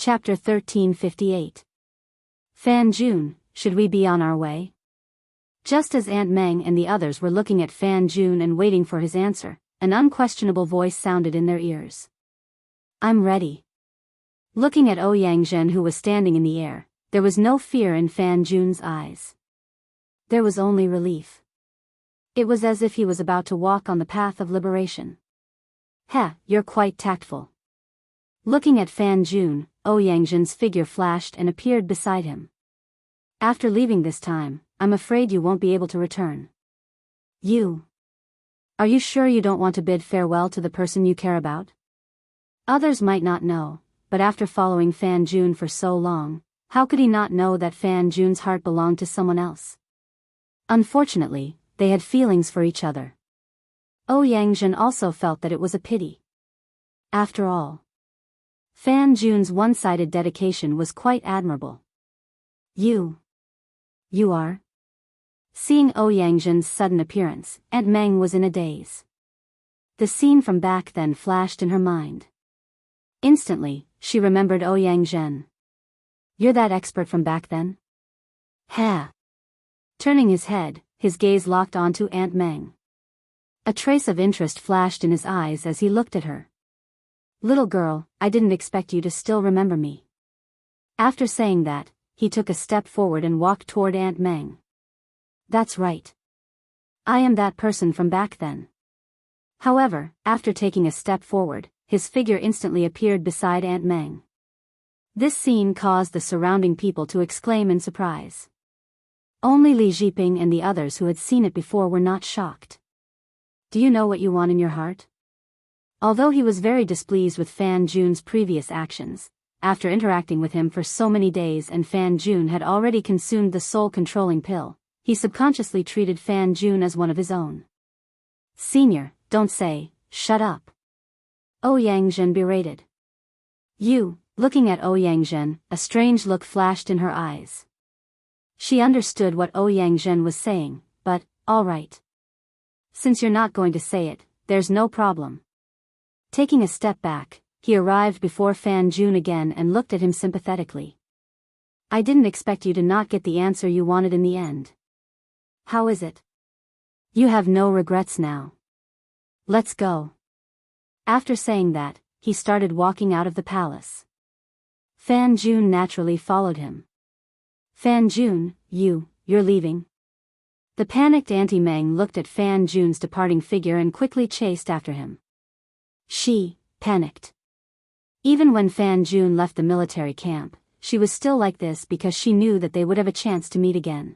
Chapter 1358. Fan Jun, should we be on our way? Just as Aunt Meng and the others were looking at Fan Jun and waiting for his answer, an unquestionable voice sounded in their ears. I'm ready. Looking at Ouyang Zhen, who was standing in the air, there was no fear in Fan Jun's eyes. There was only relief. It was as if he was about to walk on the path of liberation. You're quite tactful. Looking at Fan Jun, Ouyang Zhen's figure flashed and appeared beside him. After leaving this time, I'm afraid you won't be able to return. Are you sure you don't want to bid farewell to the person you care about? Others might not know, but after following Fan Jun for so long, how could he not know that Fan Jun's heart belonged to someone else? Unfortunately, they had feelings for each other. Ouyang Zhen also felt that it was a pity. After all, Fan Jun's one-sided dedication was quite admirable. You are? Seeing Ouyang Zhen's sudden appearance, Aunt Meng was in a daze. The scene from back then flashed in her mind. Instantly, she remembered Ouyang Zhen. You're that expert from back then? Turning his head, his gaze locked onto Aunt Meng. A trace of interest flashed in his eyes as he looked at her. Little girl, I didn't expect you to still remember me. After saying that, he took a step forward and walked toward Aunt Meng. That's right. I am that person from back then. However, after taking a step forward, his figure instantly appeared beside Aunt Meng. This scene caused the surrounding people to exclaim in surprise. Only Li Jiping and the others who had seen it before were not shocked. Do you know what you want in your heart? Although he was very displeased with Fan Jun's previous actions, after interacting with him for so many days and Fan Jun had already consumed the soul-controlling pill, he subconsciously treated Fan Jun as one of his own. Senior, don't say, shut up. Ouyang Zhen berated. Looking at Ouyang Zhen, a strange look flashed in her eyes. She understood what Ouyang Zhen was saying, but, all right. Since you're not going to say it, there's no problem. Taking a step back, he arrived before Fan Jun again and looked at him sympathetically. I didn't expect you to not get the answer you wanted in the end. How is it? You have no regrets now. Let's go. After saying that, he started walking out of the palace. Fan Jun naturally followed him. Fan Jun, you're leaving? The panicked Auntie Meng looked at Fan Jun's departing figure and quickly chased after him. She panicked. Even when Fan Jun left the military camp, she was still like this because she knew that they would have a chance to meet again.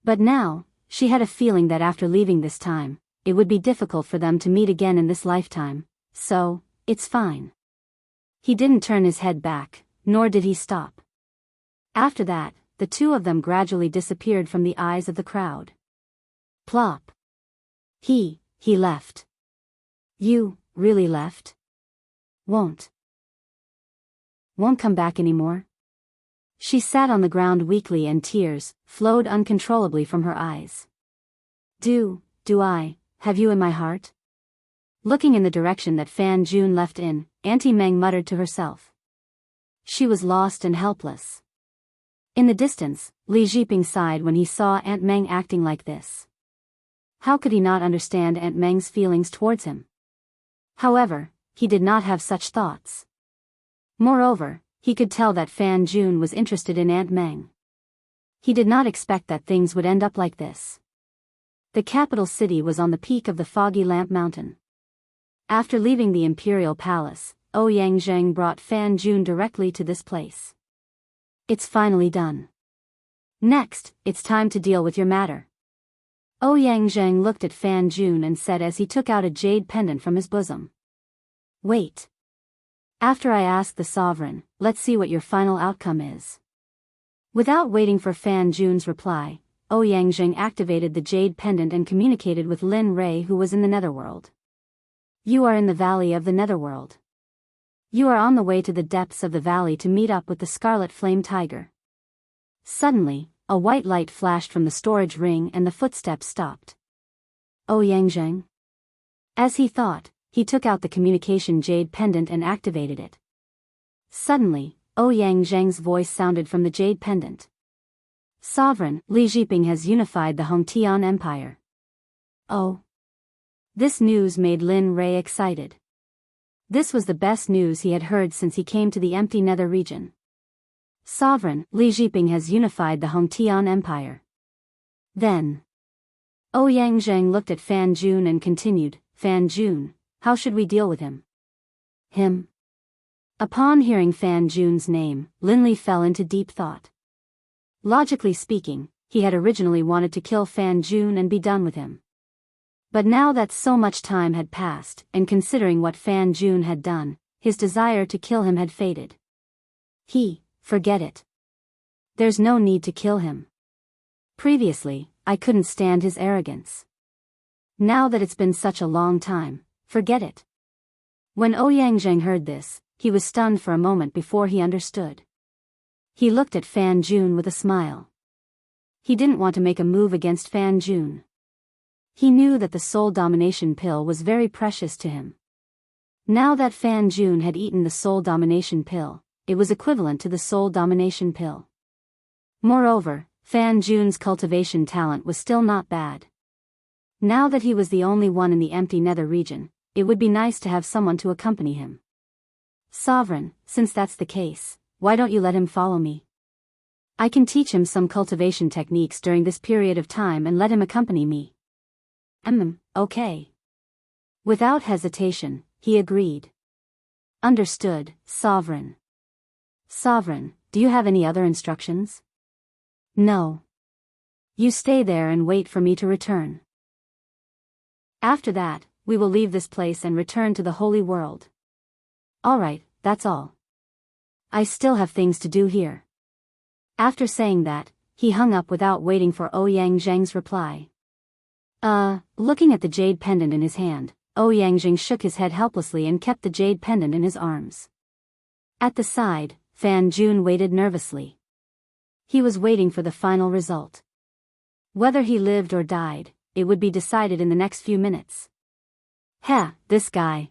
But now, she had a feeling that after leaving this time, it would be difficult for them to meet again in this lifetime, so, it's fine. He didn't turn his head back, nor did he stop. After that, the two of them gradually disappeared from the eyes of the crowd. Plop. He left. You really left? Won't come back anymore? She sat on the ground weakly and tears flowed uncontrollably from her eyes. Do I have you in my heart? Looking in the direction that Fan Jun left in, Auntie Meng muttered to herself. She was lost and helpless. In the distance, Li Jiping sighed when he saw Aunt Meng acting like this. How could he not understand Aunt Meng's feelings towards him? However, he did not have such thoughts. Moreover, he could tell that Fan Jun was interested in Aunt Meng. He did not expect that things would end up like this. The capital city was on the peak of the foggy lamp mountain. After leaving the imperial palace, Ouyang Zhen brought Fan Jun directly to this place. It's finally done. Next, it's time to deal with your matter. Ouyang Zhen looked at Fan Jun and said as he took out a jade pendant from his bosom. Wait. After I ask the sovereign, let's see what your final outcome is. Without waiting for Fan Jun's reply, Ouyang Zhen activated the jade pendant and communicated with Lin Rui, who was in the netherworld. You are in the valley of the netherworld. You are on the way to the depths of the valley to meet up with the scarlet flame tiger. Suddenly, a white light flashed from the storage ring and the footsteps stopped. Ouyang Zhen? As he thought, he took out the communication jade pendant and activated it. Suddenly, Ouyang Zheng's voice sounded from the jade pendant. Sovereign, Li Jiping has unified the Hongtian Empire. Oh. This news made Lin Rei excited. This was the best news he had heard since he came to the empty nether region. Sovereign, Li Jiping has unified the Hongtian Empire. Then Ouyang Zheng looked at Fan Jun and continued, Fan Jun, how should we deal with him? Him? Upon hearing Fan Jun's name, Lin Li fell into deep thought. Logically speaking, he had originally wanted to kill Fan Jun and be done with him. But now that so much time had passed, and considering what Fan Jun had done, his desire to kill him had faded. Forget it. There's no need to kill him. Previously, I couldn't stand his arrogance. Now that it's been such a long time, forget it. When Ouyang Zheng heard this, he was stunned for a moment before he understood. He looked at Fan Jun with a smile. He didn't want to make a move against Fan Jun. He knew that the soul domination pill was very precious to him. Now that Fan Jun had eaten the soul domination pill, it was equivalent to the soul domination pill. Moreover, Fan Jun's cultivation talent was still not bad. Now that he was the only one in the empty nether region, it would be nice to have someone to accompany him. Sovereign, since that's the case, why don't you let him follow me? I can teach him some cultivation techniques during this period of time and let him accompany me. Okay. Without hesitation, he agreed. Understood, Sovereign. Sovereign, do you have any other instructions? No. You stay there and wait for me to return. After that, we will leave this place and return to the holy world. Alright, that's all. I still have things to do here. After saying that, he hung up without waiting for Ouyang Zheng's reply. Looking at the jade pendant in his hand, Ouyang Zheng shook his head helplessly and kept the jade pendant in his arms. At the side, Fan Jun waited nervously. He was waiting for the final result. Whether he lived or died, it would be decided in the next few minutes. This guy.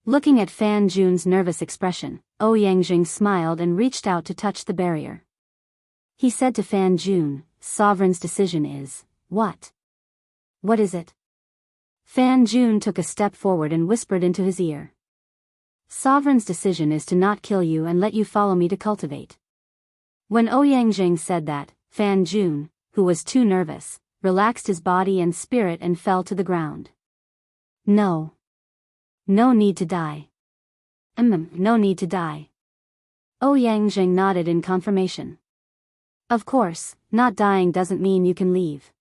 Looking at Fan Jun's nervous expression, Ouyang Zheng smiled and reached out to touch the barrier. He said to Fan Jun, Sovereign's decision is, what? What is it? Fan Jun took a step forward and whispered into his ear. Sovereign's decision is to not kill you and let you follow me to cultivate. When Ouyang Zheng said that, Fan Jun, who was too nervous, relaxed his body and spirit and fell to the ground. No. No need to die. No need to die. Ouyang Zheng nodded in confirmation. Of course, not dying doesn't mean you can leave.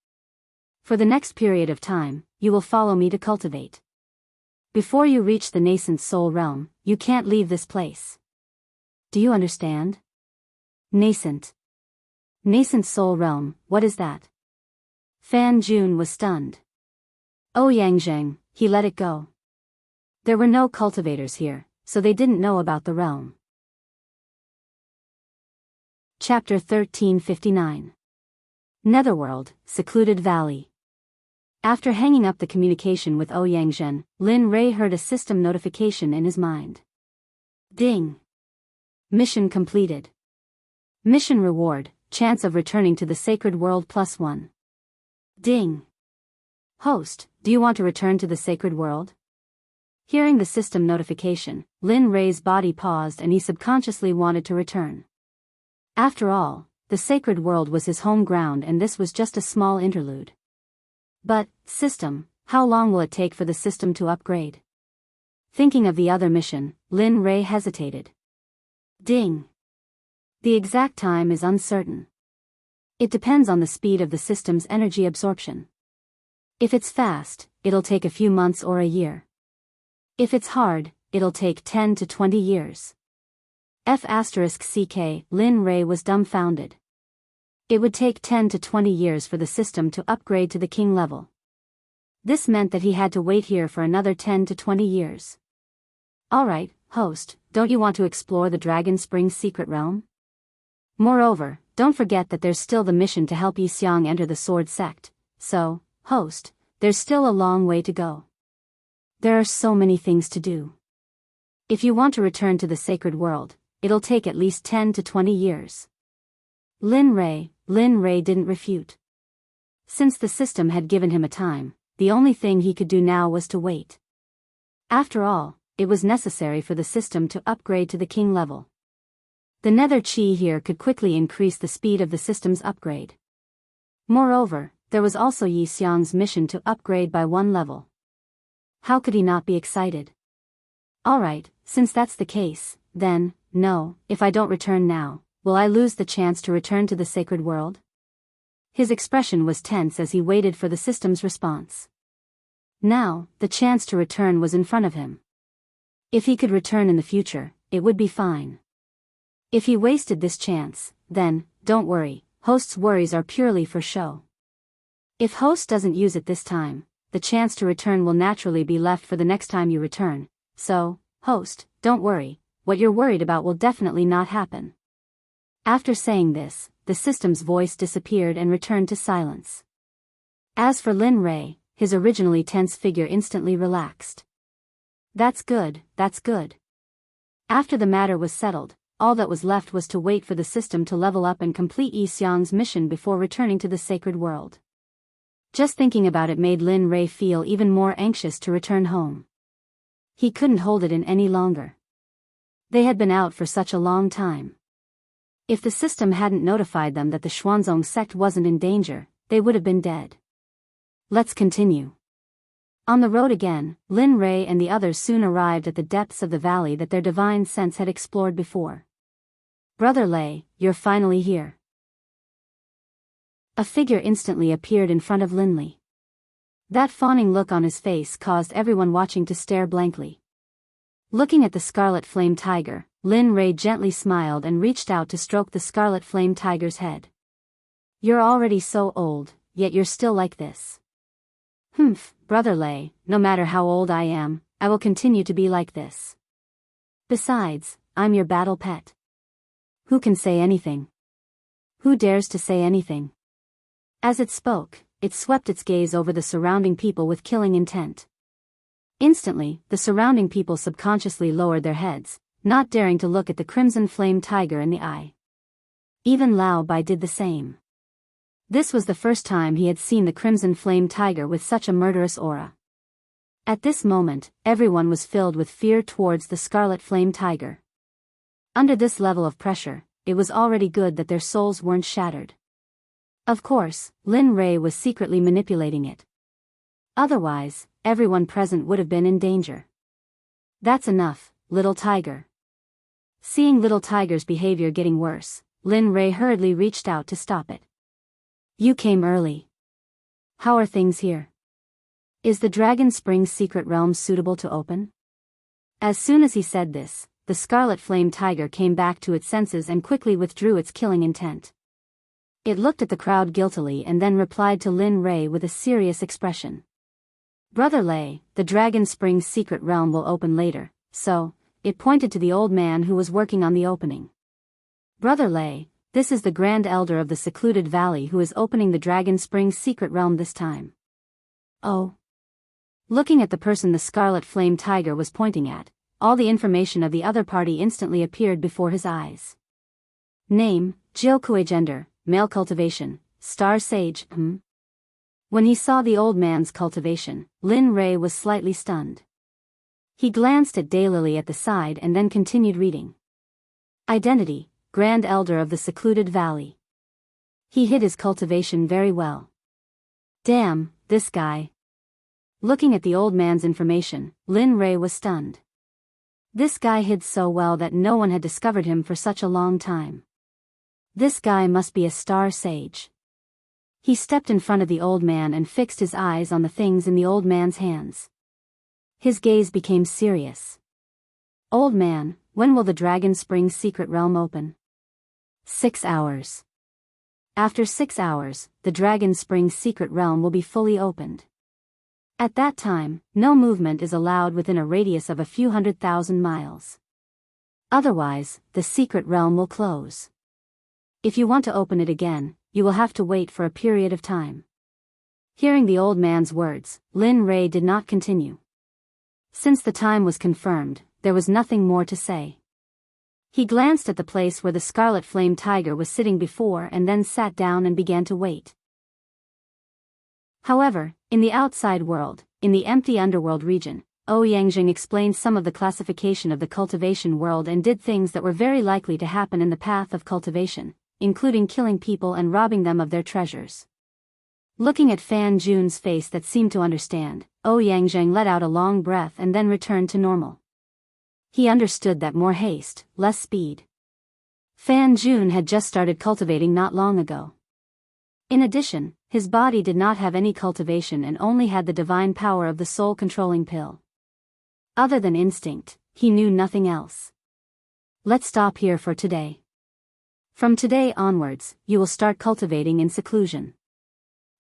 For the next period of time, you will follow me to cultivate. Before you reach the nascent soul realm, you can't leave this place. Do you understand? Nascent. Nascent soul realm, what is that? Fan Jun was stunned. Ouyang Zheng, he let it go. There were no cultivators here, so they didn't know about the realm. Chapter 1359. Netherworld, Secluded Valley. After hanging up the communication with Ouyang Zheng, Lin Rei heard a system notification in his mind. Ding. Mission completed. Mission reward, chance of returning to the sacred world +1. Ding. Host, do you want to return to the sacred world? Hearing the system notification, Lin Rei's body paused and he subconsciously wanted to return. After all, the sacred world was his home ground and this was just a small interlude. But, system, how long will it take for the system to upgrade? Thinking of the other mission, Lin Rei hesitated. Ding. The exact time is uncertain. It depends on the speed of the system's energy absorption. If it's fast, it'll take a few months or a year. If it's hard, it'll take 10 to 20 years. F***ck, Lin Rei was dumbfounded. It would take 10 to 20 years for the system to upgrade to the king level. This meant that he had to wait here for another 10 to 20 years. Alright, host, don't you want to explore the Dragon Springs secret realm? Moreover, don't forget that there's still the mission to help Yi Xiang enter the Sword Sect, so, host, there's still a long way to go. There are so many things to do. If you want to return to the sacred world, it'll take at least 10 to 20 years. Lin Rei didn't refute. Since the system had given him a time, the only thing he could do now was to wait. After all, it was necessary for the system to upgrade to the king level. The nether chi here could quickly increase the speed of the system's upgrade. Moreover, there was also Yi Xiang's mission to upgrade by 1 level. How could he not be excited? Alright, since that's the case, then, no, if I don't return now, will I lose the chance to return to the sacred world? His expression was tense as he waited for the system's response. Now, the chance to return was in front of him. If he could return in the future, it would be fine. If he wasted this chance, then, don't worry, host's worries are purely for show. If host doesn't use it this time, the chance to return will naturally be left for the next time you return, so, host, don't worry, what you're worried about will definitely not happen. After saying this, the system's voice disappeared and returned to silence. As for Lin Rei, his originally tense figure instantly relaxed. That's good, that's good. After the matter was settled, all that was left was to wait for the system to level up and complete Yi Xiang's mission before returning to the sacred world. Just thinking about it made Lin Rei feel even more anxious to return home. He couldn't hold it in any longer. They had been out for such a long time. If the system hadn't notified them that the Xuanzong sect wasn't in danger, they would have been dead. Let's continue. On the road again, Lin Rei and the others soon arrived at the depths of the valley that their divine sense had explored before. Brother Lei, you're finally here. A figure instantly appeared in front of Lin Li. That fawning look on his face caused everyone watching to stare blankly. Looking at the scarlet flame tiger, Lin Rei gently smiled and reached out to stroke the scarlet flame tiger's head. You're already so old, yet you're still like this. Humph, Brother Lei, no matter how old I am, I will continue to be like this. Besides, I'm your battle pet. Who can say anything? Who dares to say anything? As it spoke, it swept its gaze over the surrounding people with killing intent. Instantly, the surrounding people subconsciously lowered their heads, not daring to look at the crimson flame tiger in the eye. Even Lao Bai did the same. This was the first time he had seen the crimson flame tiger with such a murderous aura. At this moment, everyone was filled with fear towards the scarlet flame tiger. Under this level of pressure, it was already good that their souls weren't shattered. Of course, Lin Rei was secretly manipulating it. Otherwise, everyone present would have been in danger. That's enough, little tiger. Seeing little tiger's behavior getting worse, Lin Rei hurriedly reached out to stop it. You came early. How are things here? Is the Dragon Spring secret realm suitable to open? As soon as he said this, the scarlet flame tiger came back to its senses and quickly withdrew its killing intent. It looked at the crowd guiltily and then replied to Lin Rei with a serious expression. Brother Lei, the Dragon Spring secret realm will open later, so, it pointed to the old man who was working on the opening. Brother Lei, this is the Grand Elder of the secluded valley who is opening the Dragon Spring secret realm this time. Oh. Looking at the person the scarlet flame tiger was pointing at, all the information of the other party instantly appeared before his eyes. Name, Jianghu gender, male cultivation, star sage, When he saw the old man's cultivation, Lin Rei was slightly stunned. He glanced at Daylily at the side and then continued reading. Identity, Grand Elder of the secluded valley. He hid his cultivation very well. Damn, this guy. Looking at the old man's information, Lin Rei was stunned. This guy hid so well that no one had discovered him for such a long time. This guy must be a star sage. He stepped in front of the old man and fixed his eyes on the things in the old man's hands. His gaze became serious. Old man, when will the Dragon Spring secret realm open? 6 hours. After 6 hours, the Dragon Spring secret realm will be fully opened. At that time, no movement is allowed within a radius of a few 100,000 miles. Otherwise, the secret realm will close. If you want to open it again, you will have to wait for a period of time. Hearing the old man's words, Lin Rei did not continue. Since the time was confirmed, there was nothing more to say. He glanced at the place where the scarlet flame tiger was sitting before and then sat down and began to wait. However, in the outside world, in the empty underworld region, Ouyang explained some of the classification of the cultivation world and did things that were very likely to happen in the path of cultivation, including killing people and robbing them of their treasures. Looking at Fan Jun's face that seemed to understand, Ouyang let out a long breath and then returned to normal. He understood that more haste, less speed. Fan Jun had just started cultivating not long ago. In addition, his body did not have any cultivation and only had the divine power of the soul-controlling pill. Other than instinct, he knew nothing else. Let's stop here for today. From today onwards, you will start cultivating in seclusion.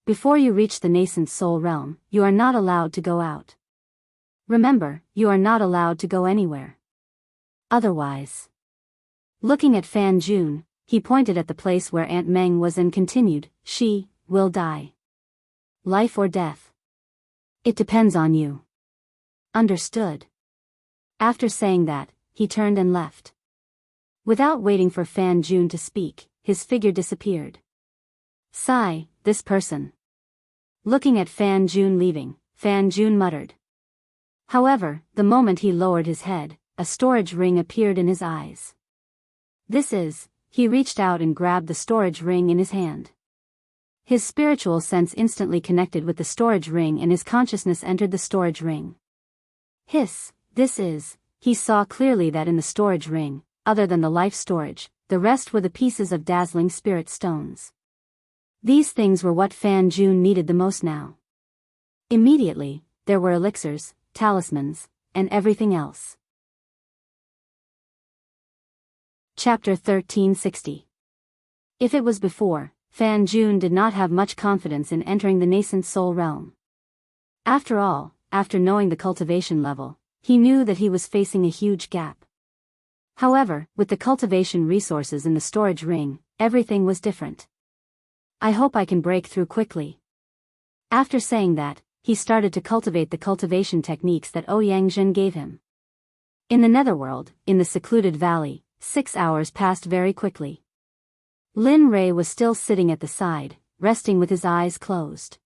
Before you reach the nascent soul realm, you are not allowed to go out. Remember, you are not allowed to go anywhere. Otherwise. Looking at Fan Jun, he pointed at the place where Aunt Meng was and continued, she will die. Life or death. It depends on you. Understood. After saying that, he turned and left. Without waiting for Fan Jun to speak, his figure disappeared. Sigh, this person. Looking at Fan Jun leaving, Fan Jun muttered. However, the moment he lowered his head, a storage ring appeared in his eyes. He reached out and grabbed the storage ring in his hand. His spiritual sense instantly connected with the storage ring and his consciousness entered the storage ring. He saw clearly that in the storage ring, other than the life storage, the rest were the pieces of dazzling spirit stones. These things were what Fan Jun needed the most now. Immediately, there were elixirs, talismans, and everything else. Chapter 1360. If it was before, Fan Jun did not have much confidence in entering the nascent soul realm. After all, after knowing the cultivation level, he knew that he was facing a huge gap. However, with the cultivation resources in the storage ring, everything was different. I hope I can break through quickly. After saying that, he started to cultivate the cultivation techniques that Ouyang gave him. In the netherworld, in the secluded valley, 6 hours passed very quickly. Lin Rei was still sitting at the side, resting with his eyes closed.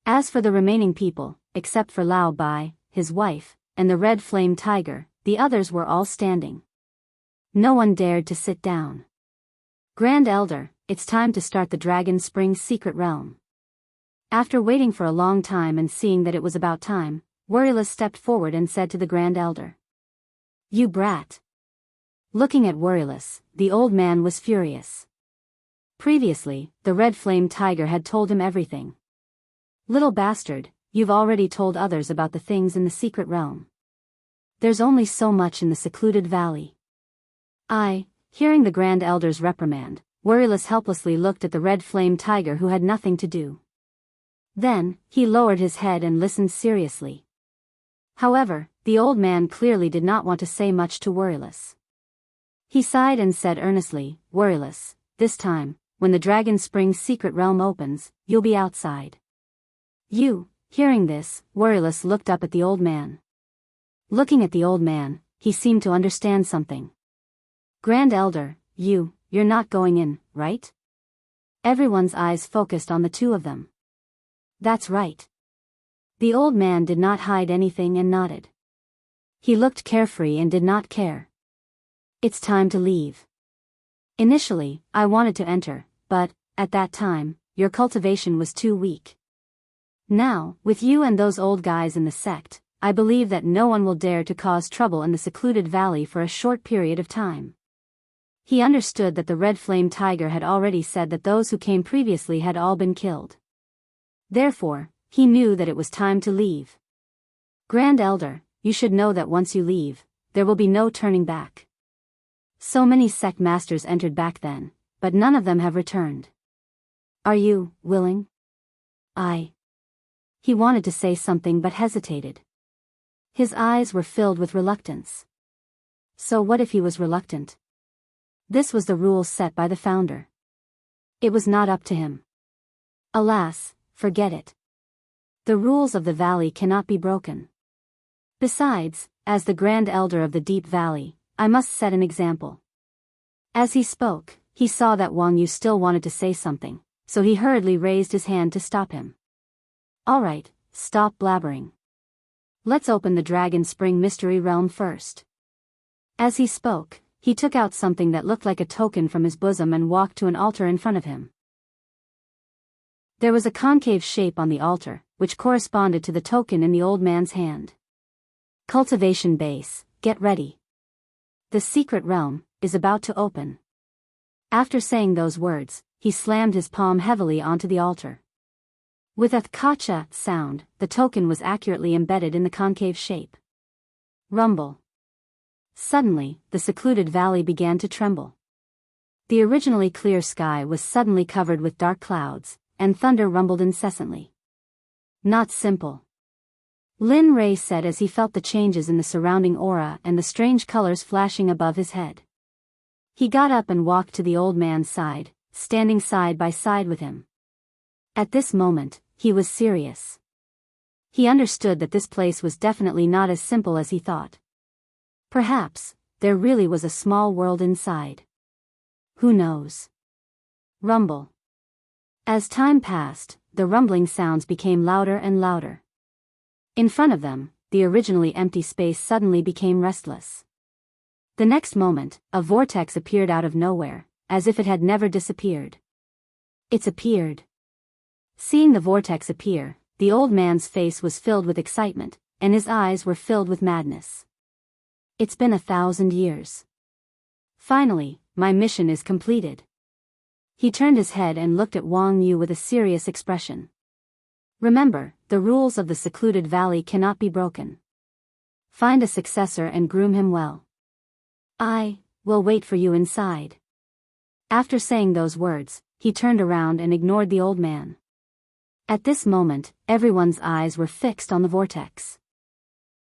As for the remaining people, except for Lao Bai, his wife, and the red flame tiger, the others were all standing. No one dared to sit down. Grand Elder, it's time to start the Dragon Spring's secret realm. After waiting for a long time and seeing that it was about time, Worryless stepped forward and said to the Grand Elder. You brat. Looking at Worryless, the old man was furious. Previously, the red flame tiger had told him everything. Little bastard, you've already told others about the things in the secret realm. There's only so much in the secluded valley. Hearing the Grand Elder's reprimand, Worryless helplessly looked at the red flame tiger who had nothing to do. Then, he lowered his head and listened seriously. However, the old man clearly did not want to say much to Worryless. He sighed and said earnestly, Worryless, this time, when the Dragon Spring's secret realm opens, you'll be outside. Hearing this, Worryless looked up at the old man. Looking at the old man, he seemed to understand something. Grand Elder, you're not going in, right? Everyone's eyes focused on the two of them. That's right. The old man did not hide anything and nodded. He looked carefree and did not care. It's time to leave. Initially, I wanted to enter, but, at that time, your cultivation was too weak. Now, with you and those old guys in the sect, I believe that no one will dare to cause trouble in the secluded valley for a short period of time. He understood that the red flame tiger had already said that those who came previously had all been killed. Therefore, he knew that it was time to leave. Grand Elder, you should know that once you leave, there will be no turning back. So many sect masters entered back then, but none of them have returned. Are you willing? He wanted to say something but hesitated. His eyes were filled with reluctance. So what if he was reluctant? This was the rule set by the founder. It was not up to him. Alas, forget it. The rules of the valley cannot be broken. Besides, as the Grand Elder of the Deep Valley, I must set an example. As he spoke, he saw that Wang Yu still wanted to say something, so he hurriedly raised his hand to stop him. All right, stop blabbering. Let's open the Dragon Spring Mystery Realm first. As he spoke, he took out something that looked like a token from his bosom and walked to an altar in front of him. There was a concave shape on the altar, which corresponded to the token in the old man's hand. Cultivation base, get ready. The secret realm is about to open. After saying those words, he slammed his palm heavily onto the altar. With a kacha sound, the token was accurately embedded in the concave shape. Rumble. Suddenly, the secluded valley began to tremble. The originally clear sky was suddenly covered with dark clouds, and thunder rumbled incessantly. Not simple. Lin Rei said as he felt the changes in the surrounding aura and the strange colors flashing above his head. He got up and walked to the old man's side, standing side by side with him. At this moment, he was serious. He understood that this place was definitely not as simple as he thought. Perhaps, there really was a small world inside. Who knows? Rumble. As time passed, the rumbling sounds became louder and louder. In front of them, the originally empty space suddenly became restless. The next moment, a vortex appeared out of nowhere, as if it had never disappeared. It's appeared. Seeing the vortex appear, the old man's face was filled with excitement, and his eyes were filled with madness. It's been 1,000 years. Finally, my mission is completed. He turned his head and looked at Wang Yu with a serious expression. Remember, the rules of the secluded valley cannot be broken. Find a successor and groom him well. I will wait for you inside. After saying those words, he turned around and ignored the old man. At this moment, everyone's eyes were fixed on the vortex.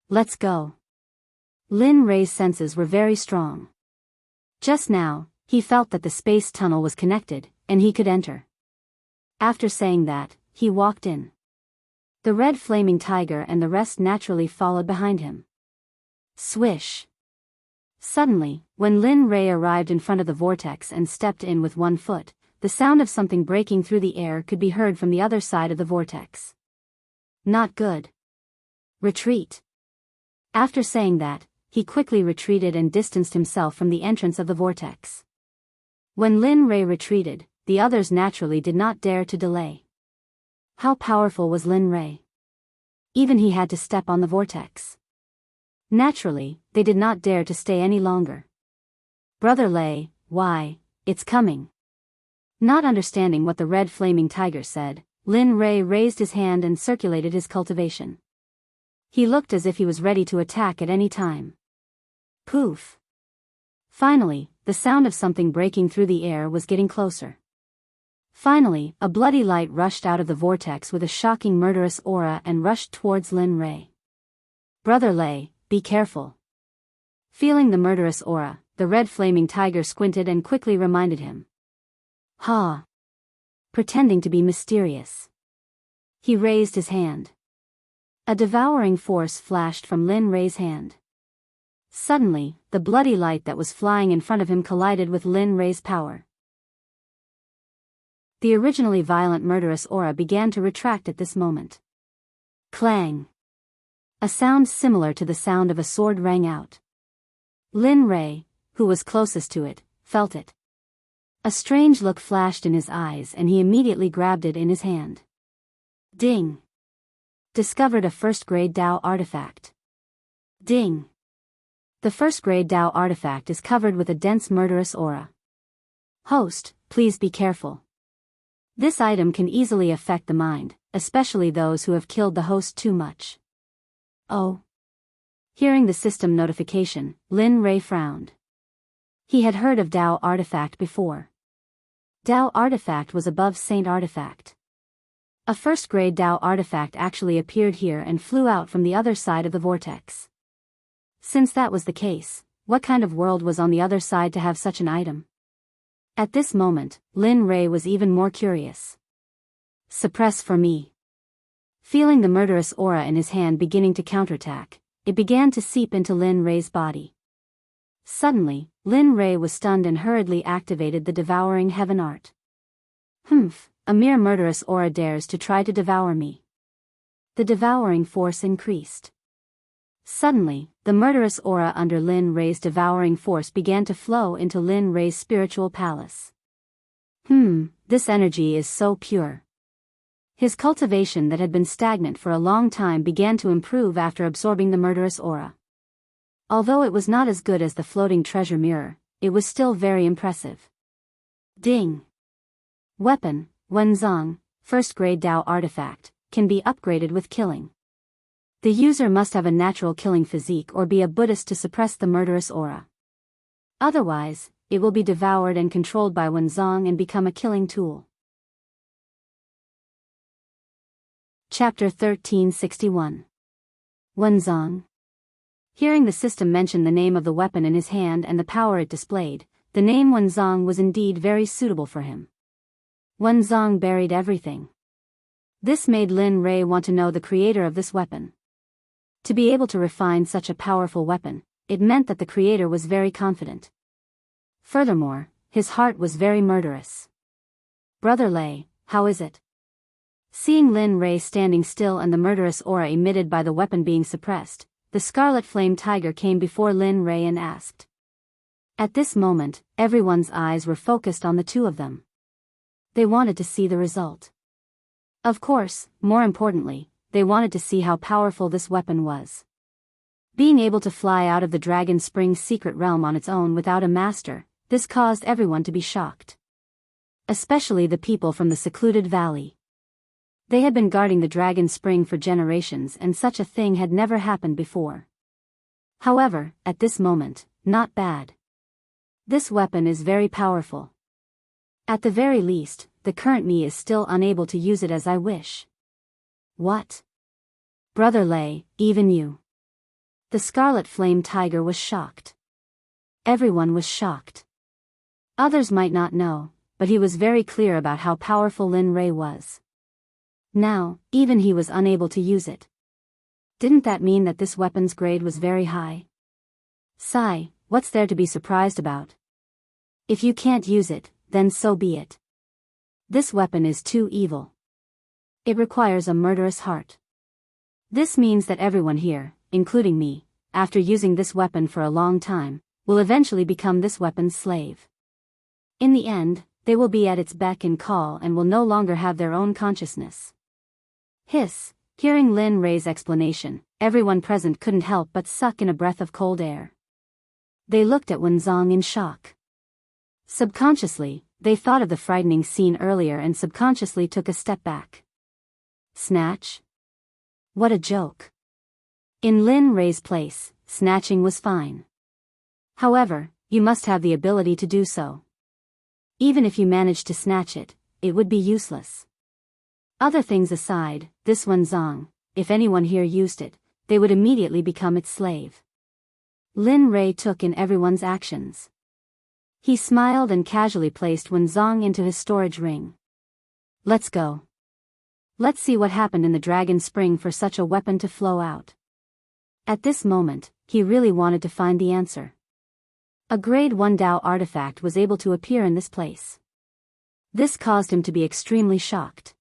Let's go. Lin Rei's senses were very strong. Just now, he felt that the space tunnel was connected, and he could enter. After saying that, he walked in. The red flaming tiger and the rest naturally followed behind him. Swish. Suddenly, when Lin Rei arrived in front of the vortex and stepped in with one foot, the sound of something breaking through the air could be heard from the other side of the vortex. Not good. Retreat. After saying that, he quickly retreated and distanced himself from the entrance of the vortex. When Lin Rei retreated, the others naturally did not dare to delay. How powerful was Lin Rei? Even he had to step on the vortex. Naturally, they did not dare to stay any longer. Brother Lei, why, it's coming. Not understanding what the red flaming tiger said, Lin Rei raised his hand and circulated his cultivation. He looked as if he was ready to attack at any time. Poof. Finally, the sound of something breaking through the air was getting closer. Finally, a bloody light rushed out of the vortex with a shocking murderous aura and rushed towards Lin Rei. Brother Lei, be careful. Feeling the murderous aura, the red flaming tiger squinted and quickly reminded him. Ha! Pretending to be mysterious. He raised his hand. A devouring force flashed from Lin Rei's hand. Suddenly, the bloody light that was flying in front of him collided with Lin Rei's power. The originally violent murderous aura began to retract at this moment. Clang! A sound similar to the sound of a sword rang out. Lin Rei, who was closest to it, felt it. A strange look flashed in his eyes and he immediately grabbed it in his hand. Ding! Discovered a first-grade Dao artifact. Ding! The first-grade Dao artifact is covered with a dense murderous aura. Host, please be careful. This item can easily affect the mind, especially those who have killed the host too much. Oh. Hearing the system notification, Lin Rei frowned. He had heard of Dao artifact before. Dao artifact was above Saint artifact. A first-grade Dao artifact actually appeared here and flew out from the other side of the vortex. Since that was the case, what kind of world was on the other side to have such an item? At this moment, Lin Rei was even more curious. Suppress for me. Feeling the murderous aura in his hand beginning to counterattack, it began to seep into Lin Rei's body. Suddenly, Lin Rei was stunned and hurriedly activated the devouring heaven art. Humph, a mere murderous aura dares to try to devour me. The devouring force increased. Suddenly, the murderous aura under Lin Rei's devouring force began to flow into Lin Rei's spiritual palace. This energy is so pure. His cultivation that had been stagnant for a long time began to improve after absorbing the murderous aura. Although it was not as good as the floating treasure mirror, it was still very impressive. Ding! Weapon, Wenzong, first-grade Dao artifact, can be upgraded with killing. The user must have a natural killing physique or be a Buddhist to suppress the murderous aura. Otherwise, it will be devoured and controlled by Wenzong and become a killing tool. Chapter 1361. Wenzong. Hearing the system mention the name of the weapon in his hand and the power it displayed, the name Wenzong was indeed very suitable for him. Wenzong buried everything. This made Lin Rei want to know the creator of this weapon. To be able to refine such a powerful weapon, it meant that the creator was very confident. Furthermore, his heart was very murderous. Brother Lei, how is it? Seeing Lin Rei standing still and the murderous aura emitted by the weapon being suppressed, the scarlet flame tiger came before Lin Rei and asked. At this moment, everyone's eyes were focused on the two of them. They wanted to see the result. Of course, more importantly, they wanted to see how powerful this weapon was. Being able to fly out of the Dragon Spring's secret realm on its own without a master, this caused everyone to be shocked. Especially the people from the secluded valley. They had been guarding the Dragon Spring for generations and such a thing had never happened before. However, at this moment, not bad. This weapon is very powerful. At the very least, the current me is still unable to use it as I wish. What? Brother Lei, even you? The scarlet flame tiger was shocked. Everyone was shocked. Others might not know, but he was very clear about how powerful Lin Rei was. Now, even he was unable to use it. Didn't that mean that this weapon's grade was very high? Sigh, what's there to be surprised about? If you can't use it, then so be it. This weapon is too evil. It requires a murderous heart. This means that everyone here, including me, after using this weapon for a long time, will eventually become this weapon's slave. In the end, they will be at its beck and call and will no longer have their own consciousness. Hiss, hearing Lin Rei's explanation, everyone present couldn't help but suck in a breath of cold air. They looked at Wenzong in shock. Subconsciously, they thought of the frightening scene earlier and subconsciously took a step back. Snatch? What a joke. In Lin Rei's place, snatching was fine. However, you must have the ability to do so. Even if you managed to snatch it, it would be useless. Other things aside, this Wenzong, if anyone here used it, they would immediately become its slave. Lin Rei took in everyone's actions. He smiled and casually placed Wenzong into his storage ring. Let's go. Let's see what happened in the Dragon Spring for such a weapon to flow out. At this moment, he really wanted to find the answer. A grade 1 Dao artifact was able to appear in this place. This caused him to be extremely shocked.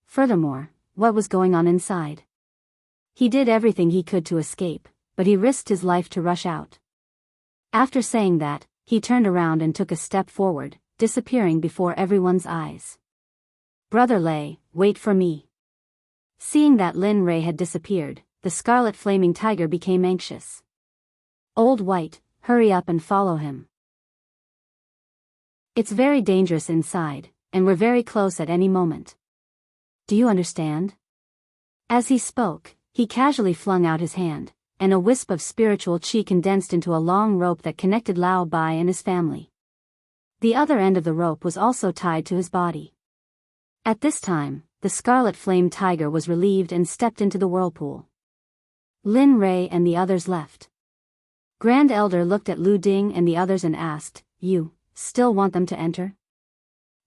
Furthermore, what was going on inside? He did everything he could to escape, but he risked his life to rush out. After saying that, he turned around and took a step forward, disappearing before everyone's eyes. Brother Lei, wait for me. Seeing that Lin Rei had disappeared, the scarlet flaming tiger became anxious. Old White, hurry up and follow him. It's very dangerous inside, and we're very close at any moment. Do you understand? As he spoke, he casually flung out his hand, and a wisp of spiritual chi condensed into a long rope that connected Lao Bai and his family. The other end of the rope was also tied to his body. At this time, the scarlet flame tiger was relieved and stepped into the whirlpool. Lin Rei and the others left. Grand Elder looked at Lu Ding and the others and asked, "You still want them to enter?"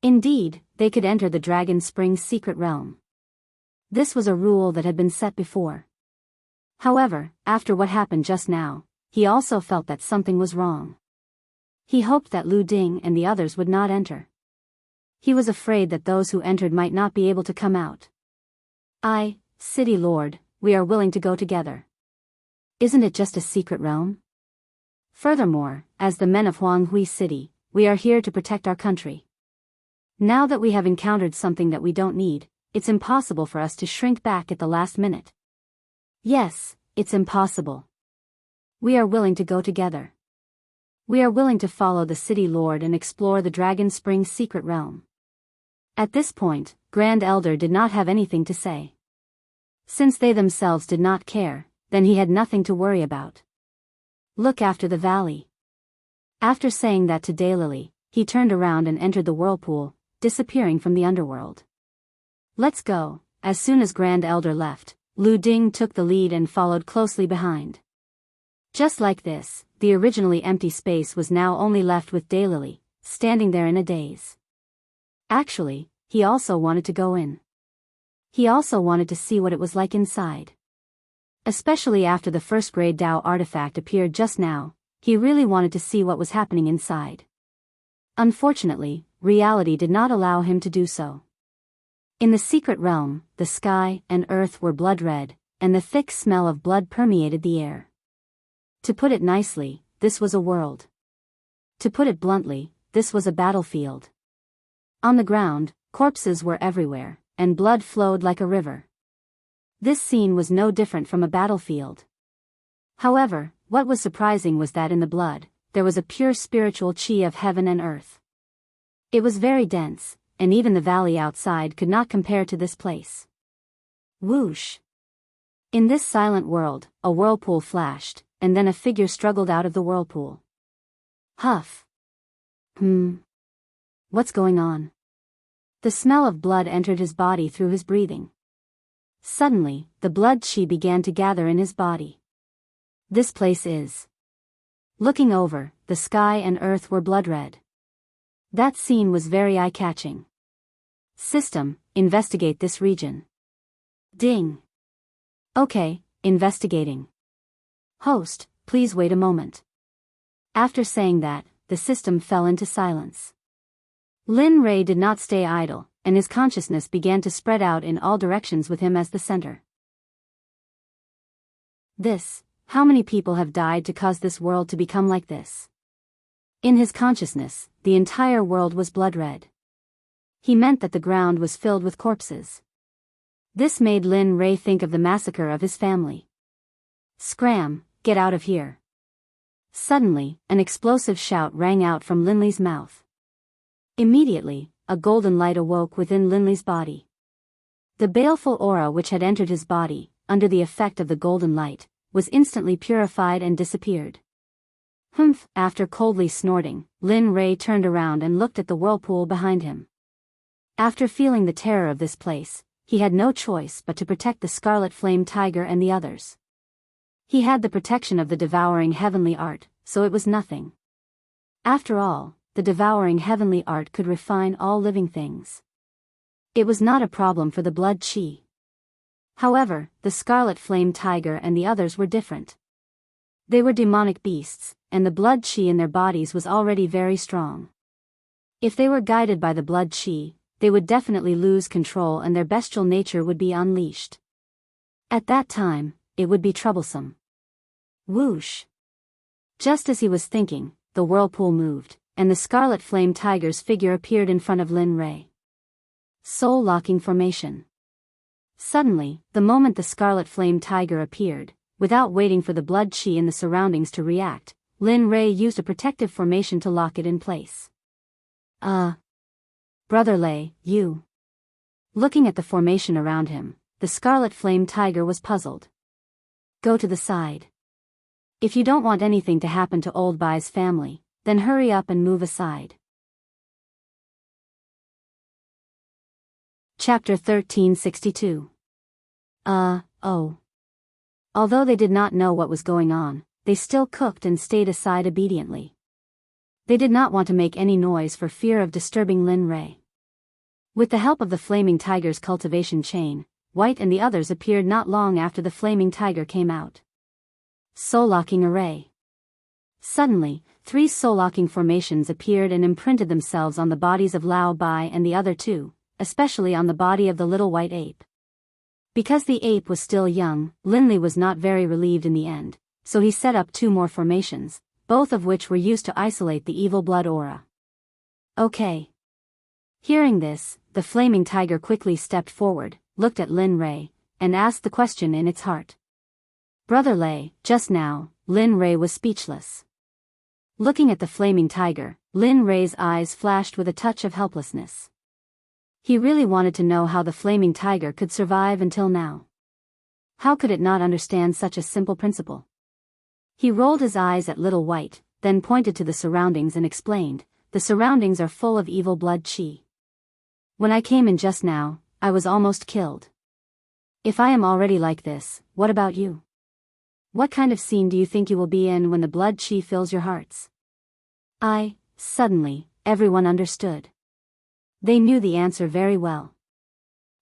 Indeed, they could enter the Dragon Spring's secret realm. This was a rule that had been set before. However, after what happened just now, he also felt that something was wrong. He hoped that Lu Ding and the others would not enter. He was afraid that those who entered might not be able to come out. City Lord, we are willing to go together. Isn't it just a secret realm? Furthermore, as the men of Huanghui City, we are here to protect our country. Now that we have encountered something that we don't need, it's impossible for us to shrink back at the last minute. Yes, it's impossible. We are willing to go together. We are willing to follow the City Lord and explore the Dragon Spring secret realm. At this point, Grand Elder did not have anything to say. Since they themselves did not care, then he had nothing to worry about. Look after the valley. After saying that to Daylily, he turned around and entered the whirlpool, disappearing from the underworld. Let's go. As soon as Grand Elder left, Lu Ding took the lead and followed closely behind. Just like this, the originally empty space was now only left with Daylily, standing there in a daze. Actually, he also wanted to go in. He also wanted to see what it was like inside. Especially after the first grade Dao artifact appeared just now, he really wanted to see what was happening inside. Unfortunately, reality did not allow him to do so. In the secret realm, the sky and earth were blood red, and the thick smell of blood permeated the air. To put it nicely, this was a world. To put it bluntly, this was a battlefield. On the ground, corpses were everywhere, and blood flowed like a river. This scene was no different from a battlefield. However, what was surprising was that in the blood, there was a pure spiritual chi of heaven and earth. It was very dense, and even the valley outside could not compare to this place. Whoosh! In this silent world, a whirlpool flashed, and then a figure struggled out of the whirlpool. Huff! What's going on? The smell of blood entered his body through his breathing. Suddenly, the blood chi began to gather in his body. This place is. Looking over, the sky and earth were blood red. That scene was very eye-catching. System, investigate this region. Ding. Okay, investigating. Host, please wait a moment. After saying that, the system fell into silence. Lin Ray did not stay idle, and his consciousness began to spread out in all directions with him as the center. How many people have died to cause this world to become like this? In his consciousness, the entire world was blood red. He meant that the ground was filled with corpses. This made Lin Ray think of the massacre of his family. Scram, get out of here. Suddenly, an explosive shout rang out from Linley's mouth. Immediately, a golden light awoke within Linley's body. The baleful aura which had entered his body, under the effect of the golden light, was instantly purified and disappeared. Humph! After coldly snorting, Lin Ray turned around and looked at the whirlpool behind him. After feeling the terror of this place, he had no choice but to protect the Scarlet Flame Tiger and the others. He had the protection of the devouring heavenly art, so it was nothing. After all, the devouring heavenly art could refine all living things. It was not a problem for the blood chi. However, the Scarlet Flame Tiger and the others were different. They were demonic beasts, and the blood chi in their bodies was already very strong. If they were guided by the blood chi, they would definitely lose control and their bestial nature would be unleashed. At that time, it would be troublesome. Whoosh! Just as he was thinking, the whirlpool moved, and the Scarlet Flame Tiger's figure appeared in front of Lin Ray. Soul-locking formation. Suddenly, the moment the Scarlet Flame Tiger appeared, without waiting for the blood chi in the surroundings to react, Lin Ray used a protective formation to lock it in place. Brother Lei, you. Looking at the formation around him, the Scarlet Flame Tiger was puzzled. Go to the side. If you don't want anything to happen to Old Bai's family, then hurry up and move aside. Chapter 1362. Although they did not know what was going on, they still cooked and stayed aside obediently. They did not want to make any noise for fear of disturbing Lin Ray. With the help of the Flaming Tiger's cultivation chain, White and the others appeared not long after the Flaming Tiger came out. Soul-locking array. Suddenly, 3 soul-locking formations appeared and imprinted themselves on the bodies of Lao Bai and the other 2, especially on the body of the little white ape. Because the ape was still young, Linley was not very relieved in the end, so he set up 2 more formations, both of which were used to isolate the evil blood aura. Okay. Hearing this, the flaming tiger quickly stepped forward, looked at Lin Ray, and asked the question in its heart. Brother Lei, just now, Lin Ray was speechless. Looking at the flaming tiger, Lin Ray's eyes flashed with a touch of helplessness. He really wanted to know how the flaming tiger could survive until now. How could it not understand such a simple principle? He rolled his eyes at Little White, then pointed to the surroundings and explained, the surroundings are full of evil blood chi. When I came in just now, I was almost killed. If I am already like this, what about you? What kind of scene do you think you will be in when the blood chi fills your hearts? Suddenly, everyone understood. They knew the answer very well.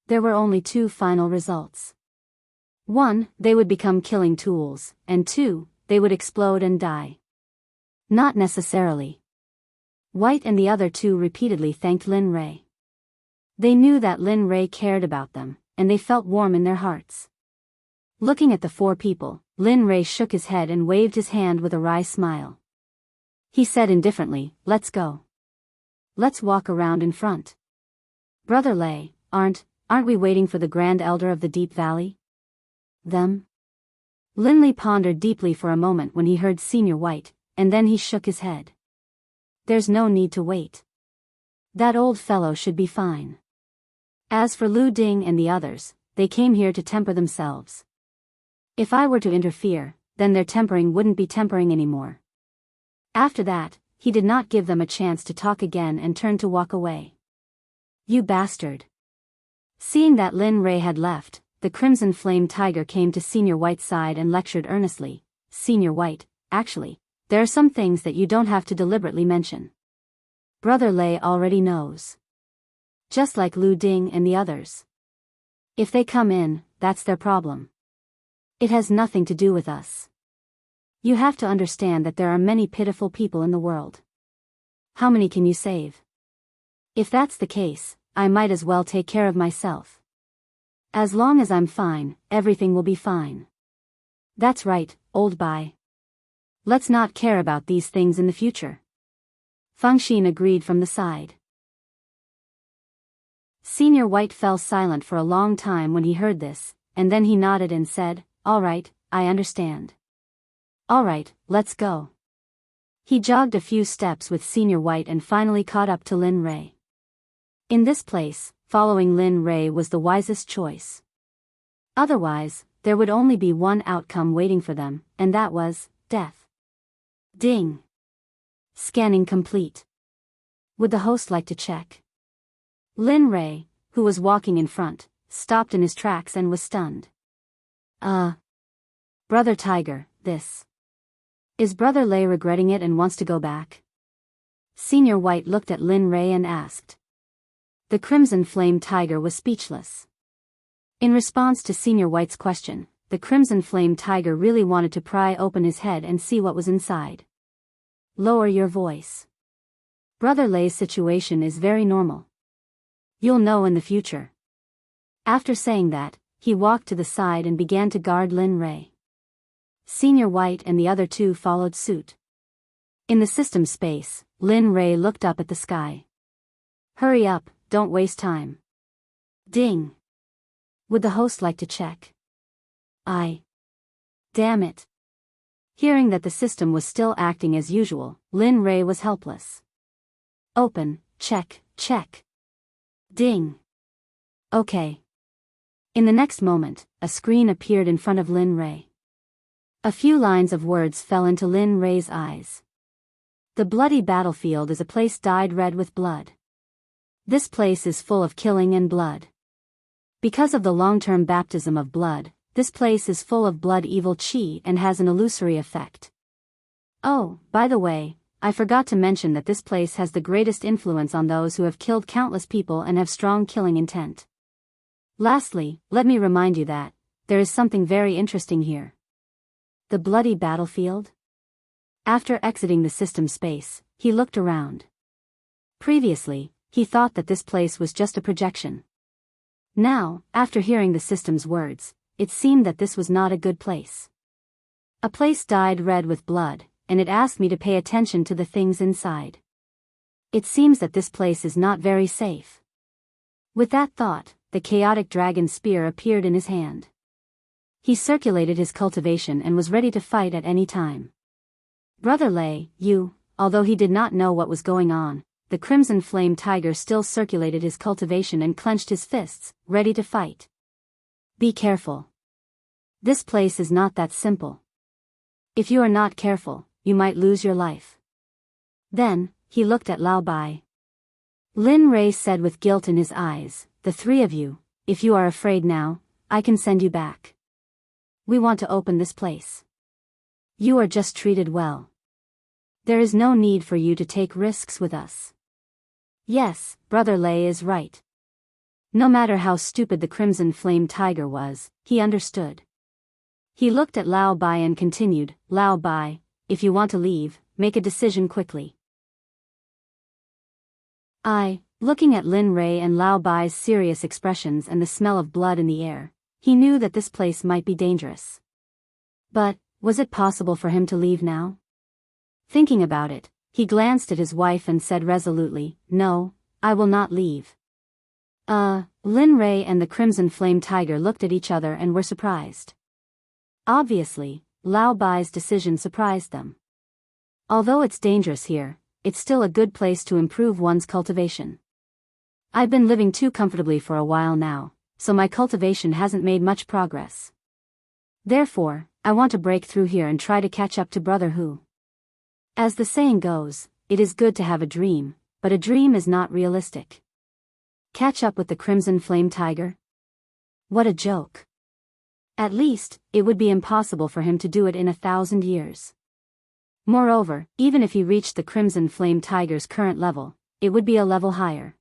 There were only 2 final results. 1, they would become killing tools, and 2, they would explode and die. Not necessarily. White and the other 2 repeatedly thanked Lin Ray. They knew that Lin Ray cared about them, and they felt warm in their hearts. Looking at the 4 people, Lin Ray shook his head and waved his hand with a wry smile. He said indifferently, let's go. Let's walk around in front. Brother Lei, aren't we waiting for the Grand Elder of the Deep Valley? Them? Linley pondered deeply for a moment when he heard Senior White, and then he shook his head. There's no need to wait. That old fellow should be fine. As for Lu Ding and the others, they came here to temper themselves. If I were to interfere, then their tempering wouldn't be tempering anymore. After that, he did not give them a chance to talk again and turned to walk away. You bastard. Seeing that Lin Ray had left, the Crimson Flame Tiger came to Senior White's side and lectured earnestly. Senior White, actually, there are some things that you don't have to deliberately mention. Brother Lei already knows. Just like Lu Ding and the others. If they come in, that's their problem. It has nothing to do with us. You have to understand that there are many pitiful people in the world. How many can you save? If that's the case, I might as well take care of myself. As long as I'm fine, everything will be fine. That's right, old Bai. Let's not care about these things in the future. Feng Xin agreed from the side. Senior White fell silent for a long time when he heard this, and then he nodded and said, all right, I understand. All right, let's go. He jogged a few steps with Senior White and finally caught up to Lin Ray. In this place, following Lin Ray was the wisest choice. Otherwise, there would only be one outcome waiting for them, and that was death. Ding. Scanning complete. Would the host like to check? Lin Ray, who was walking in front, stopped in his tracks and was stunned. Brother Tiger, this. Is Brother Lei regretting it and wants to go back? Senior White looked at Lin Ray and asked. The Crimson Flame Tiger was speechless. In response to Senior White's question, the Crimson Flame Tiger really wanted to pry open his head and see what was inside. Lower your voice. Brother Lei's situation is very normal. You'll know in the future. After saying that, he walked to the side and began to guard Lin Ray. Senior White and the other 2 followed suit. In the system space, Lin Ray looked up at the sky. Hurry up, don't waste time. Ding. Would the host like to check? Damn it. Hearing that the system was still acting as usual, Lin Ray was helpless. Open, check, check. Ding. Okay. In the next moment, a screen appeared in front of Lin Ray. A few lines of words fell into Lin Ray's eyes. The bloody battlefield is a place dyed red with blood. This place is full of killing and blood. Because of the long-term baptism of blood, this place is full of blood evil chi and has an illusory effect. Oh, by the way, I forgot to mention that this place has the greatest influence on those who have killed countless people and have strong killing intent. Lastly, let me remind you that there is something very interesting here. The bloody battlefield? After exiting the system space, he looked around. Previously, he thought that this place was just a projection. Now, after hearing the system's words, it seemed that this was not a good place. A place dyed red with blood, and it asked me to pay attention to the things inside. It seems that this place is not very safe. With that thought, the chaotic dragon spear appeared in his hand. He circulated his cultivation and was ready to fight at any time. Brother Lei, although he did not know what was going on, the crimson flame tiger still circulated his cultivation and clenched his fists, ready to fight. Be careful. This place is not that simple. If you are not careful, you might lose your life. Then, he looked at Lao Bai. Lin Rei said with guilt in his eyes, the three of you, if you are afraid now, I can send you back. We want to open this place. You are just treated well. There is no need for you to take risks with us. Yes, Brother Lei is right. No matter how stupid the crimson flame tiger was, he understood. He looked at Lao Bai and continued, Lao Bai, if you want to leave, make a decision quickly. Looking at Lin Rei and Lao Bai's serious expressions and the smell of blood in the air, he knew that this place might be dangerous. But, was it possible for him to leave now? Thinking about it, he glanced at his wife and said resolutely, No, I will not leave. Lin Rei and the Crimson Flame Tiger looked at each other and were surprised. Obviously, Lao Bai's decision surprised them. Although it's dangerous here, it's still a good place to improve one's cultivation. I've been living too comfortably for a while now, so my cultivation hasn't made much progress. Therefore, I want to break through here and try to catch up to Brother Hu. As the saying goes, it is good to have a dream, but a dream is not realistic. Catch up with the Crimson Flame Tiger? What a joke. At least, it would be impossible for him to do it in 1,000 years. Moreover, even if he reached the Crimson Flame Tiger's current level, it would be a level higher.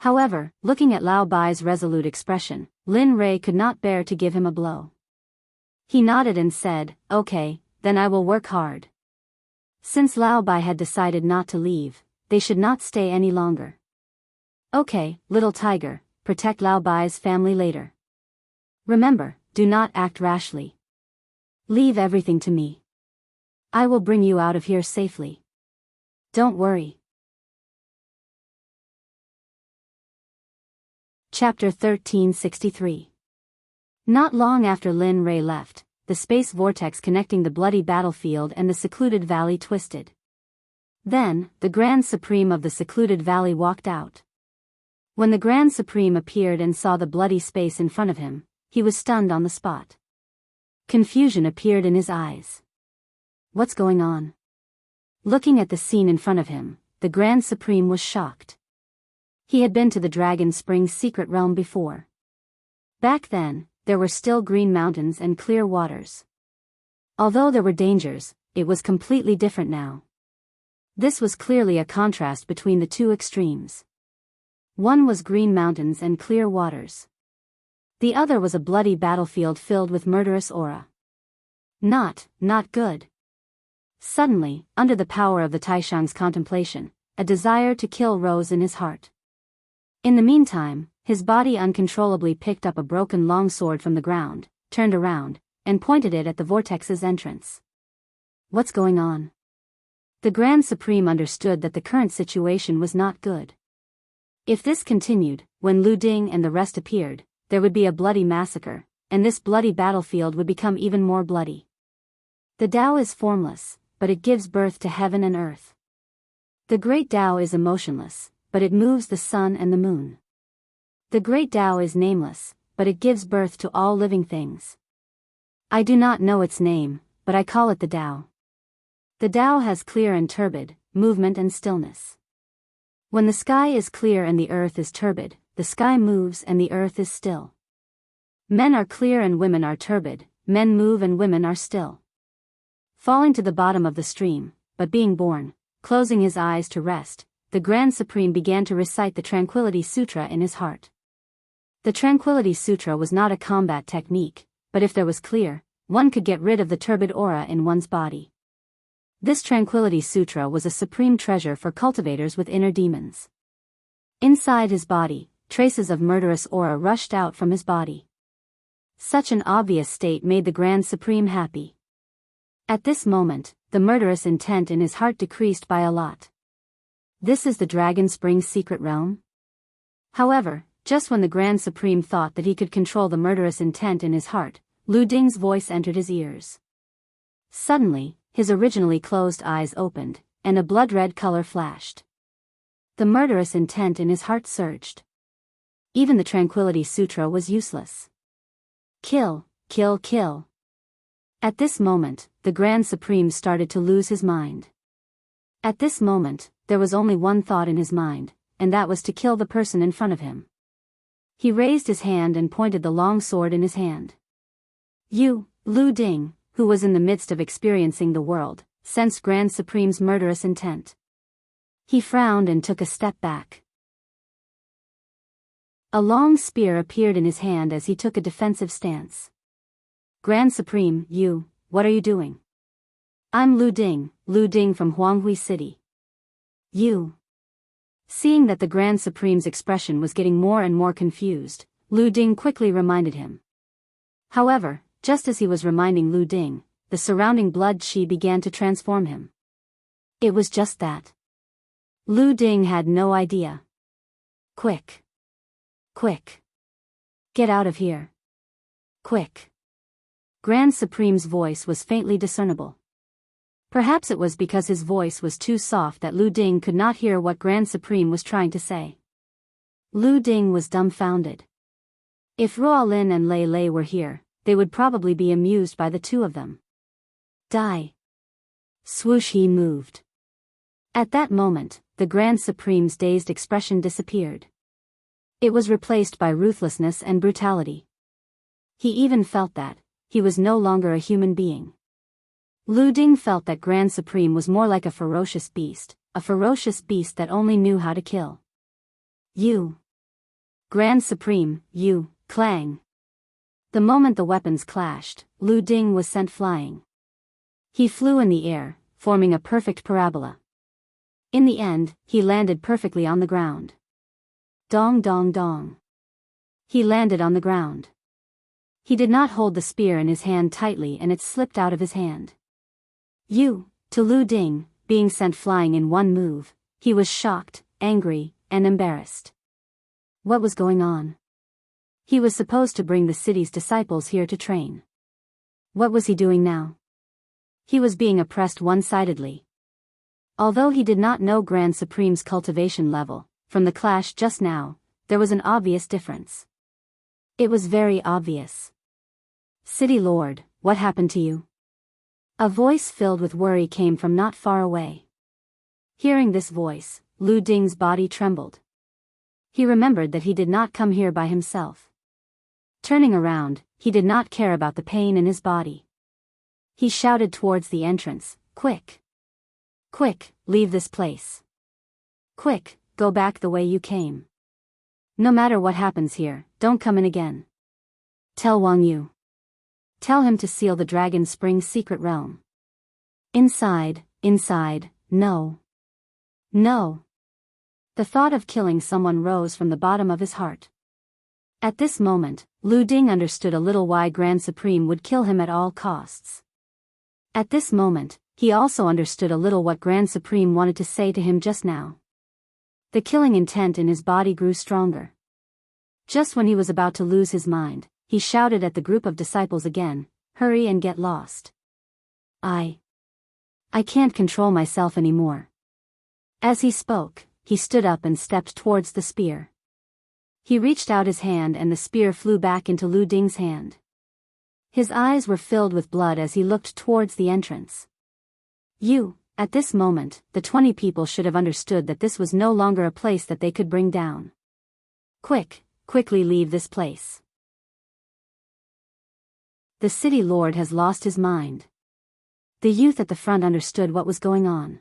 However, looking at Lao Bai's resolute expression, Lin Rei could not bear to give him a blow. He nodded and said, Okay, then I will work hard. Since Lao Bai had decided not to leave, they should not stay any longer. Okay, little tiger, protect Lao Bai's family later. Remember, do not act rashly. Leave everything to me. I will bring you out of here safely. Don't worry. Chapter 1363. Not long after Lin Rei left, the space vortex connecting the bloody battlefield and the secluded valley twisted. Then, the Grand Supreme of the secluded valley walked out. When the Grand Supreme appeared and saw the bloody space in front of him, he was stunned on the spot. Confusion appeared in his eyes. What's going on? Looking at the scene in front of him, the Grand Supreme was shocked. He had been to the Dragon Springs secret realm before. Back then, there were still green mountains and clear waters. Although there were dangers, it was completely different now. This was clearly a contrast between the two extremes. One was green mountains and clear waters. The other was a bloody battlefield filled with murderous aura. Not good. Suddenly, under the power of the Taishang's contemplation, a desire to kill rose in his heart. In the meantime, his body uncontrollably picked up a broken longsword from the ground, turned around, and pointed it at the vortex's entrance. What's going on? The Grand Supreme understood that the current situation was not good. If this continued, when Lu Ding and the rest appeared, there would be a bloody massacre, and this bloody battlefield would become even more bloody. The Tao is formless, but it gives birth to heaven and earth. The Great Tao is emotionless, but it moves the sun and the moon. The Great Tao is nameless, but it gives birth to all living things. I do not know its name, but I call it the Tao. The Tao has clear and turbid, movement and stillness. When the sky is clear and the earth is turbid, the sky moves and the earth is still. Men are clear and women are turbid, men move and women are still. Falling to the bottom of the stream, but being born, closing his eyes to rest, the Grand Supreme began to recite the Tranquility Sutra in his heart. The Tranquility Sutra was not a combat technique, but if there was clear, one could get rid of the turbid aura in one's body. This Tranquility Sutra was a supreme treasure for cultivators with inner demons. Inside his body, traces of murderous aura rushed out from his body. Such an obvious state made the Grand Supreme happy. At this moment, the murderous intent in his heart decreased by a lot. This is the Dragon Spring's secret realm? However, just when the Grand Supreme thought that he could control the murderous intent in his heart, Lu Ding's voice entered his ears. Suddenly, his originally closed eyes opened, and a blood-red color flashed. The murderous intent in his heart surged. Even the Tranquility Sutra was useless. Kill, kill, kill. At this moment, the Grand Supreme started to lose his mind. At this moment, there was only one thought in his mind, and that was to kill the person in front of him. He raised his hand and pointed the long sword in his hand. You, Lu Ding, who was in the midst of experiencing the world, sensed Grand Supreme's murderous intent. He frowned and took a step back. A long spear appeared in his hand as he took a defensive stance. Grand Supreme, what are you doing? I'm Lu Ding from Jianghu City. Seeing that the Grand Supreme's expression was getting more and more confused, Lu Ding quickly reminded him. However, just as he was reminding Lu Ding, the surrounding blood qi began to transform him. It was just that. Lu Ding had no idea. Quick. Quick. Get out of here. Quick. Grand Supreme's voice was faintly discernible. Perhaps it was because his voice was too soft that Lu Ding could not hear what Grand Supreme was trying to say. Lu Ding was dumbfounded. If Ruolin and Lei Lei were here, they would probably be amused by the two of them. Die. Swoosh, he moved. At that moment, the Grand Supreme's dazed expression disappeared. It was replaced by ruthlessness and brutality. He even felt that he was no longer a human being. Lu Ding felt that Grand Supreme was more like a ferocious beast that only knew how to kill. You. Grand Supreme, clang. The moment the weapons clashed, Lu Ding was sent flying. He flew in the air, forming a perfect parabola. In the end, he landed perfectly on the ground. Dong dong dong. He landed on the ground. He did not hold the spear in his hand tightly and it slipped out of his hand. To Lu Ding, being sent flying in one move, he was shocked, angry, and embarrassed. What was going on? He was supposed to bring the city's disciples here to train. What was he doing now? He was being oppressed one-sidedly. Although he did not know Grand Supreme's cultivation level, from the clash just now, there was an obvious difference. It was very obvious. City Lord, what happened to you? A voice filled with worry came from not far away. Hearing this voice, Lu Ding's body trembled. He remembered that he did not come here by himself. Turning around, he did not care about the pain in his body. He shouted towards the entrance, Quick! Quick, leave this place. Quick, go back the way you came. No matter what happens here, don't come in again. Tell Wang Yu. Tell him to seal the Dragon Spring's secret realm. Inside, no. No. The thought of killing someone rose from the bottom of his heart. At this moment, Lu Ding understood a little why Grand Supreme would kill him at all costs. At this moment, he also understood a little what Grand Supreme wanted to say to him just now. The killing intent in his body grew stronger. Just when he was about to lose his mind, he shouted at the group of disciples again, Hurry and get lost. I can't control myself anymore. As he spoke, he stood up and stepped towards the spear. He reached out his hand and the spear flew back into Lu Ding's hand. His eyes were filled with blood as he looked towards the entrance. At this moment, the 20 people should have understood that this was no longer a place that they could bring down. Quickly leave this place. The city lord has lost his mind. The youth at the front understood what was going on.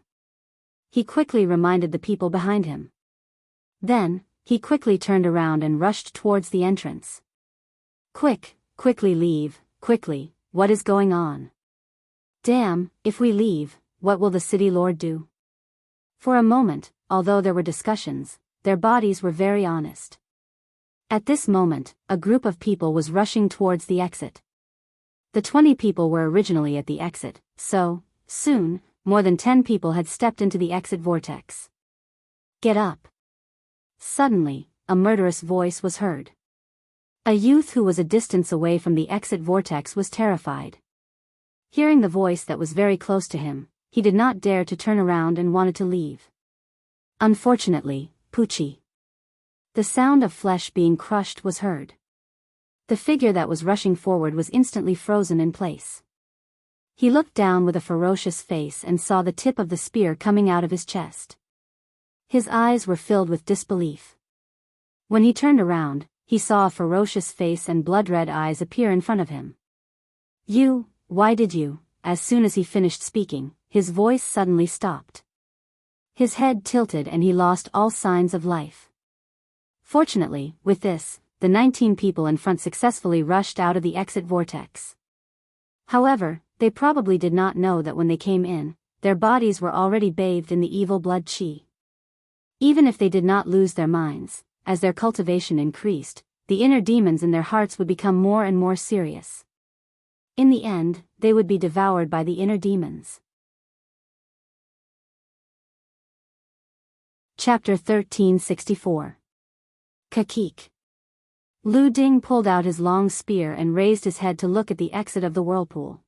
He quickly reminded the people behind him. Then, he quickly turned around and rushed towards the entrance. Quickly leave, quickly, what is going on? Damn, if we leave, what will the city lord do? For a moment, although there were discussions, their bodies were very honest. At this moment, a group of people was rushing towards the exit. The 20 people were originally at the exit, so, soon, more than 10 people had stepped into the exit vortex. Get up. Suddenly, a murderous voice was heard. A youth who was a distance away from the exit vortex was terrified. Hearing the voice that was very close to him, he did not dare to turn around and wanted to leave. Unfortunately, Pucci. The sound of flesh being crushed was heard. The figure that was rushing forward was instantly frozen in place. He looked down with a ferocious face and saw the tip of the spear coming out of his chest. His eyes were filled with disbelief. When he turned around, he saw a ferocious face and blood-red eyes appear in front of him. Why did you? As soon as he finished speaking, his voice suddenly stopped. His head tilted and he lost all signs of life. Fortunately, with this, the 19 people in front successfully rushed out of the exit vortex. However, they probably did not know that when they came in, their bodies were already bathed in the evil blood qi. Even if they did not lose their minds, as their cultivation increased, the inner demons in their hearts would become more and more serious. In the end, they would be devoured by the inner demons. Chapter 1364. Kakik. Lu Ding pulled out his long spear and raised his head to look at the exit of the whirlpool.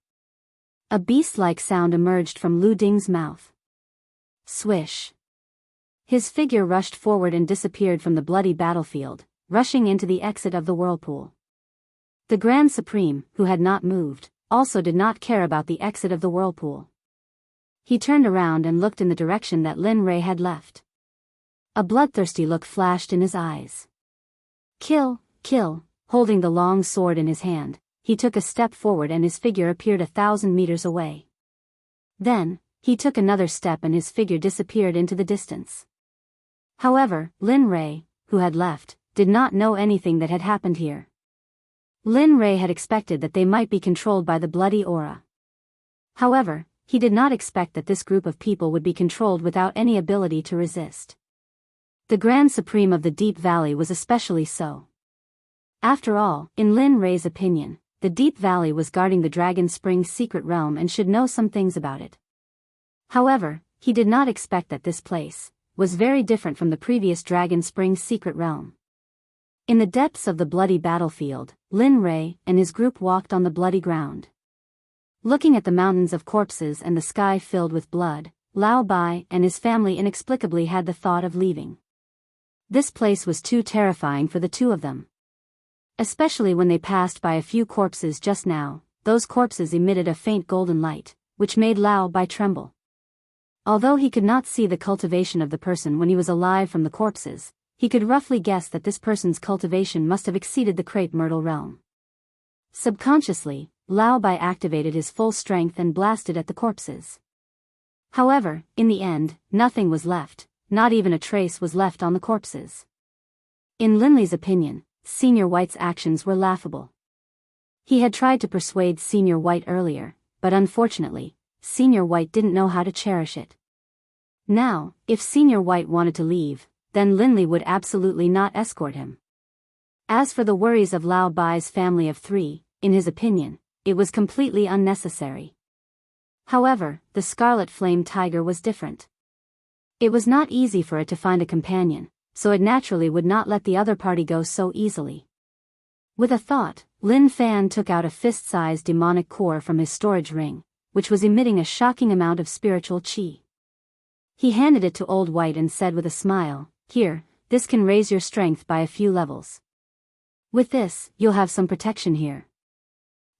A beast-like sound emerged from Lu Ding's mouth. Swish. His figure rushed forward and disappeared from the bloody battlefield, rushing into the exit of the whirlpool. The Grand Supreme, who had not moved, also did not care about the exit of the whirlpool. He turned around and looked in the direction that Lin Rei had left. A bloodthirsty look flashed in his eyes. Kill! Holding the long sword in his hand, he took a step forward and his figure appeared 1,000 meters away. Then, he took another step and his figure disappeared into the distance. However, Lin Rei, who had left, did not know anything that had happened here. Lin Rei had expected that they might be controlled by the bloody aura. However, he did not expect that this group of people would be controlled without any ability to resist. The Grand Supreme of the Deep Valley was especially so. After all, in Lin Rei's opinion, the Deep Valley was guarding the Dragon Spring's secret realm and should know some things about it. However, he did not expect that this place was very different from the previous Dragon Spring's secret realm. In the depths of the bloody battlefield, Lin Rei and his group walked on the bloody ground. Looking at the mountains of corpses and the sky filled with blood, Lao Bai and his family inexplicably had the thought of leaving. This place was too terrifying for the two of them. Especially when they passed by a few corpses just now, those corpses emitted a faint golden light, which made Lao Bai tremble. Although he could not see the cultivation of the person when he was alive from the corpses, he could roughly guess that this person's cultivation must have exceeded the crepe myrtle realm. Subconsciously, Lao Bai activated his full strength and blasted at the corpses. However, in the end, nothing was left, not even a trace was left on the corpses. In Linley's opinion, Senior White's actions were laughable. He had tried to persuade Senior White earlier, but unfortunately, Senior White didn't know how to cherish it. Now, if Senior White wanted to leave, then Linley would absolutely not escort him. As for the worries of Lao Bai's family of 3, in his opinion, it was completely unnecessary. However, the Scarlet Flame Tiger was different. It was not easy for it to find a companion, so it naturally would not let the other party go so easily. With a thought, Lin Fan took out a fist-sized demonic core from his storage ring, which was emitting a shocking amount of spiritual qi. He handed it to Old White and said with a smile, "Here, this can raise your strength by a few levels. With this, you'll have some protection here.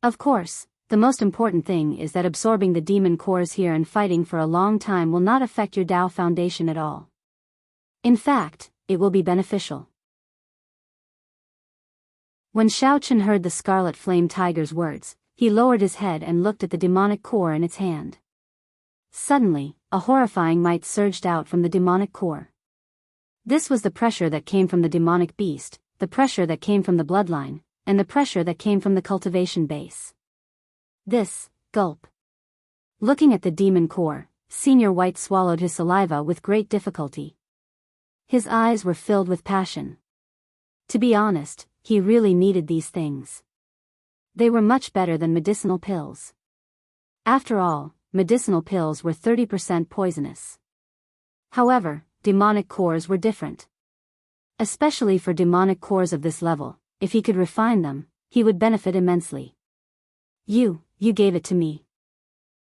Of course, the most important thing is that absorbing the demon cores here and fighting for a long time will not affect your Tao foundation at all. In fact, it will be beneficial." When Xiao Chen heard the Scarlet Flame Tiger's words, he lowered his head and looked at the demonic core in its hand. Suddenly, a horrifying might surged out from the demonic core. This was the pressure that came from the demonic beast, the pressure that came from the bloodline, and the pressure that came from the cultivation base. This, gulp. Looking at the demon core, Senior White swallowed his saliva with great difficulty. His eyes were filled with passion. To be honest, he really needed these things. They were much better than medicinal pills. After all, medicinal pills were 30% poisonous. However, demonic cores were different. Especially for demonic cores of this level, if he could refine them, he would benefit immensely. You gave it to me.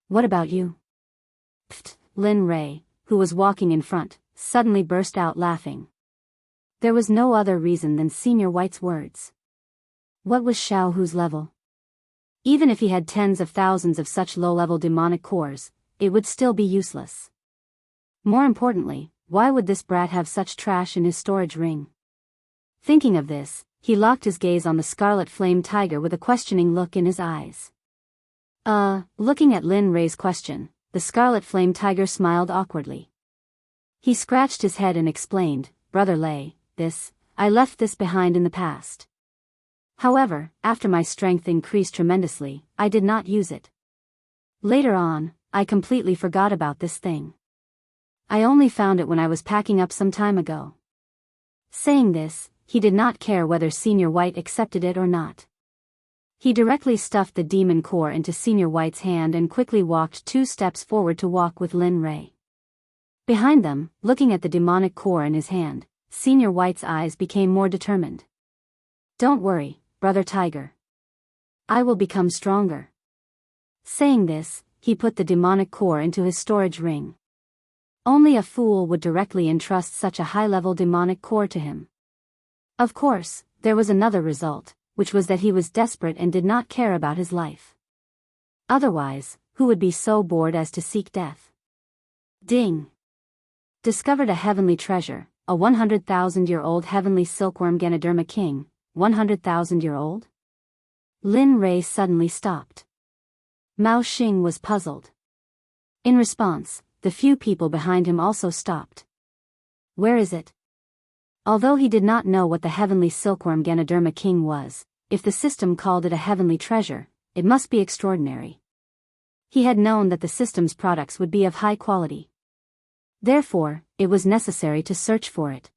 What about you? Pfft, Lin Rei, who was walking in front, suddenly burst out laughing. There was no other reason than Senior White's words. What was Xiao Hu's level? Even if he had tens of thousands of such low-level demonic cores, it would still be useless. More importantly, why would this brat have such trash in his storage ring? Thinking of this, he locked his gaze on the scarlet flame tiger with a questioning look in his eyes. Looking at Lin Rei's question, the scarlet flame tiger smiled awkwardly. He scratched his head and explained, Brother Lei, I left this behind in the past. However, after my strength increased tremendously, I did not use it. Later on, I completely forgot about this thing. I only found it when I was packing up some time ago. Saying this, he did not care whether Senior White accepted it or not. He directly stuffed the demon core into Senior White's hand and quickly walked 2 steps forward to walk with Lin Rei. Behind them, looking at the demonic core in his hand, Senior White's eyes became more determined. Don't worry, Brother Tiger. I will become stronger. Saying this, he put the demonic core into his storage ring. Only a fool would directly entrust such a high-level demonic core to him. Of course, there was another result, which was that he was desperate and did not care about his life. Otherwise, who would be so bored as to seek death? Ding! Discovered a heavenly treasure, a 100,000-year-old heavenly silkworm Ganoderma king, 100,000-year-old? Lin Rei suddenly stopped. Mao Xing was puzzled. In response, the few people behind him also stopped. Where is it? Although he did not know what the heavenly silkworm Ganoderma king was, if the system called it a heavenly treasure, it must be extraordinary. He had known that the system's products would be of high quality. Therefore, it was necessary to search for it.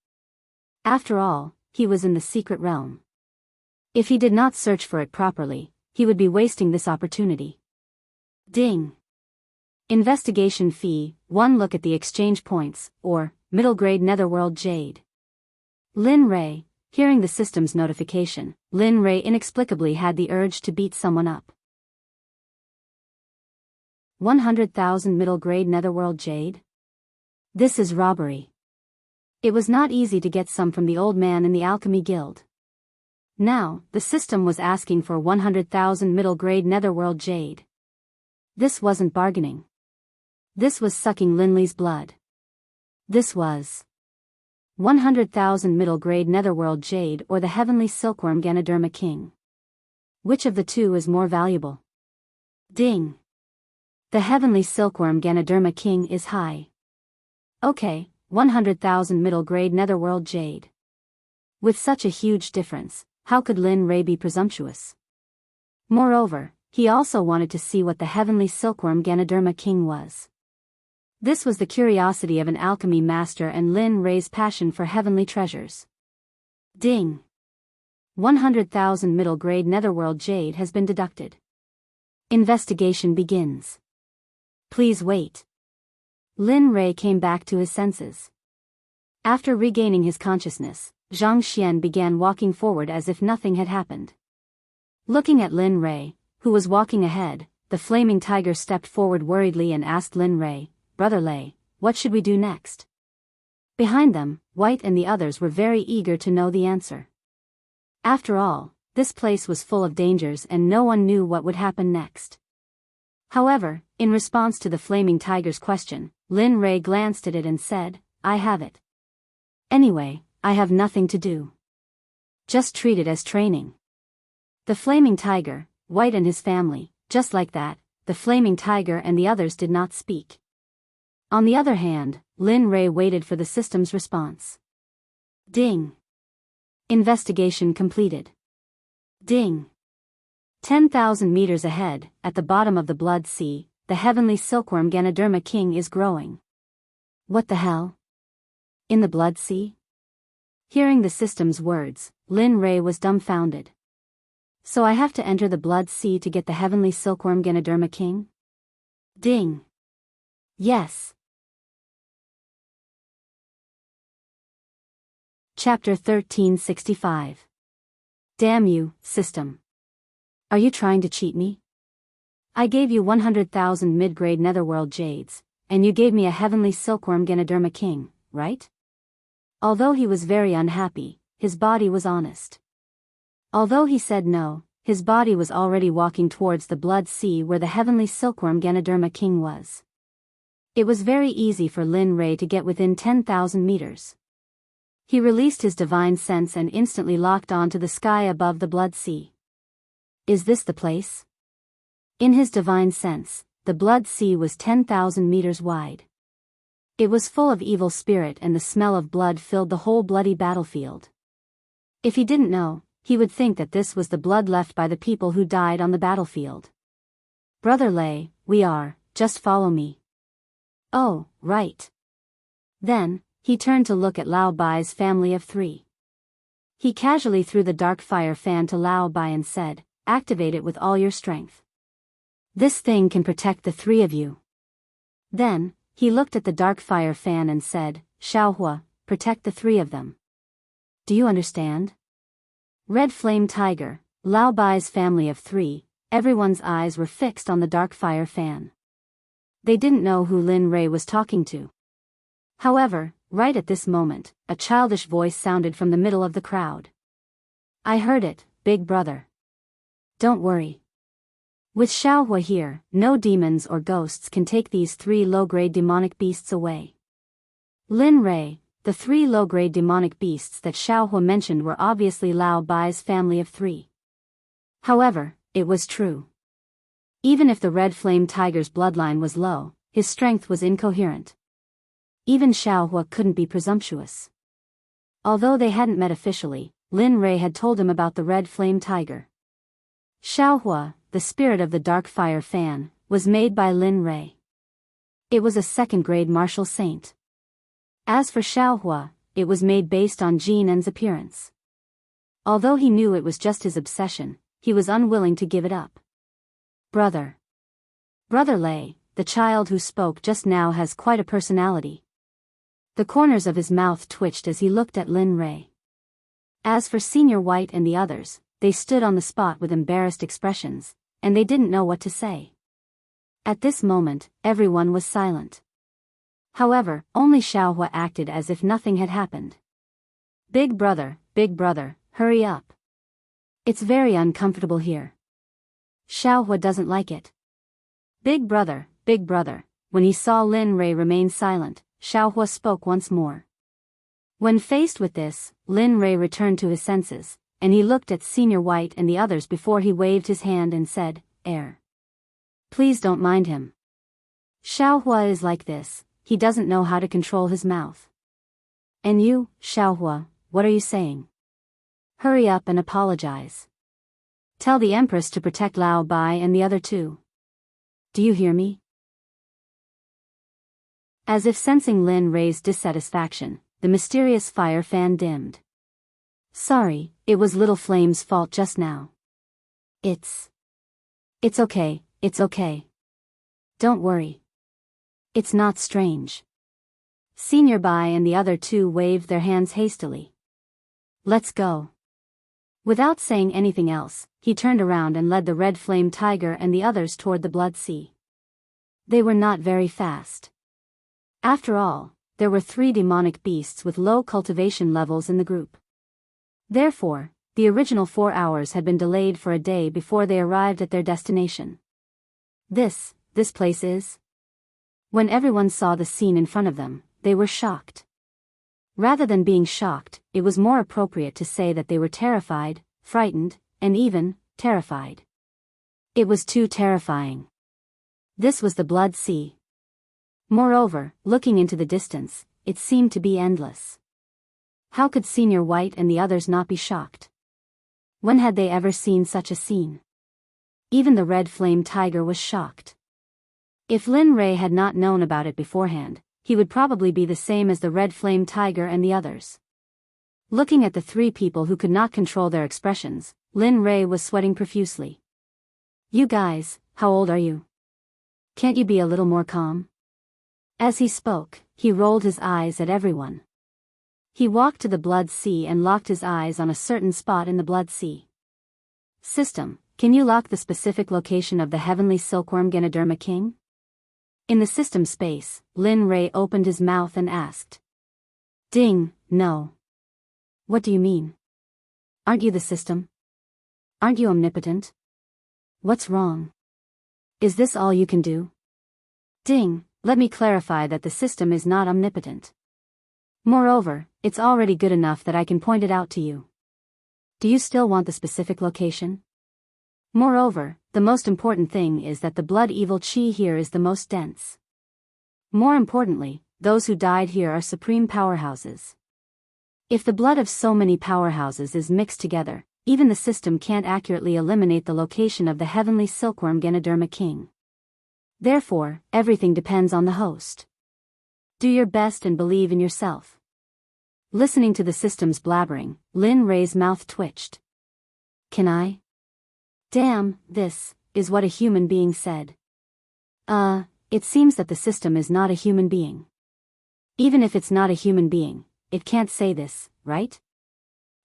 After all, he was in the secret realm. If he did not search for it properly, he would be wasting this opportunity. Ding! Investigation fee, 1 look at the exchange points, or, middle grade netherworld jade. Lin Rei, hearing the system's notification, Lin Rei inexplicably had the urge to beat someone up. 100,000 middle grade netherworld jade? This is robbery. It was not easy to get some from the old man in the alchemy guild. Now, the system was asking for 100,000 middle grade netherworld jade. This wasn't bargaining. This was sucking Linley's blood. This was 100,000 middle grade netherworld jade or the heavenly silkworm Ganoderma king. Which of the two is more valuable? Ding! The heavenly silkworm Ganoderma king is high. Okay, 100,000 middle grade netherworld jade. With such a huge difference, how could Lin Rei be presumptuous? Moreover, he also wanted to see what the heavenly silkworm Ganoderma king was. This was the curiosity of an alchemy master and Lin Rei's passion for heavenly treasures. Ding! 100,000 middle grade netherworld jade has been deducted. Investigation begins. Please wait. Lin Rei came back to his senses. After regaining his consciousness, Zhang Xian began walking forward as if nothing had happened. Looking at Lin Rei, who was walking ahead, the flaming tiger stepped forward worriedly and asked Lin Rei, Brother Lei, what should we do next? Behind them, White and the others were very eager to know the answer. After all, this place was full of dangers and no one knew what would happen next. However, in response to the flaming tiger's question, Lin Rei glanced at it and said, I have it. Anyway, I have nothing to do. Just treat it as training. The flaming tiger, White and his family, just like that, the flaming tiger and the others did not speak. On the other hand, Lin Rei waited for the system's response. Ding! Investigation completed. Ding! 10,000 meters ahead, at the bottom of the Blood Sea, the heavenly silkworm Ganoderma king is growing. What the hell? In the Blood Sea? Hearing the system's words, Lin Rei was dumbfounded. So I have to enter the Blood Sea to get the heavenly silkworm Ganoderma king? Ding. Yes. Chapter 1365. Damn you, system. Are you trying to cheat me? I gave you 100,000 mid-grade netherworld jades, and you gave me a heavenly silkworm Ganoderma king, right? Although he was very unhappy, his body was honest. Although he said no, his body was already walking towards the Blood Sea where the heavenly silkworm Ganoderma king was. It was very easy for Lin Rei to get within 10,000 meters. He released his divine sense and instantly locked onto the sky above the Blood Sea. Is this the place? In his divine sense, the Blood Sea was 10,000 meters wide. It was full of evil spirit and the smell of blood filled the whole bloody battlefield. If he didn't know, he would think that this was the blood left by the people who died on the battlefield. Brother Lei, just follow me. Oh, right. Then, he turned to look at Lao Bai's family of 3. He casually threw the dark fire fan to Lao Bai and said, activate it with all your strength. This thing can protect the 3 of you. Then, he looked at the dark fire fan and said, Xiaohua, protect the 3 of them. Do you understand? Red Flame Tiger, Lao Bai's family of 3, everyone's eyes were fixed on the dark fire fan. They didn't know who Lin Rei was talking to. However, right at this moment, a childish voice sounded from the middle of the crowd. I heard it, big brother. Don't worry. With Xiaohua here, no demons or ghosts can take these 3 low-grade demonic beasts away. Lin Rei, the 3 low-grade demonic beasts that Xiaohua mentioned were obviously Lao Bai's family of 3. However, it was true. Even if the Red Flame Tiger's bloodline was low, his strength was incoherent. Even Xiaohua couldn't be presumptuous. Although they hadn't met officially, Lin Rei had told him about the Red Flame Tiger. Xiaohua, the spirit of the dark fire fan, was made by Lin Rei. It was a 2nd-grade martial saint. As for Xiaohua, it was made based on Jinen's appearance. Although he knew it was just his obsession, he was unwilling to give it up. Brother Lei, the child who spoke just now has quite a personality. The corners of his mouth twitched as he looked at Lin Rei. As for Senior White and the others, they stood on the spot with embarrassed expressions, and they didn't know what to say. At this moment, everyone was silent. However, only Xiaohua acted as if nothing had happened. Big brother, hurry up. It's very uncomfortable here. Xiaohua doesn't like it. Big brother, when he saw Lin Rei remain silent, Xiaohua spoke once more. When faced with this, Lin Rei returned to his senses, and he looked at Senior White and the others before he waved his hand and said, Please don't mind him. Xiaohua is like this, he doesn't know how to control his mouth. And you, Xiaohua, what are you saying? Hurry up and apologize. Tell the Empress to protect Lao Bai and the other 2. Do you hear me? As if sensing Lin Rei's dissatisfaction, the mysterious fire fan dimmed. Sorry, it was Little Flame's fault just now. It's okay. Don't worry. It's not strange. Senior Bai and the other 2 waved their hands hastily. Let's go. Without saying anything else, he turned around and led the Red Flame Tiger and the others toward the Blood Sea. They were not very fast. After all, there were 3 demonic beasts with low cultivation levels in the group. Therefore, the original 4 hours had been delayed for a day before they arrived at their destination. This place is? When everyone saw the scene in front of them, they were shocked. Rather than being shocked, it was more appropriate to say that they were terrified, frightened, and even terrified. It was too terrifying. This was the Blood Sea. Moreover, looking into the distance, it seemed to be endless. How could Senior White and the others not be shocked? When had they ever seen such a scene? Even the Red Flame Tiger was shocked. If Lin Rei had not known about it beforehand, he would probably be the same as the Red Flame Tiger and the others. Looking at the three people who could not control their expressions, Lin Rei was sweating profusely. You guys, how old are you? Can't you be a little more calm? As he spoke, he rolled his eyes at everyone. He walked to the Blood Sea and locked his eyes on a certain spot in the Blood Sea. System, can you lock the specific location of the heavenly silkworm Ganoderma King? In the system space, Lin Rei opened his mouth and asked. Ding, no. What do you mean? Aren't you the system? Aren't you omnipotent? What's wrong? Is this all you can do? Ding, let me clarify that the system is not omnipotent. Moreover, it's already good enough that I can point it out to you. Do you still want the specific location? Moreover, the most important thing is that the blood evil chi here is the most dense. More importantly, those who died here are supreme powerhouses. If the blood of so many powerhouses is mixed together, even the system can't accurately eliminate the location of the heavenly silkworm Ganoderma King. Therefore, everything depends on the host. Do your best and believe in yourself. Listening to the system's blabbering, Lin Rei's mouth twitched. Can I? Damn, this is what a human being said. It seems that the system is not a human being. Even if it's not a human being, it can't say this, right?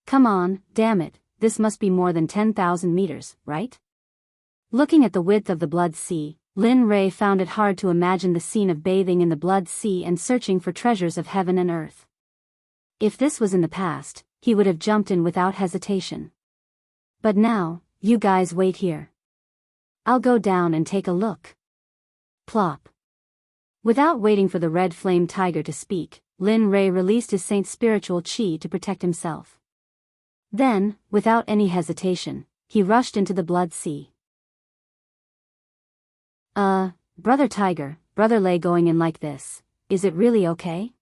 Come on, damn it, this must be more than 10,000 meters, right? Looking at the width of the Blood Sea, Lin Rei found it hard to imagine the scene of bathing in the Blood Sea and searching for treasures of heaven and earth. If this was in the past, he would have jumped in without hesitation. But now, you guys wait here. I'll go down and take a look. Plop. Without waiting for the Red Flame Tiger to speak, Lin Rei released his Saint's spiritual chi to protect himself. Then, without any hesitation, he rushed into the Blood Sea. Brother Tiger, Brother Lei going in like this, is it really okay?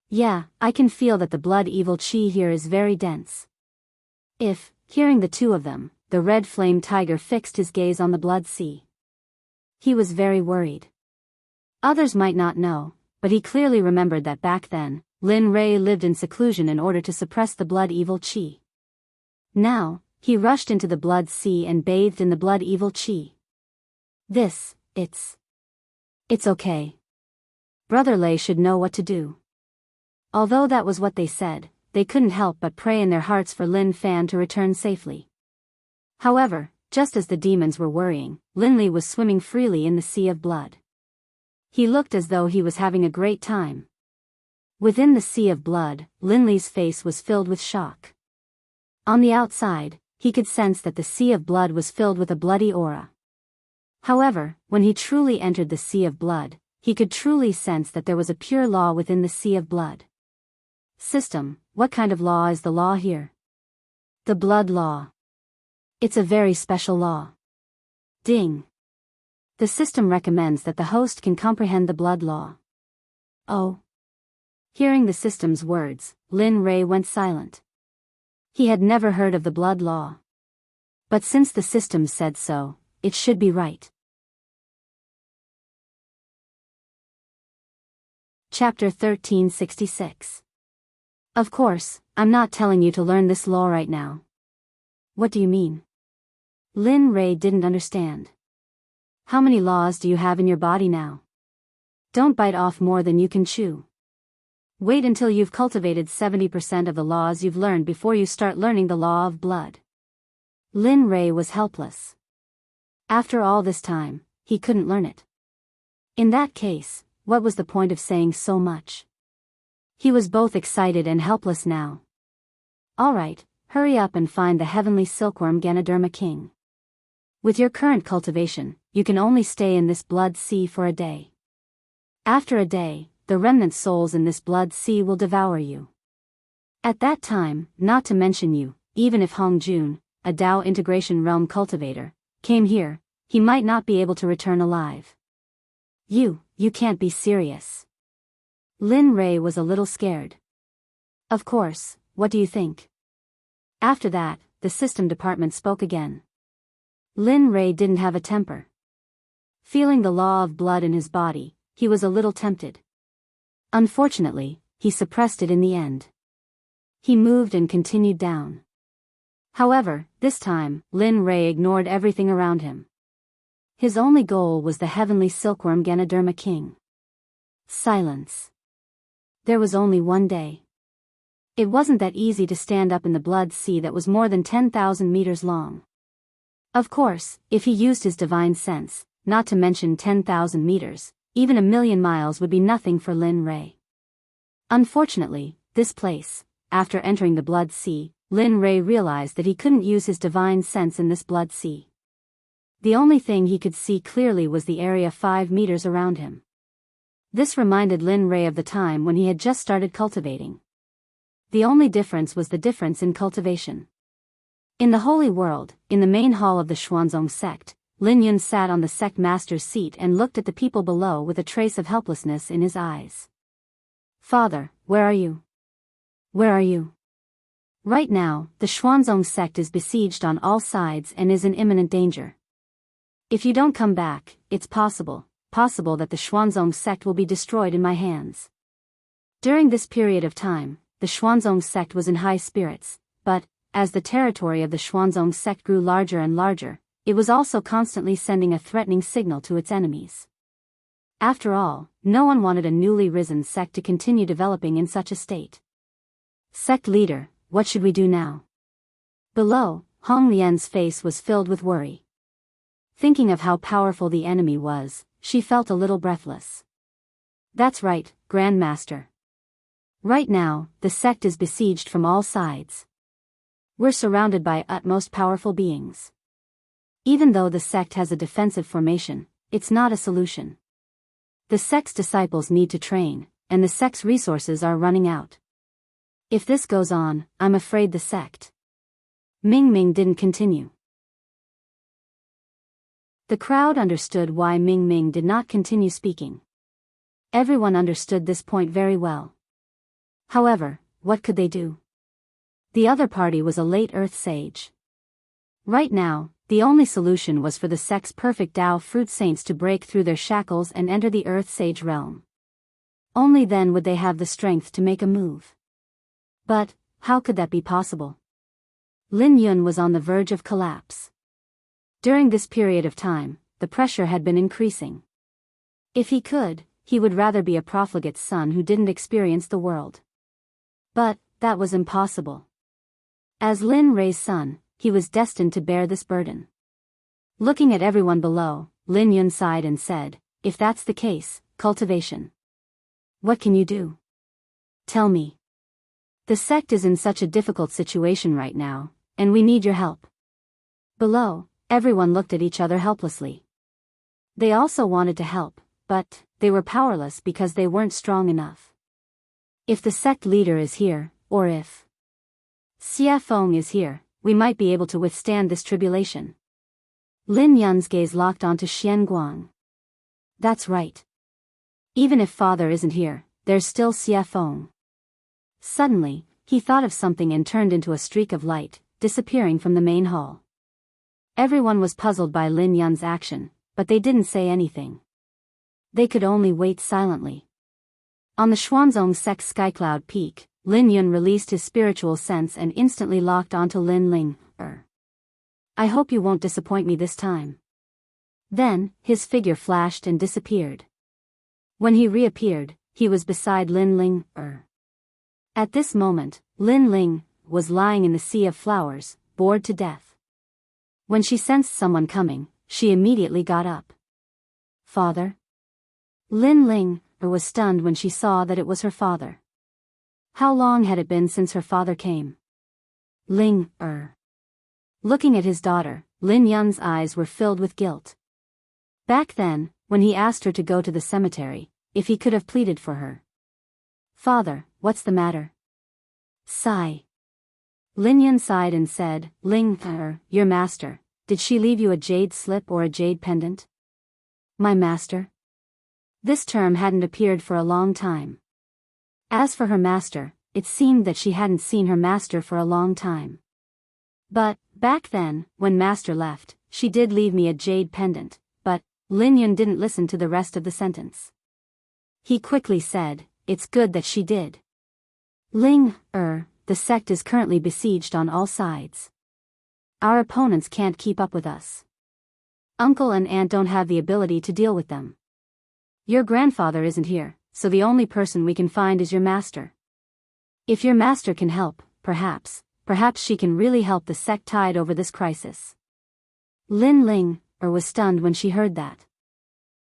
Yeah, I can feel that the blood evil chi here is very dense. If, hearing the two of them, the Red Flame Tiger fixed his gaze on the Blood Sea. He was very worried. Others might not know, but he clearly remembered that back then, Lin Rei lived in seclusion in order to suppress the blood evil chi. Now, he rushed into the Blood Sea and bathed in the blood evil chi. It's okay. Brother Lei should know what to do. Although that was what they said, they couldn't help but pray in their hearts for Lin Fan to return safely. However, just as the demons were worrying, Lin Li was swimming freely in the sea of blood. He looked as though he was having a great time. Within the sea of blood, Lin Li's face was filled with shock. On the outside, he could sense that the sea of blood was filled with a bloody aura. However, when he truly entered the sea of blood, he could truly sense that there was a pure law within the sea of blood. System, what kind of law is the law here? The blood law. It's a very special law. Ding. The system recommends that the host can comprehend the blood law. Oh. Hearing the system's words, Lin Rei went silent. He had never heard of the blood law. But since the system said so, it should be right. Chapter 1366. Of course, I'm not telling you to learn this law right now. What do you mean? Lin Rei didn't understand. How many laws do you have in your body now? Don't bite off more than you can chew. Wait until you've cultivated 70% of the laws you've learned before you start learning the law of blood. Lin Rei was helpless. After all this time, he couldn't learn it. In that case, what was the point of saying so much? He was both excited and helpless now. All right, hurry up and find the heavenly silkworm Ganoderma King. With your current cultivation, you can only stay in this blood sea for a day. After a day, the remnant souls in this blood sea will devour you. At that time, not to mention you, even if Hong Jun, a Dao integration realm cultivator, came here, he might not be able to return alive. You can't be serious. Lin Rei was a little scared. Of course, what do you think? After that, the system department spoke again. Lin Rei didn't have a temper. Feeling the law of blood in his body, he was a little tempted. Unfortunately, he suppressed it in the end. He moved and continued down. However, this time, Lin Rei ignored everything around him. His only goal was the heavenly silkworm Ganoderma King. Silence. There was only one day. It wasn't that easy to stand up in the blood sea that was more than 10,000 meters long. Of course, if he used his divine sense, not to mention 10,000 meters, even 1,000,000 miles would be nothing for Lin Rei. Unfortunately, this place, after entering the blood sea, Lin Rei realized that he couldn't use his divine sense in this blood sea. The only thing he could see clearly was the area 5 meters around him. This reminded Lin Rei of the time when he had just started cultivating. The only difference was the difference in cultivation. In the Holy World, in the main hall of the Xuanzong sect, Lin Yun sat on the sect master's seat and looked at the people below with a trace of helplessness in his eyes. "Father, where are you? Where are you?" Right now, the Xuanzong sect is besieged on all sides and is in imminent danger. If you don't come back, it's possible that the Xuanzong sect will be destroyed in my hands. During this period of time, the Xuanzong sect was in high spirits, but, as the territory of the Xuanzong sect grew larger and larger, it was also constantly sending a threatening signal to its enemies. After all, no one wanted a newly risen sect to continue developing in such a state. "Sect leader, what should we do now?" Below, Hong Lian's face was filled with worry. Thinking of how powerful the enemy was, she felt a little breathless. "That's right, Grandmaster. Right now, the sect is besieged from all sides. We're surrounded by utmost powerful beings. Even though the sect has a defensive formation, it's not a solution. The sect's disciples need to train, and the sect's resources are running out. If this goes on, I'm afraid the sect..." Ming Ming didn't continue. The crowd understood why Ming Ming did not continue speaking. Everyone understood this point very well. However, what could they do? The other party was a late Earth sage. Right now, the only solution was for the sect's perfect Tao fruit saints to break through their shackles and enter the Earth sage realm. Only then would they have the strength to make a move. But, how could that be possible? Lin Yun was on the verge of collapse. During this period of time, the pressure had been increasing. If he could, he would rather be a profligate's son who didn't experience the world. But, that was impossible. As Lin Rei's son, he was destined to bear this burden. Looking at everyone below, Lin Yun sighed and said, "If that's the case, cultivation. What can you do? Tell me. The sect is in such a difficult situation right now, and we need your help." Below, everyone looked at each other helplessly. They also wanted to help, but they were powerless because they weren't strong enough. If the sect leader is here, or if Xia Feng is here, we might be able to withstand this tribulation. Lin Yun's gaze locked onto Xian Guang. That's right. Even if father isn't here, there's still Xia Feng. Suddenly, he thought of something and turned into a streak of light, disappearing from the main hall. Everyone was puzzled by Lin Yun's action, but they didn't say anything. They could only wait silently. On the Xuanzong Sect Skycloud Peak, Lin Yun released his spiritual sense and instantly locked onto Lin Ling. "I hope you won't disappoint me this time." Then, his figure flashed and disappeared. When he reappeared, he was beside Lin Ling. At this moment, Lin Ling was lying in the sea of flowers, bored to death. When she sensed someone coming, she immediately got up. "Father?" Lin Ling was stunned when she saw that it was her father. How long had it been since her father came? Ling. Looking at his daughter, Lin Yun's eyes were filled with guilt. Back then, when he asked her to go to the cemetery, if he could have pleaded for her. "Father, what's the matter?" Sigh. Lin Yun sighed and said, "Ling, your master, did she leave you a jade slip or a jade pendant?" "My master?" This term hadn't appeared for a long time. As for her master, it seemed that she hadn't seen her master for a long time. But, back then, when master left, she did leave me a jade pendant, but, Lin Yun didn't listen to the rest of the sentence. He quickly said, "It's good that she did. The sect is currently besieged on all sides. Our opponents can't keep up with us. Uncle and aunt don't have the ability to deal with them. Your grandfather isn't here, so the only person we can find is your master. If your master can help, perhaps she can really help the sect tide over this crisis." Lin Ling was stunned when she heard that.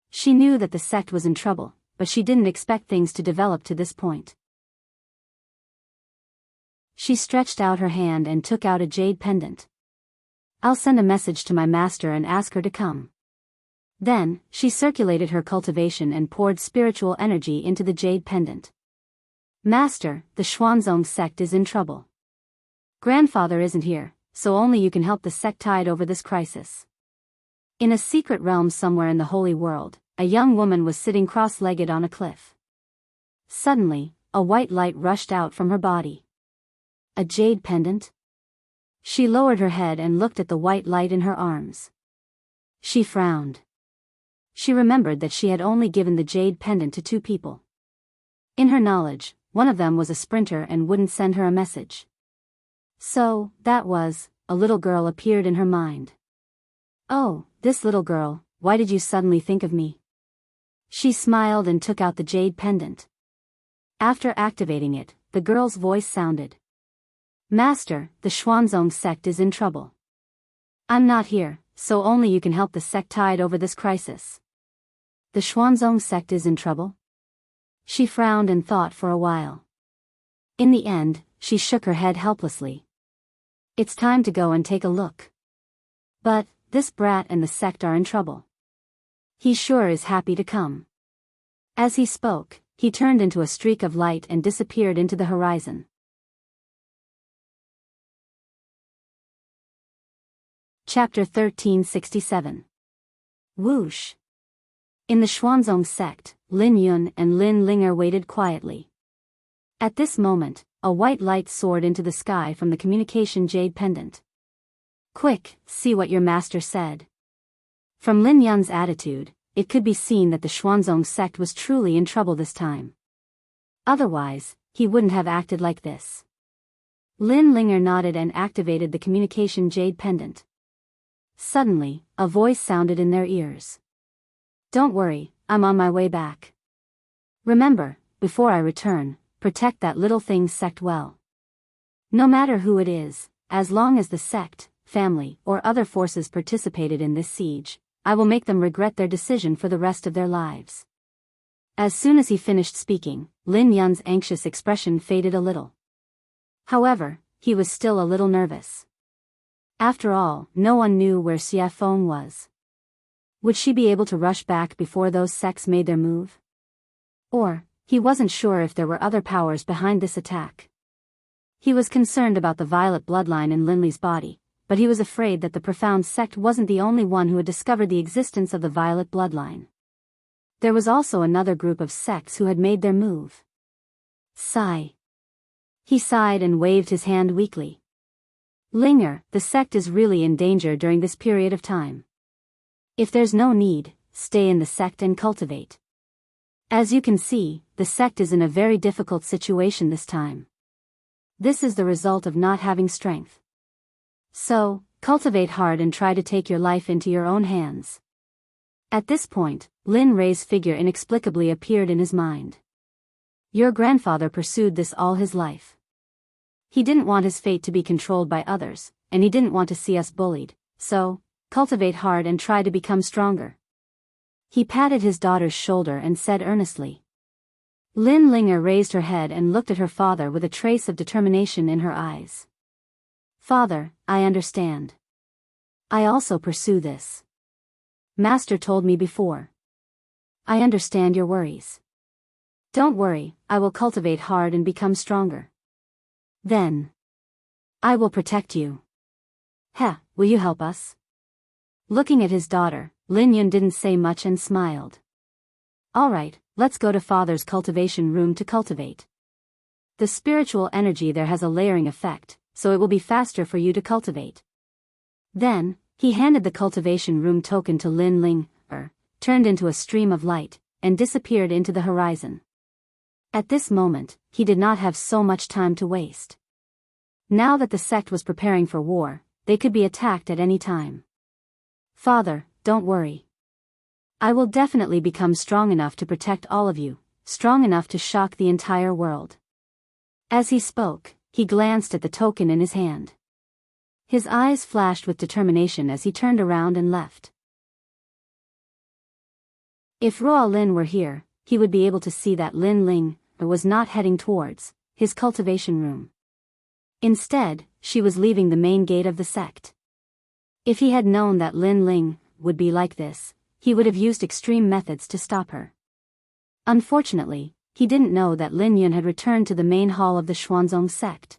She knew that the sect was in trouble, but she didn't expect things to develop to this point. She stretched out her hand and took out a jade pendant. "I'll send a message to my master and ask her to come." Then, she circulated her cultivation and poured spiritual energy into the jade pendant. "Master, the Xuanzong sect is in trouble. Grandfather isn't here, so only you can help the sect tide over this crisis." In a secret realm somewhere in the holy world, a young woman was sitting cross-legged on a cliff. Suddenly, a white light rushed out from her body. A jade pendant? She lowered her head and looked at the white light in her arms. She frowned. She remembered that she had only given the jade pendant to 2 people. In her knowledge, one of them was a sprinter and wouldn't send her a message. So, a little girl appeared in her mind. "Oh, this little girl, why did you suddenly think of me?" She smiled and took out the jade pendant. After activating it, the girl's voice sounded. "Master, the Xuanzong sect is in trouble. I'm not here, so only you can help the sect tide over this crisis." "The Xuanzong sect is in trouble?" She frowned and thought for a while. In the end, she shook her head helplessly. "It's time to go and take a look. But, this brat and the sect are in trouble. He sure is happy to come." As he spoke, he turned into a streak of light and disappeared into the horizon. Chapter 1367. Whoosh. In the Xuanzong sect, Lin Yun and Lin Linger waited quietly. At this moment, a white light soared into the sky from the communication jade pendant. "Quick, see what your master said." From Lin Yun's attitude, it could be seen that the Xuanzong sect was truly in trouble this time. Otherwise, he wouldn't have acted like this. Lin Linger nodded and activated the communication jade pendant. Suddenly, a voice sounded in their ears. "Don't worry, I'm on my way back. Remember, before I return, protect that little thing's sect well. No matter who it is, as long as the sect, family, or other forces participated in this siege, I will make them regret their decision for the rest of their lives." As soon as he finished speaking, Lin Yun's anxious expression faded a little. However, he was still a little nervous. After all, no one knew where Xie Feng was. Would she be able to rush back before those sects made their move? Or, he wasn't sure if there were other powers behind this attack. He was concerned about the violet bloodline in Linley's body, but he was afraid that the profound sect wasn't the only one who had discovered the existence of the violet bloodline. There was also another group of sects who had made their move. Sigh. He sighed and waved his hand weakly. "Linger, the sect is really in danger during this period of time. If there's no need, stay in the sect and cultivate. As you can see, the sect is in a very difficult situation this time. This is the result of not having strength. So, cultivate hard and try to take your life into your own hands." At this point, Lin Rei's figure inexplicably appeared in his mind. "Your grandfather pursued this all his life. He didn't want his fate to be controlled by others, and he didn't want to see us bullied, so, cultivate hard and try to become stronger." He patted his daughter's shoulder and said earnestly. Lin Linger raised her head and looked at her father with a trace of determination in her eyes. "Father, I understand. I also pursue this. Master told me before. I understand your worries. Don't worry, I will cultivate hard and become stronger. Then, I will protect you. Will you help us?" Looking at his daughter, Lin Yun didn't say much and smiled. "All right, let's go to Father's cultivation room to cultivate. The spiritual energy there has a layering effect, so it will be faster for you to cultivate." Then, he handed the cultivation room token to Lin Ling, turned into a stream of light, and disappeared into the horizon. At this moment, he did not have so much time to waste. Now that the sect was preparing for war, they could be attacked at any time. Father, don't worry. I will definitely become strong enough to protect all of you, strong enough to shock the entire world. As he spoke, he glanced at the token in his hand. His eyes flashed with determination as he turned around and left. If Ruo Lin were here, he would be able to see that Lin Ling was not heading towards his cultivation room. Instead, she was leaving the main gate of the sect. If he had known that Lin Ling would be like this, he would have used extreme methods to stop her. Unfortunately, he didn't know that Lin Yun had returned to the main hall of the Xuanzong sect.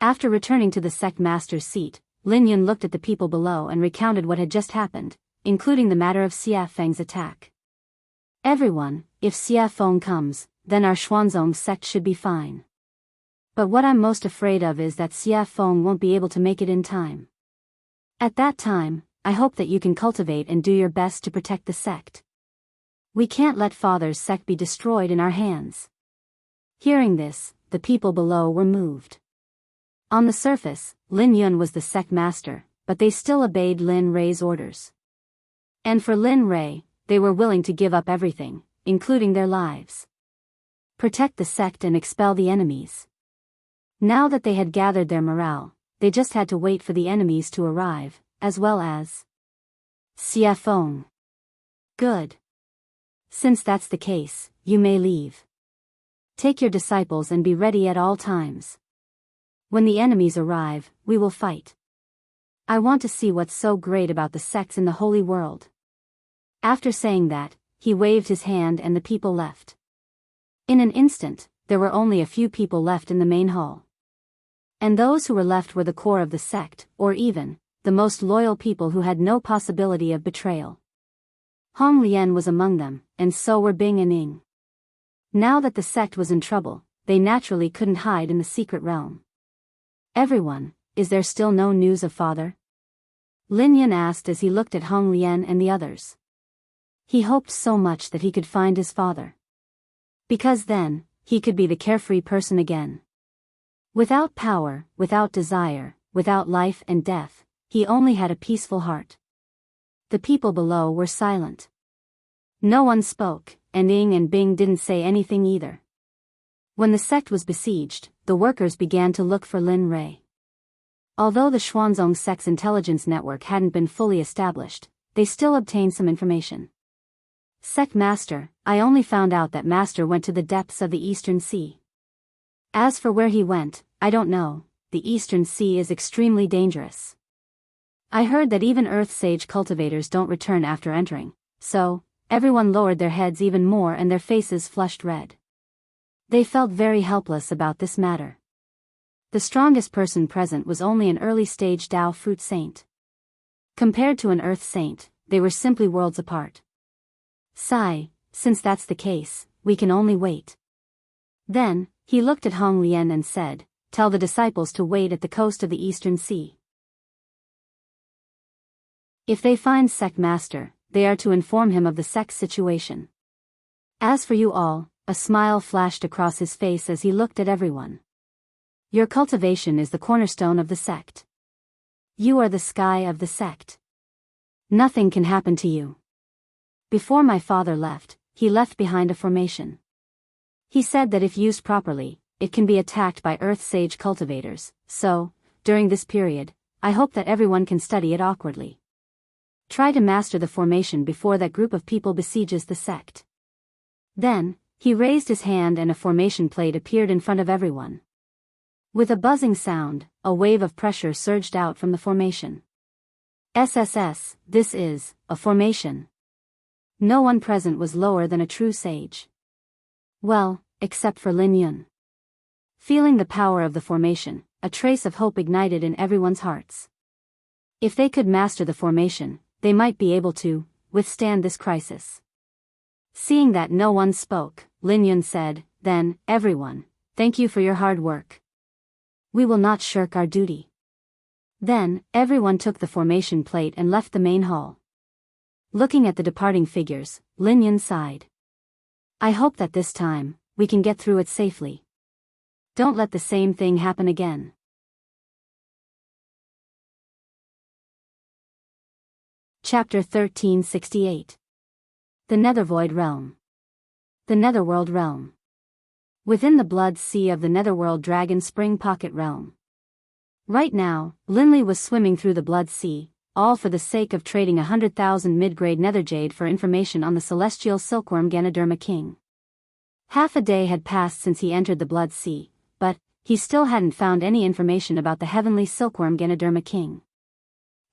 After returning to the sect master's seat, Lin Yun looked at the people below and recounted what had just happened, including the matter of Xia Feng's attack. Everyone, if Xia Feng comes, then our Xuanzong sect should be fine. But what I'm most afraid of is that Xia Feng won't be able to make it in time. At that time, I hope that you can cultivate and do your best to protect the sect. We can't let Father's sect be destroyed in our hands. Hearing this, the people below were moved. On the surface, Lin Yun was the sect master, but they still obeyed Lin Rei's orders. And for Lin Rei, they were willing to give up everything, including their lives. Protect the sect and expel the enemies. Now that they had gathered their morale, they just had to wait for the enemies to arrive, as well as Xia Feng. Good. Since that's the case, you may leave. Take your disciples and be ready at all times. When the enemies arrive, we will fight. I want to see what's so great about the sects in the holy world. After saying that, he waved his hand and the people left. In an instant, there were only a few people left in the main hall. And those who were left were the core of the sect, or even, the most loyal people who had no possibility of betrayal. Hong Lian was among them, and so were Bing and Ying. Now that the sect was in trouble, they naturally couldn't hide in the secret realm. Everyone, is there still no news of Father? Lin Yun asked as he looked at Hong Lian and the others. He hoped so much that he could find his father. Because then, he could be the carefree person again. Without power, without desire, without life and death, he only had a peaceful heart. The people below were silent. No one spoke, and Ying and Bing didn't say anything either. When the sect was besieged, the workers began to look for Lin Rei. Although the Xuanzong sect's intelligence network hadn't been fully established, they still obtained some information. Sect Master, I only found out that Master went to the depths of the Eastern Sea. As for where he went, I don't know. The Eastern Sea is extremely dangerous. I heard that even Earth Sage cultivators don't return after entering, so, everyone lowered their heads even more and their faces flushed red. They felt very helpless about this matter. The strongest person present was only an early-stage Dao fruit saint. Compared to an Earth saint, they were simply worlds apart. Sigh, since that's the case, we can only wait. Then, he looked at Hong Lian and said, tell the disciples to wait at the coast of the Eastern Sea. If they find Sect Master, they are to inform him of the sect's situation. As for you all, a smile flashed across his face as he looked at everyone. Your cultivation is the cornerstone of the sect. You are the sky of the sect. Nothing can happen to you. Before my father left, he left behind a formation. He said that if used properly, it can be attacked by Earth Sage cultivators, so, during this period, I hope that everyone can study it awkwardly. Try to master the formation before that group of people besieges the sect. Then, he raised his hand and a formation plate appeared in front of everyone. With a buzzing sound, a wave of pressure surged out from the formation. SSS, this is a formation. No one present was lower than a true sage. Well, except for Lin Yun. Feeling the power of the formation, a trace of hope ignited in everyone's hearts. If they could master the formation, they might be able to withstand this crisis. Seeing that no one spoke, Lin Yun said, then, everyone, thank you for your hard work. We will not shirk our duty. Then, everyone took the formation plate and left the main hall. Looking at the departing figures, Lin Yan sighed. I hope that this time, we can get through it safely. Don't let the same thing happen again. Chapter 1368. The Nethervoid Realm. The Netherworld Realm. Within the blood sea of the Netherworld Dragon Spring Pocket Realm. Right now, Linley was swimming through the blood sea, all for the sake of trading 100,000 mid-grade netherjade for information on the celestial silkworm Ganoderma King. Half a day had passed since he entered the blood sea, but he still hadn't found any information about the heavenly silkworm Ganoderma King.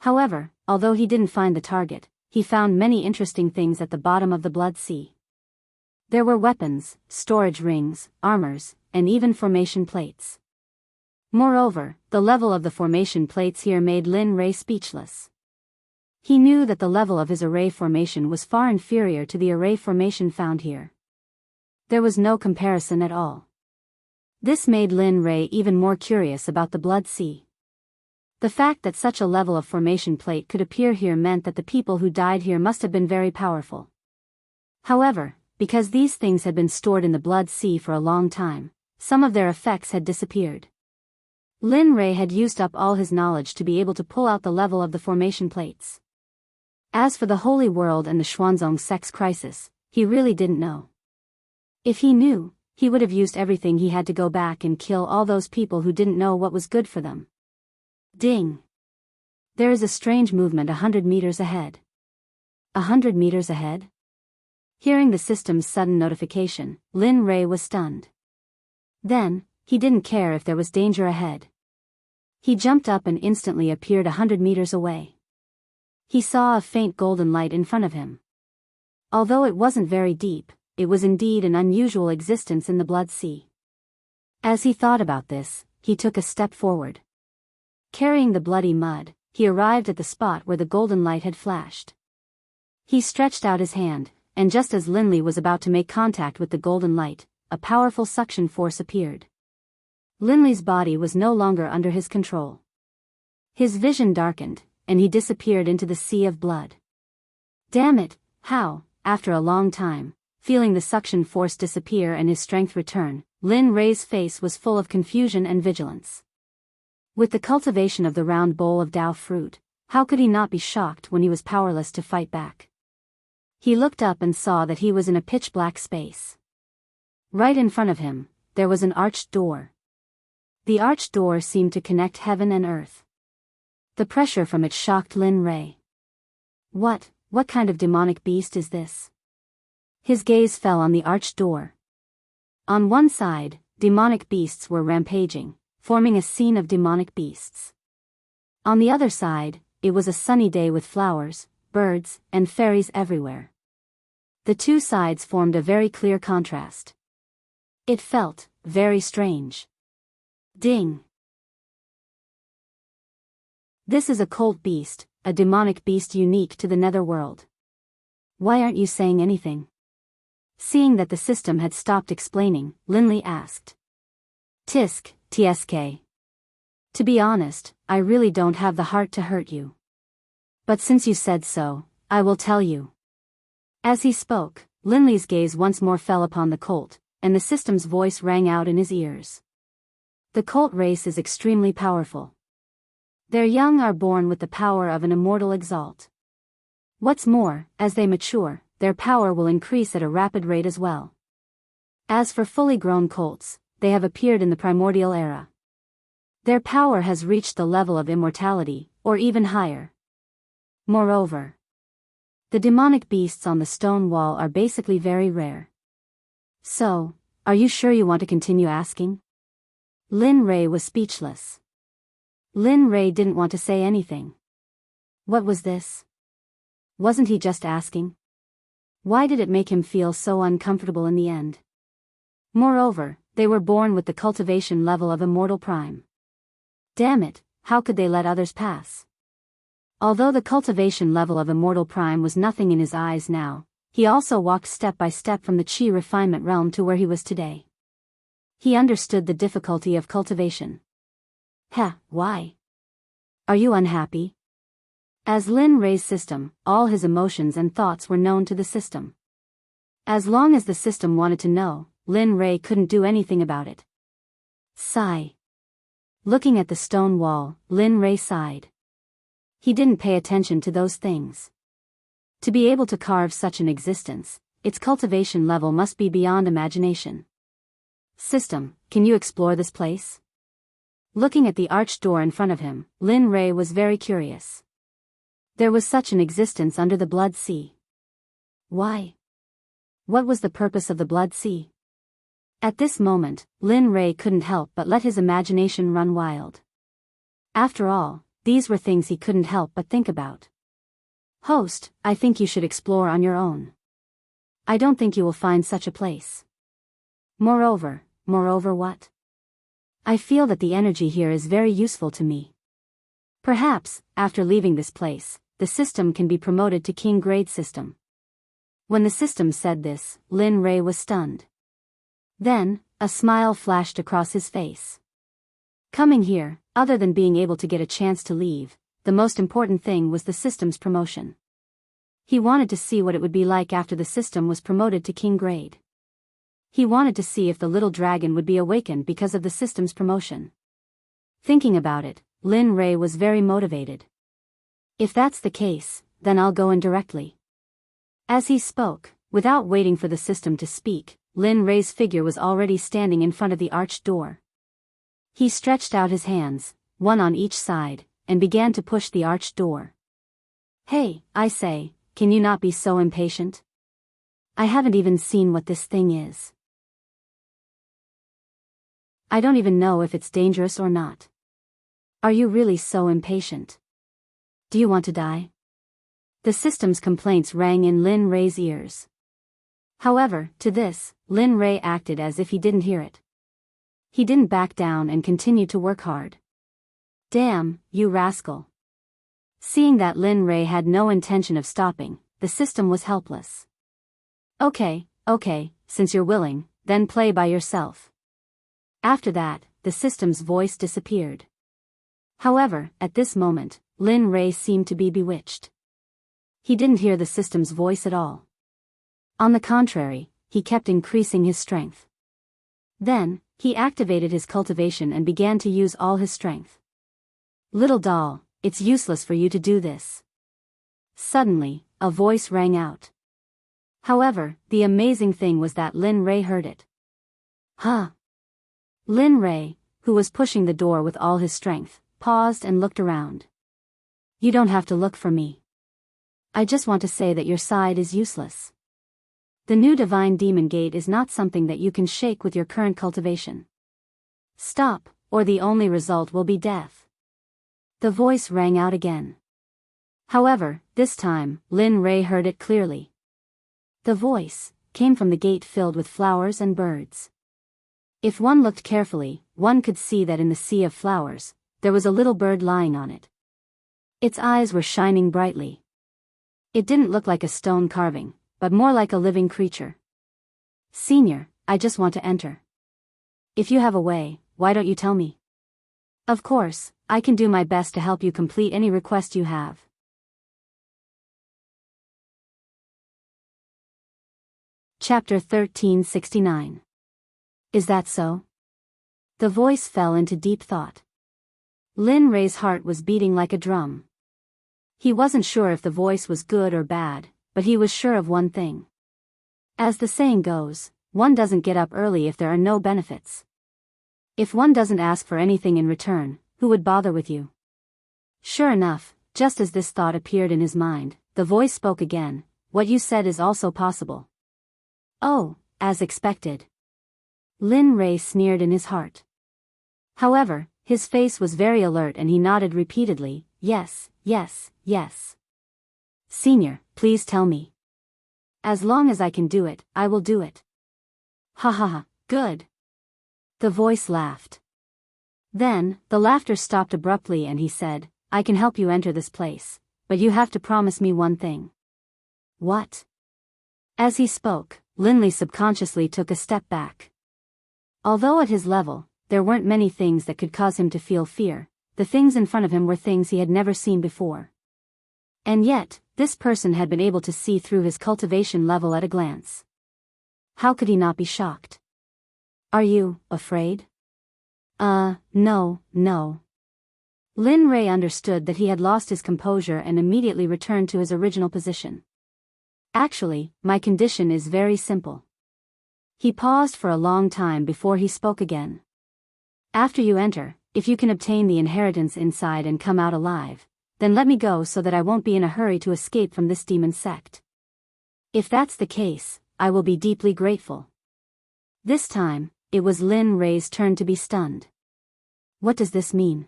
However, although he didn't find the target, he found many interesting things at the bottom of the blood sea. There were weapons, storage rings, armors, and even formation plates. Moreover, the level of the formation plates here made Lin Ray speechless. He knew that the level of his array formation was far inferior to the array formation found here. There was no comparison at all. This made Lin Ray even more curious about the blood sea. The fact that such a level of formation plate could appear here meant that the people who died here must have been very powerful. However, because these things had been stored in the blood sea for a long time, some of their effects had disappeared. Lin Ray had used up all his knowledge to be able to pull out the level of the formation plates. As for the Holy World and the Xuanzong Sect's crisis, he really didn't know. If he knew, he would have used everything he had to go back and kill all those people who didn't know what was good for them. Ding! There is a strange movement 100 meters ahead. 100 meters ahead? Hearing the system's sudden notification, Lin Ray was stunned. Then, he didn't care if there was danger ahead. He jumped up and instantly appeared 100 meters away. He saw a faint golden light in front of him. Although it wasn't very deep, it was indeed an unusual existence in the blood sea. As he thought about this, he took a step forward. Carrying the bloody mud, he arrived at the spot where the golden light had flashed. He stretched out his hand, and just as Linley was about to make contact with the golden light, a powerful suction force appeared. Linley's body was no longer under his control. His vision darkened, and he disappeared into the sea of blood. Damn it, how, after a long time, feeling the suction force disappear and his strength return, Lin Ray's face was full of confusion and vigilance. With the cultivation of the round bowl of Dao fruit, how could he not be shocked when he was powerless to fight back? He looked up and saw that he was in a pitch-black space. Right in front of him, there was an arched door. The arched door seemed to connect heaven and earth. The pressure from it shocked Lin Ray. What kind of demonic beast is this? His gaze fell on the arched door. On one side, demonic beasts were rampaging, forming a scene of demonic beasts. On the other side, it was a sunny day with flowers, birds, and fairies everywhere. The two sides formed a very clear contrast. It felt very strange. Ding! This is a cult beast, a demonic beast unique to the netherworld. Why aren't you saying anything? Seeing that the system had stopped explaining, Linley asked. Tisk, TSK. To be honest, I really don't have the heart to hurt you. But since you said so, I will tell you. As he spoke, Linley's gaze once more fell upon the cult, and the system's voice rang out in his ears. The cult race is extremely powerful. Their young are born with the power of an immortal exalt. What's more, as they mature, their power will increase at a rapid rate as well. As for fully grown cults, they have appeared in the primordial era. Their power has reached the level of immortality, or even higher. Moreover, the demonic beasts on the stone wall are basically very rare. So, are you sure you want to continue asking? Lin Ray was speechless. Lin Ray didn't want to say anything. What was this? Wasn't he just asking? Why did it make him feel so uncomfortable in the end? Moreover, they were born with the cultivation level of Immortal Prime. Damn it, how could they let others pass? Although the cultivation level of Immortal Prime was nothing in his eyes now, he also walked step by step from the Qi refinement realm to where he was today. He understood the difficulty of cultivation. Why? Are you unhappy? As Lin Rei's system, all his emotions and thoughts were known to the system. As long as the system wanted to know, Lin Rei couldn't do anything about it. Sigh. Looking at the stone wall, Lin Rei sighed. He didn't pay attention to those things. To be able to carve such an existence, its cultivation level must be beyond imagination. System, can you explore this place? Looking at the arched door in front of him, Lin Rei was very curious. There was such an existence under the Blood Sea. Why? What was the purpose of the Blood Sea? At this moment, Lin Rei couldn't help but let his imagination run wild. After all, these were things he couldn't help but think about. Host, I think you should explore on your own. I don't think you will find such a place. Moreover what? I feel that the energy here is very useful to me. Perhaps, after leaving this place, the system can be promoted to king grade system. When the system said this, Lin Rei was stunned. Then, a smile flashed across his face. Coming here, other than being able to get a chance to leave, the most important thing was the system's promotion. He wanted to see what it would be like after the system was promoted to king grade. He wanted to see if the little dragon would be awakened because of the system's promotion. Thinking about it, Lin Rei was very motivated. If that's the case, then I'll go in directly. As he spoke, without waiting for the system to speak, Lin Rei's figure was already standing in front of the arched door. He stretched out his hands, one on each side, and began to push the arched door. Hey, I say, can you not be so impatient? I haven't even seen what this thing is. I don't even know if it's dangerous or not. Are you really so impatient? Do you want to die? The system's complaints rang in Lin Rei's ears. However, to this, Lin Rei acted as if he didn't hear it. He didn't back down and continued to work hard. Damn, you rascal. Seeing that Lin Rei had no intention of stopping, the system was helpless. Okay, since you're willing, then play by yourself. After that, the system's voice disappeared. However, at this moment, Lin Rei seemed to be bewitched. He didn't hear the system's voice at all. On the contrary, he kept increasing his strength. Then, he activated his cultivation and began to use all his strength. Little doll, it's useless for you to do this. Suddenly, a voice rang out. However, the amazing thing was that Lin Rei heard it. Huh? Lin Rei, who was pushing the door with all his strength, paused and looked around. You don't have to look for me. I just want to say that your side is useless. The new Divine Demon Gate is not something that you can shake with your current cultivation. Stop, or the only result will be death. The voice rang out again. However, this time, Lin Rei heard it clearly. The voice came from the gate filled with flowers and birds. If one looked carefully, one could see that in the sea of flowers, there was a little bird lying on it. Its eyes were shining brightly. It didn't look like a stone carving, but more like a living creature. Senior, I just want to enter. If you have a way, why don't you tell me? Of course, I can do my best to help you complete any request you have. Chapter 1369. Is that so? The voice fell into deep thought. Lin Rei's heart was beating like a drum. He wasn't sure if the voice was good or bad, but he was sure of one thing. As the saying goes, one doesn't get up early if there are no benefits. If one doesn't ask for anything in return, who would bother with you? Sure enough, just as this thought appeared in his mind, the voice spoke again. What you said is also possible. Oh, as expected. Lin Rei sneered in his heart. However, his face was very alert and he nodded repeatedly, yes. Senior, please tell me. As long as I can do it, I will do it. Ha, good. The voice laughed. Then, the laughter stopped abruptly and he said, I can help you enter this place, but you have to promise me one thing. What? As he spoke, Lin Li subconsciously took a step back. Although at his level, there weren't many things that could cause him to feel fear, the things in front of him were things he had never seen before. And yet, this person had been able to see through his cultivation level at a glance. How could he not be shocked? Are you afraid? No. Lin Rei understood that he had lost his composure and immediately returned to his original position. Actually, my condition is very simple. He paused for a long time before he spoke again. After you enter, if you can obtain the inheritance inside and come out alive, then let me go so that I won't be in a hurry to escape from this demon sect. If that's the case, I will be deeply grateful. This time, it was Lin Rei's turn to be stunned. What does this mean?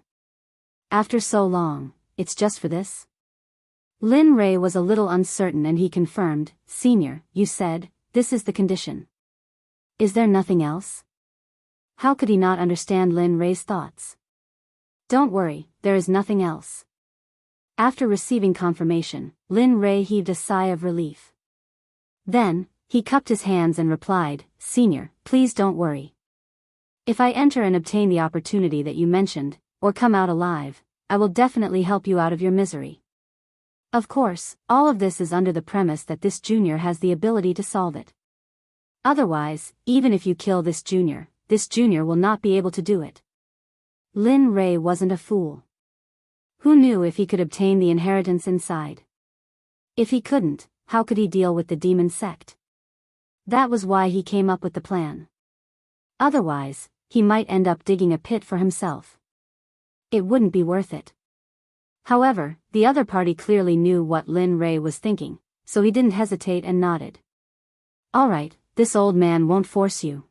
After so long, it's just for this? Lin Rei was a little uncertain and he confirmed, Senior, you said, this is the condition. Is there nothing else? How could he not understand Lin Rei's thoughts? Don't worry, there is nothing else. After receiving confirmation, Lin Rei heaved a sigh of relief. Then, he cupped his hands and replied, Senior, please don't worry. If I enter and obtain the opportunity that you mentioned, or come out alive, I will definitely help you out of your misery. Of course, all of this is under the premise that this junior has the ability to solve it. Otherwise, even if you kill this junior will not be able to do it. Lin Rei wasn't a fool. Who knew if he could obtain the inheritance inside? If he couldn't, how could he deal with the demon sect? That was why he came up with the plan. Otherwise, he might end up digging a pit for himself. It wouldn't be worth it. However, the other party clearly knew what Lin Rei was thinking, so he didn't hesitate and nodded. All right, this old man won't force you.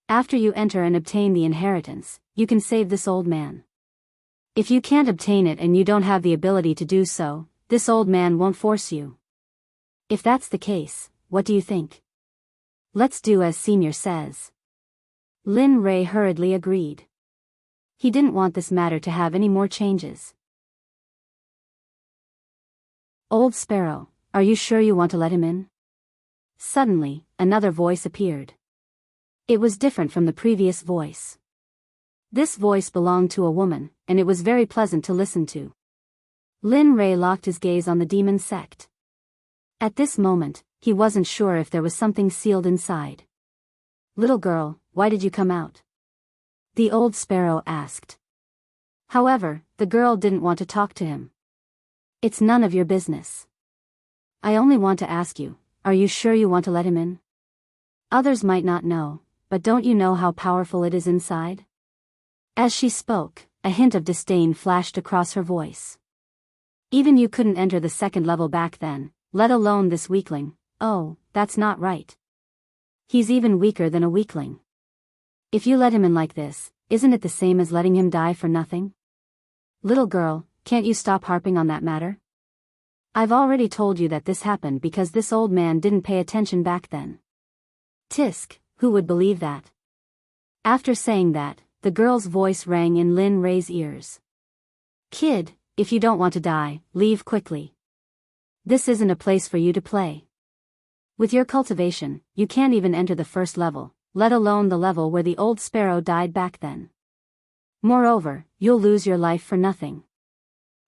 After you enter and obtain the inheritance, you can save this old man. If you can't obtain it and you don't have the ability to do so, this old man won't force you. If that's the case, what do you think? Let's do as Senior says. Lin Rei hurriedly agreed. He didn't want this matter to have any more changes. Old Sparrow, are you sure you want to let him in? Suddenly, another voice appeared. It was different from the previous voice. This voice belonged to a woman, and it was very pleasant to listen to. Lin Rei locked his gaze on the demon sect. At this moment, he wasn't sure if there was something sealed inside. Little girl, why did you come out? The old sparrow asked. However, the girl didn't want to talk to him. It's none of your business. I only want to ask you, are you sure you want to let him in? Others might not know, but don't you know how powerful it is inside? As she spoke, a hint of disdain flashed across her voice. Even you couldn't enter the second level back then, let alone this weakling. Oh, that's not right. He's even weaker than a weakling. If you let him in like this, isn't it the same as letting him die for nothing? Little girl, can't you stop harping on that matter? I've already told you that this happened because this old man didn't pay attention back then. Tisk, who would believe that? After saying that, the girl's voice rang in Lin Rei's ears. Kid, if you don't want to die, leave quickly. This isn't a place for you to play. With your cultivation, you can't even enter the first level, let alone the level where the old sparrow died back then. Moreover, you'll lose your life for nothing.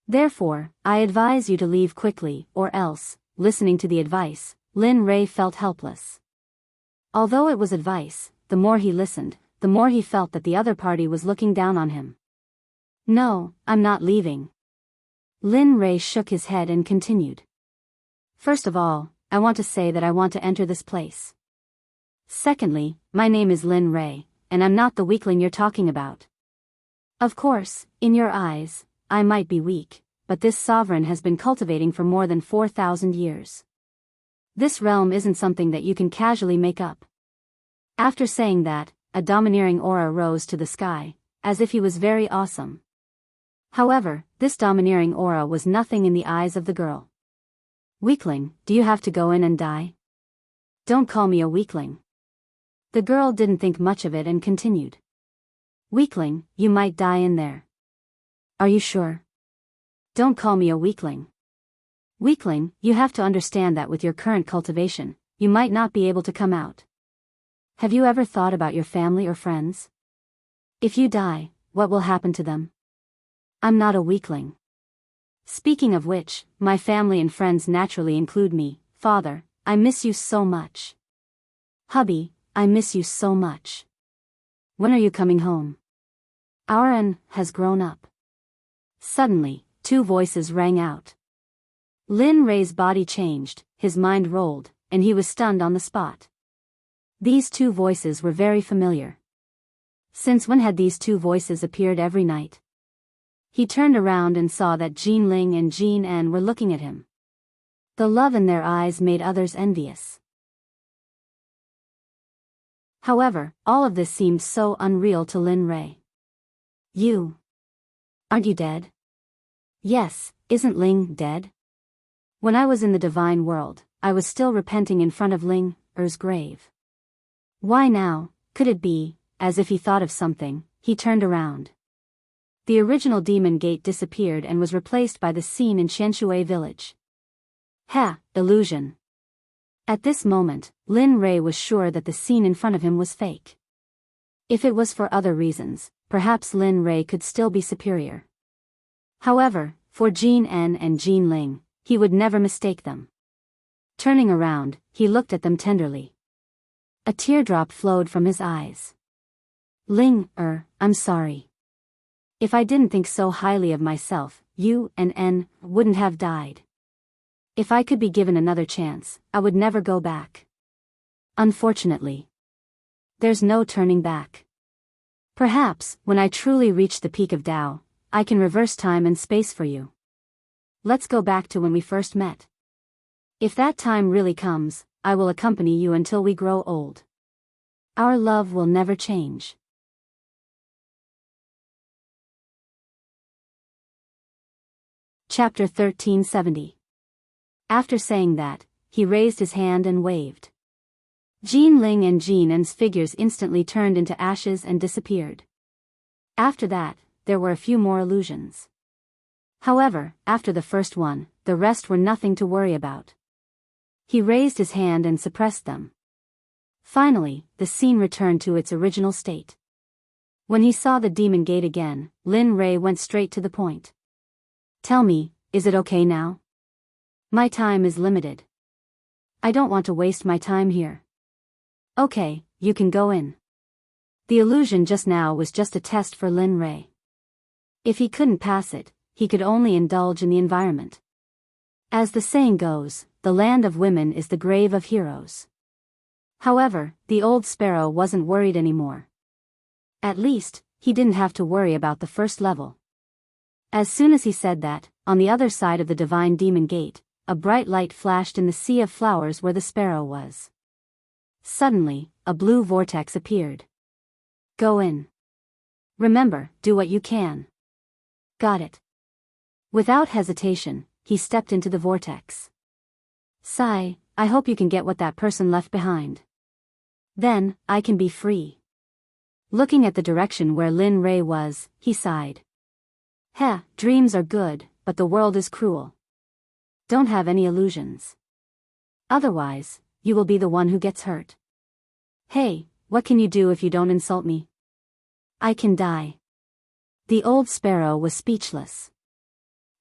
Therefore, I advise you to leave quickly, or else, listening to the advice, Lin Rei felt helpless. Although it was advice, the more he listened, the more he felt that the other party was looking down on him. No, I'm not leaving. Lin Rei shook his head and continued. First of all, I want to say that I want to enter this place. Secondly, my name is Lin Rei, and I'm not the weakling you're talking about. Of course, in your eyes, I might be weak, but this sovereign has been cultivating for more than 4,000 years. This realm isn't something that you can casually make up. After saying that, a domineering aura rose to the sky, as if he was very awesome. However, this domineering aura was nothing in the eyes of the girl. Weakling, do you have to go in and die? Don't call me a weakling. The girl didn't think much of it and continued. Weakling, you might die in there. Are you sure? Don't call me a weakling. Weakling, you have to understand that with your current cultivation, you might not be able to come out. Have you ever thought about your family or friends? If you die, what will happen to them? I'm not a weakling. Speaking of which, my family and friends naturally include me. Father, I miss you so much. Hubby, I miss you so much. When are you coming home? Our N has grown up. Suddenly, two voices rang out. Lin Ray's body changed, his mind rolled, and he was stunned on the spot. These two voices were very familiar. Since when had these two voices appeared every night? He turned around and saw that Jean Ling and Jean N were looking at him. The love in their eyes made others envious. However, all of this seemed so unreal to Lin Ray. You. Aren't you dead? Yes, isn't Ling dead? When I was in the divine world, I was still repenting in front of Ling Er's grave. Why now? Could it be? As if he thought of something, he turned around. The original demon gate disappeared and was replaced by the scene in Qianshui village. Illusion. At this moment, Lin Ray was sure that the scene in front of him was fake. If it was for other reasons, perhaps Lin Ray could still be superior. However, for Jean N and Jean Ling, he would never mistake them. Turning around, he looked at them tenderly. A teardrop flowed from his eyes. Ling I'm sorry. If I didn't think so highly of myself, you and N wouldn't have died. If I could be given another chance, I would never go back. Unfortunately, there's no turning back. Perhaps, when I truly reach the peak of Tao, I can reverse time and space for you. Let's go back to when we first met. If that time really comes, I will accompany you until we grow old. Our love will never change. Chapter 1370. After saying that, he raised his hand and waved. Jean Ling and Jean N's figures instantly turned into ashes and disappeared. After that, there were a few more illusions. However, after the first one, the rest were nothing to worry about. He raised his hand and suppressed them. Finally, the scene returned to its original state. When he saw the demon gate again, Lin Ray went straight to the point. Tell me, is it okay now? My time is limited. I don't want to waste my time here. Okay, you can go in. The illusion just now was just a test for Lin Ray. If he couldn't pass it, he could only indulge in the environment. As the saying goes, the land of women is the grave of heroes. However, the old sparrow wasn't worried anymore. At least, he didn't have to worry about the first level. As soon as he said that, on the other side of the divine demon gate, a bright light flashed in the sea of flowers where the sparrow was. Suddenly, a blue vortex appeared. Go in. Remember, do what you can. Got it. Without hesitation, he stepped into the vortex. Sigh, I hope you can get what that person left behind. Then, I can be free. Looking at the direction where Lin Ray was, he sighed. Dreams are good, but the world is cruel. Don't have any illusions. Otherwise, you will be the one who gets hurt. Hey, what can you do if you don't insult me? I can die. The old sparrow was speechless.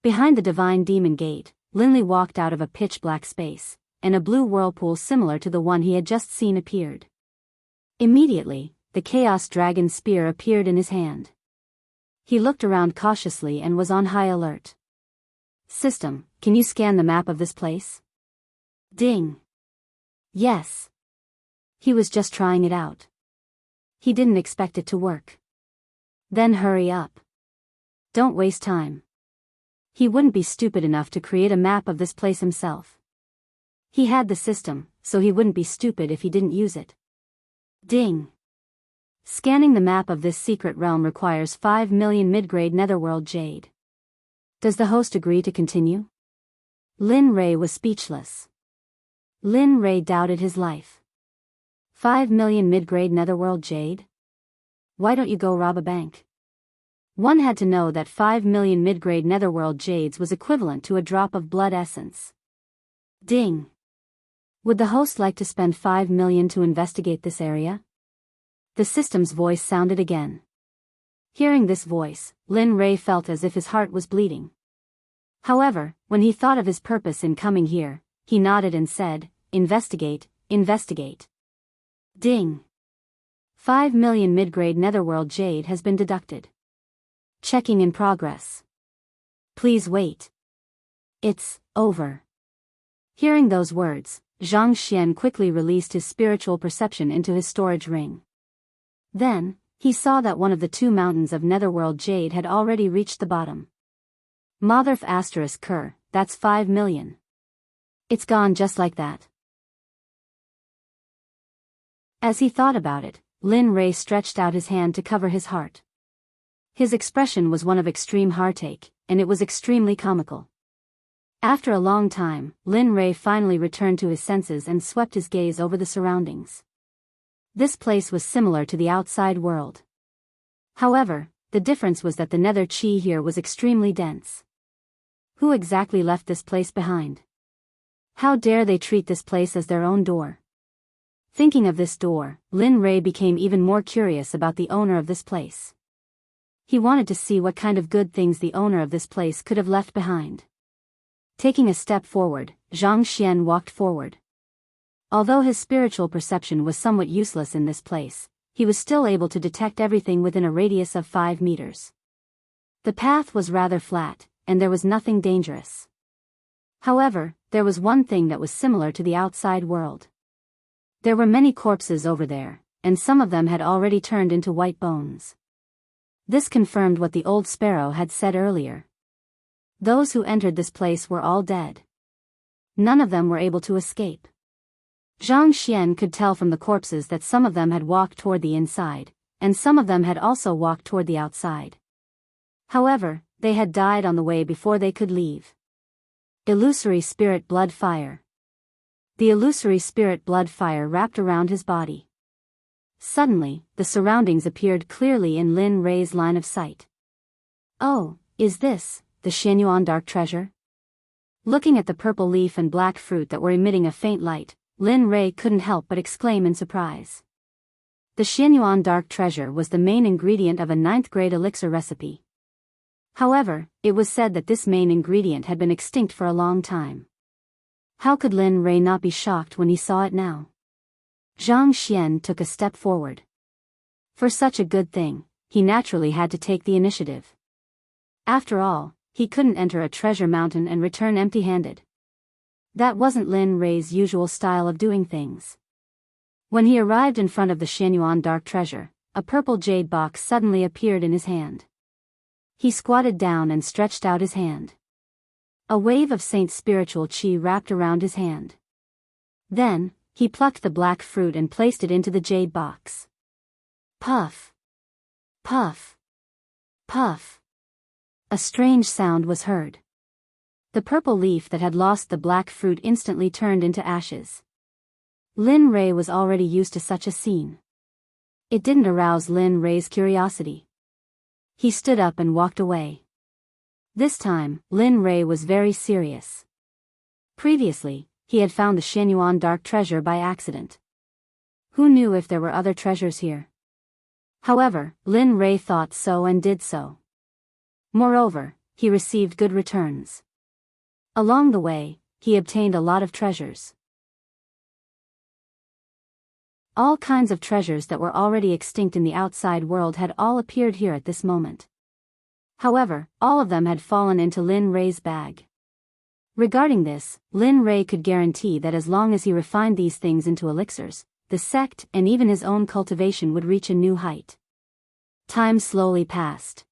Behind the divine demon gate, Linley walked out of a pitch-black space, and a blue whirlpool similar to the one he had just seen appeared. Immediately, the Chaos Dragon spear appeared in his hand. He looked around cautiously and was on high alert. System, can you scan the map of this place? Ding. Yes. He was just trying it out. He didn't expect it to work. Then hurry up. Don't waste time. He wouldn't be stupid enough to create a map of this place himself. He had the system, so he wouldn't be stupid if he didn't use it. Ding. Scanning the map of this secret realm requires 5 million mid-grade netherworld jade. Does the host agree to continue? Lin Ray was speechless. Lin Ray doubted his life. 5 million mid-grade netherworld jade? Why don't you go rob a bank? One had to know that 5 million mid-grade netherworld jades was equivalent to a drop of blood essence. Ding. Would the host like to spend 5 million to investigate this area? The system's voice sounded again. Hearing this voice, Lin Ray felt as if his heart was bleeding. However, when he thought of his purpose in coming here, he nodded and said, "Investigate, investigate." Ding. 5 million mid-grade netherworld jade has been deducted. Checking in progress. Please wait. It's over. Hearing those words, Zhang Xian quickly released his spiritual perception into his storage ring. Then, he saw that one of the 2 mountains of netherworld jade had already reached the bottom. Motherf asterisk cur, that's 5 million. It's gone just like that. As he thought about it, Lin Rei stretched out his hand to cover his heart. His expression was one of extreme heartache, and it was extremely comical. After a long time, Lin Rei finally returned to his senses and swept his gaze over the surroundings. This place was similar to the outside world. However, the difference was that the nether chi here was extremely dense. Who exactly left this place behind? How dare they treat this place as their own door? Thinking of this door, Lin Rei became even more curious about the owner of this place. He wanted to see what kind of good things the owner of this place could have left behind. Taking a step forward, Zhang Xian walked forward. Although his spiritual perception was somewhat useless in this place, he was still able to detect everything within a radius of 5 meters. The path was rather flat, and there was nothing dangerous. However, there was one thing that was similar to the outside world. There were many corpses over there, and some of them had already turned into white bones. This confirmed what the old sparrow had said earlier. Those who entered this place were all dead. None of them were able to escape. Zhang Xian could tell from the corpses that some of them had walked toward the inside, and some of them had also walked toward the outside. However, they had died on the way before they could leave. Illusory spirit blood fire. The illusory spirit blood fire wrapped around his body. Suddenly, the surroundings appeared clearly in Lin Rei's line of sight. Oh, is this the Xianyuan dark treasure? Looking at the purple leaf and black fruit that were emitting a faint light, Lin Rei couldn't help but exclaim in surprise. The Xianyuan dark treasure was the main ingredient of a 9th-grade elixir recipe. However, it was said that this main ingredient had been extinct for a long time. How could Lin Rei not be shocked when he saw it now? Zhang Xian took a step forward. For such a good thing, he naturally had to take the initiative. After all, he couldn't enter a treasure mountain and return empty-handed. That wasn't Lin Rei's usual style of doing things. When he arrived in front of the Xianyuan dark treasure, a purple jade box suddenly appeared in his hand. He squatted down and stretched out his hand. A wave of Saint's spiritual chi wrapped around his hand. Then, he plucked the black fruit and placed it into the jade box. Puff! Puff! Puff! A strange sound was heard. The purple leaf that had lost the black fruit instantly turned into ashes. Lin Rei was already used to such a scene. It didn't arouse Lin Rei's curiosity. He stood up and walked away. This time, Lin Rei was very serious. Previously, he had found the Xianyuan dark treasure by accident. Who knew if there were other treasures here? However, Lin Rei thought so and did so. Moreover, he received good returns. Along the way, he obtained a lot of treasures. All kinds of treasures that were already extinct in the outside world had all appeared here at this moment. However, all of them had fallen into Lin Rei's bag. Regarding this, Lin Rei could guarantee that as long as he refined these things into elixirs, the sect and even his own cultivation would reach a new height. Time slowly passed.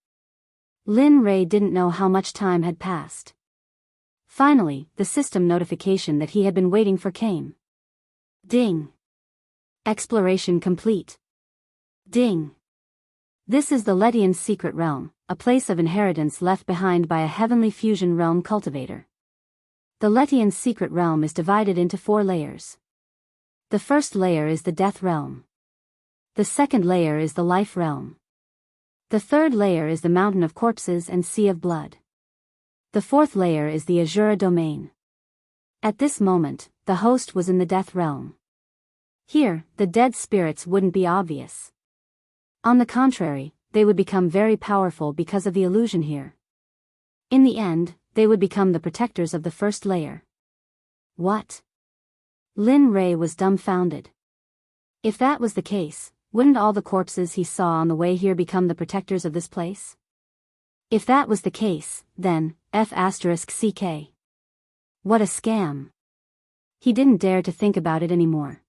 Lin Rei didn't know how much time had passed. Finally, the system notification that he had been waiting for came. Ding! Exploration complete. Ding! This is the Letian's secret realm, a place of inheritance left behind by a heavenly fusion realm cultivator. The Letian's secret realm is divided into 4 layers. The first layer is the death realm. The second layer is the life realm. The third layer is the mountain of corpses and sea of blood. The fourth layer is the Azura domain. At this moment, the host was in the death realm. Here, the dead spirits wouldn't be obvious. On the contrary, they would become very powerful because of the illusion here. In the end, they would become the protectors of the first layer. What? Lin Rei was dumbfounded. If that was the case, wouldn't all the corpses he saw on the way here become the protectors of this place? If that was the case, then, F***CK. What a scam. He didn't dare to think about it anymore.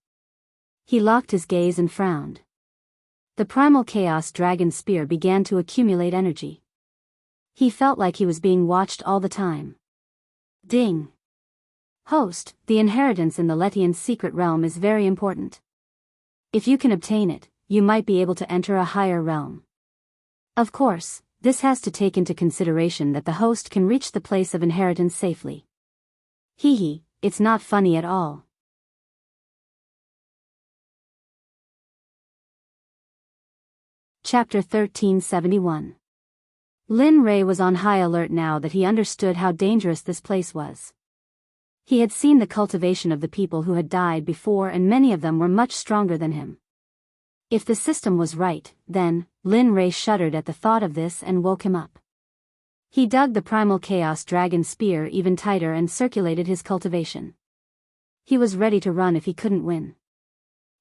He locked his gaze and frowned. The primal chaos dragon spear began to accumulate energy. He felt like he was being watched all the time. Ding. Host, the inheritance in the Letian's secret realm is very important. If you can obtain it, you might be able to enter a higher realm. Of course, this has to take into consideration that the host can reach the place of inheritance safely. Hee, it's not funny at all. Chapter 1371. Lin Rei was on high alert now that he understood how dangerous this place was. He had seen the cultivation of the people who had died before, and many of them were much stronger than him. If the system was right, then, Lin Rei shuddered at the thought of this and woke him up. He dug the primal chaos dragon spear even tighter and circulated his cultivation. He was ready to run if he couldn't win.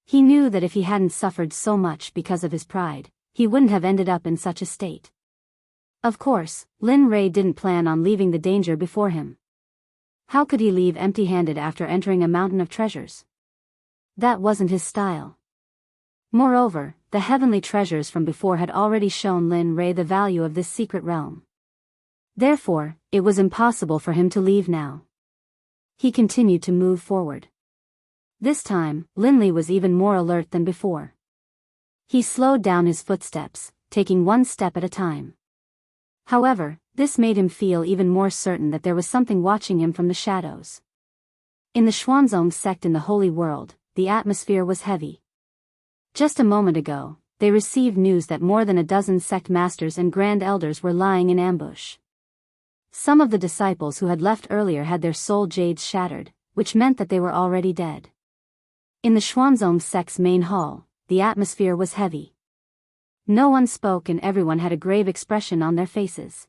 He knew that if he hadn't suffered so much because of his pride, he wouldn't have ended up in such a state. Of course, Lin Rei didn't plan on leaving the danger before him. How could he leave empty-handed after entering a mountain of treasures? That wasn't his style. Moreover, the heavenly treasures from before had already shown Lin Rei the value of this secret realm. Therefore, it was impossible for him to leave now. He continued to move forward. This time, Lin Li was even more alert than before. He slowed down his footsteps, taking one step at a time. However, this made him feel even more certain that there was something watching him from the shadows. In the Xuanzong sect in the Holy World, the atmosphere was heavy. Just a moment ago, they received news that more than a dozen sect masters and grand elders were lying in ambush. Some of the disciples who had left earlier had their soul jades shattered, which meant that they were already dead. In the Xuanzong sect's main hall, the atmosphere was heavy. No one spoke and everyone had a grave expression on their faces.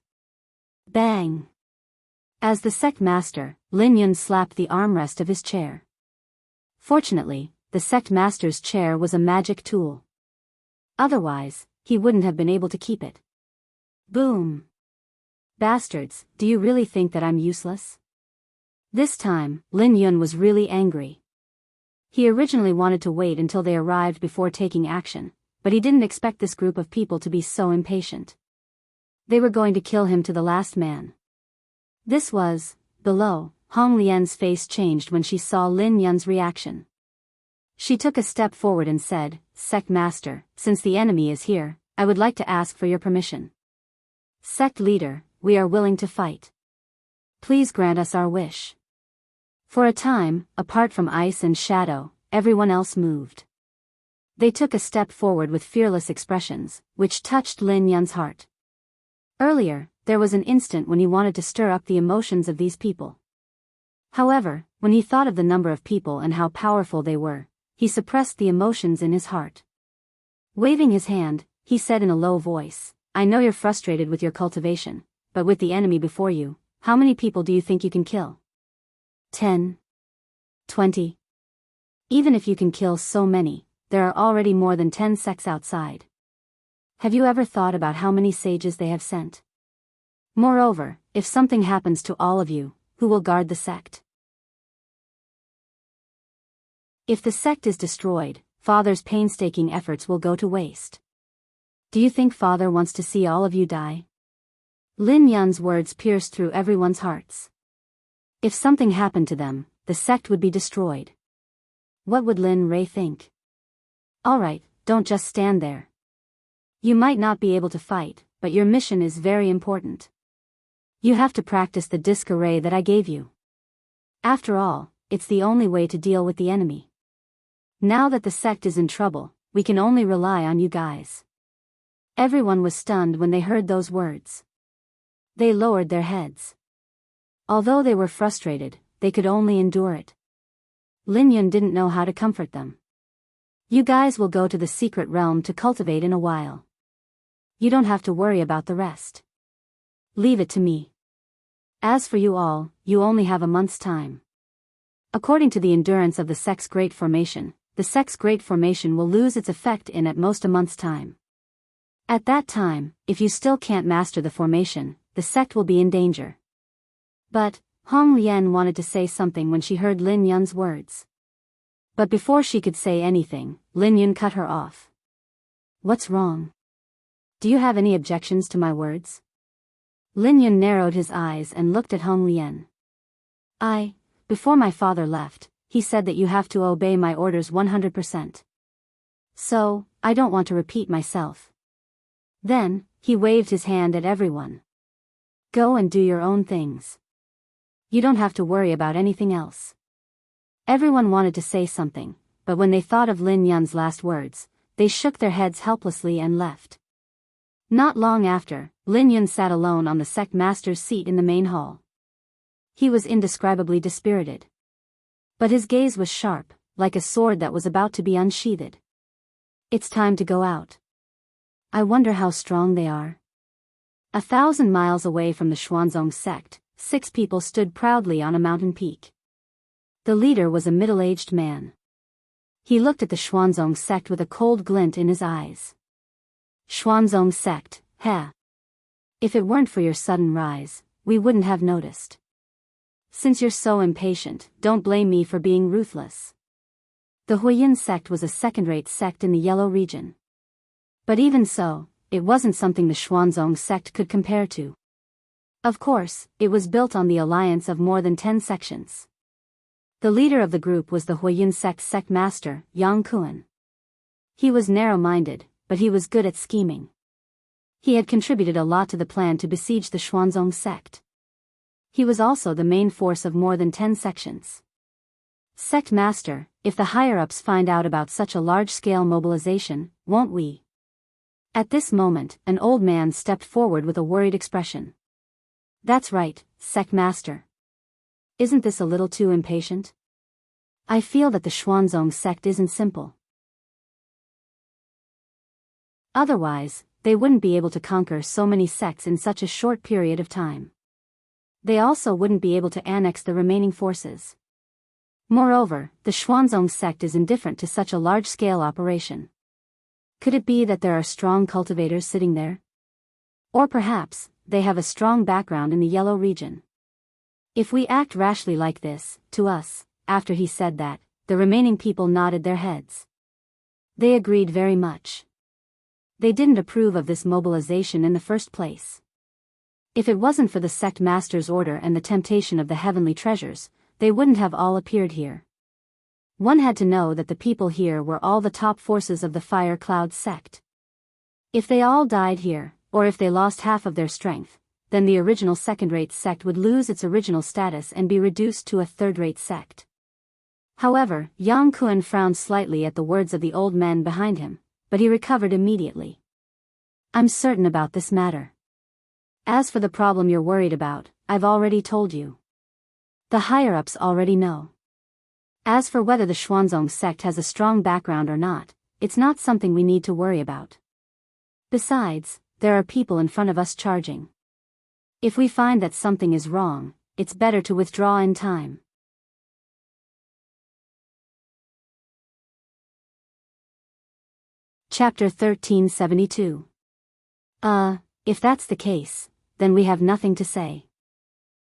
Bang! As the sect master, Lin Yun slapped the armrest of his chair. Fortunately, the sect master's chair was a magic tool. Otherwise, he wouldn't have been able to keep it. Boom! Bastards, do you really think that I'm useless? This time, Lin Yun was really angry. He originally wanted to wait until they arrived before taking action, but he didn't expect this group of people to be so impatient. They were going to kill him to the last man. This was, below, Hong Lian's face changed when she saw Lin Yun's reaction. She took a step forward and said, "Sect Master, since the enemy is here, I would like to ask for your permission. Sect Leader, we are willing to fight. Please grant us our wish." For a time, apart from Ice and Shadow, everyone else moved. They took a step forward with fearless expressions, which touched Lin Yun's heart. Earlier, there was an instant when he wanted to stir up the emotions of these people. However, when he thought of the number of people and how powerful they were, he suppressed the emotions in his heart. Waving his hand, he said in a low voice, "I know you're frustrated with your cultivation, but with the enemy before you, how many people do you think you can kill? 10? 20? Even if you can kill so many, there are already more than 10 sects outside. Have you ever thought about how many sages they have sent? Moreover, if something happens to all of you, who will guard the sect? If the sect is destroyed, Father's painstaking efforts will go to waste. Do you think Father wants to see all of you die?" Lin Yun's words pierced through everyone's hearts. If something happened to them, the sect would be destroyed. What would Lin Rei think? "Alright, don't just stand there. You might not be able to fight, but your mission is very important. You have to practice the disc array that I gave you. After all, it's the only way to deal with the enemy. Now that the sect is in trouble, we can only rely on you guys." Everyone was stunned when they heard those words. They lowered their heads. Although they were frustrated, they could only endure it. Lin Yun didn't know how to comfort them. "You guys will go to the secret realm to cultivate in a while. You don't have to worry about the rest. Leave it to me." As for you all, you only have a month's time. According to the endurance of the Sect's Great Formation, the Sect's Great Formation will lose its effect in at most a month's time. At that time, if you still can't master the formation, the Sect will be in danger. But, Hong Lian wanted to say something when she heard Lin Yun's words. But before she could say anything, Lin Yun cut her off. What's wrong? Do you have any objections to my words? Lin Yun narrowed his eyes and looked at Hong Lian. Before my father left, he said that you have to obey my orders 100%. So, I don't want to repeat myself. Then, he waved his hand at everyone. Go and do your own things. You don't have to worry about anything else. Everyone wanted to say something, but when they thought of Lin Yun's last words, they shook their heads helplessly and left. Not long after, Lin Yun sat alone on the Sect Master's seat in the main hall. He was indescribably dispirited. But his gaze was sharp, like a sword that was about to be unsheathed. It's time to go out. I wonder how strong they are. 1,000 miles away from the Xuanzong sect, 6 people stood proudly on a mountain peak. The leader was a middle-aged man. He looked at the Xuanzong sect with a cold glint in his eyes. Xuanzong sect, heh. If it weren't for your sudden rise, we wouldn't have noticed. Since you're so impatient, don't blame me for being ruthless. The Huayin sect was a second-rate sect in the Yellow region. But even so, it wasn't something the Xuanzong sect could compare to. Of course, it was built on the alliance of more than 10 sections. The leader of the group was the Huayin sect's sect master, Yang Kuan. He was narrow-minded, but he was good at scheming. He had contributed a lot to the plan to besiege the Xuanzong sect. He was also the main force of more than 10 sections. Sect Master, if the higher-ups find out about such a large-scale mobilization, won't we? At this moment, an old man stepped forward with a worried expression. That's right, Sect Master. Isn't this a little too impatient? I feel that the Xuanzong sect isn't simple. Otherwise, they wouldn't be able to conquer so many sects in such a short period of time. They also wouldn't be able to annex the remaining forces. Moreover, the Xuanzong sect is indifferent to such a large-scale operation. Could it be that there are strong cultivators sitting there? Or perhaps, they have a strong background in the Yellow region. If we act rashly like this, to us, after he said that, the remaining people nodded their heads. They agreed very much. They didn't approve of this mobilization in the first place. If it wasn't for the sect master's order and the temptation of the heavenly treasures, they wouldn't have all appeared here. One had to know that the people here were all the top forces of the Fire Cloud sect. If they all died here, or if they lost half of their strength, then the original second-rate sect would lose its original status and be reduced to a third-rate sect. However, Yang Kuan frowned slightly at the words of the old men behind him, but he recovered immediately. I'm certain about this matter. As for the problem you're worried about, I've already told you. The higher-ups already know. As for whether the Xuanzong sect has a strong background or not, it's not something we need to worry about. Besides, there are people in front of us charging. If we find that something is wrong, it's better to withdraw in time. Chapter 1372. If that's the case, then we have nothing to say.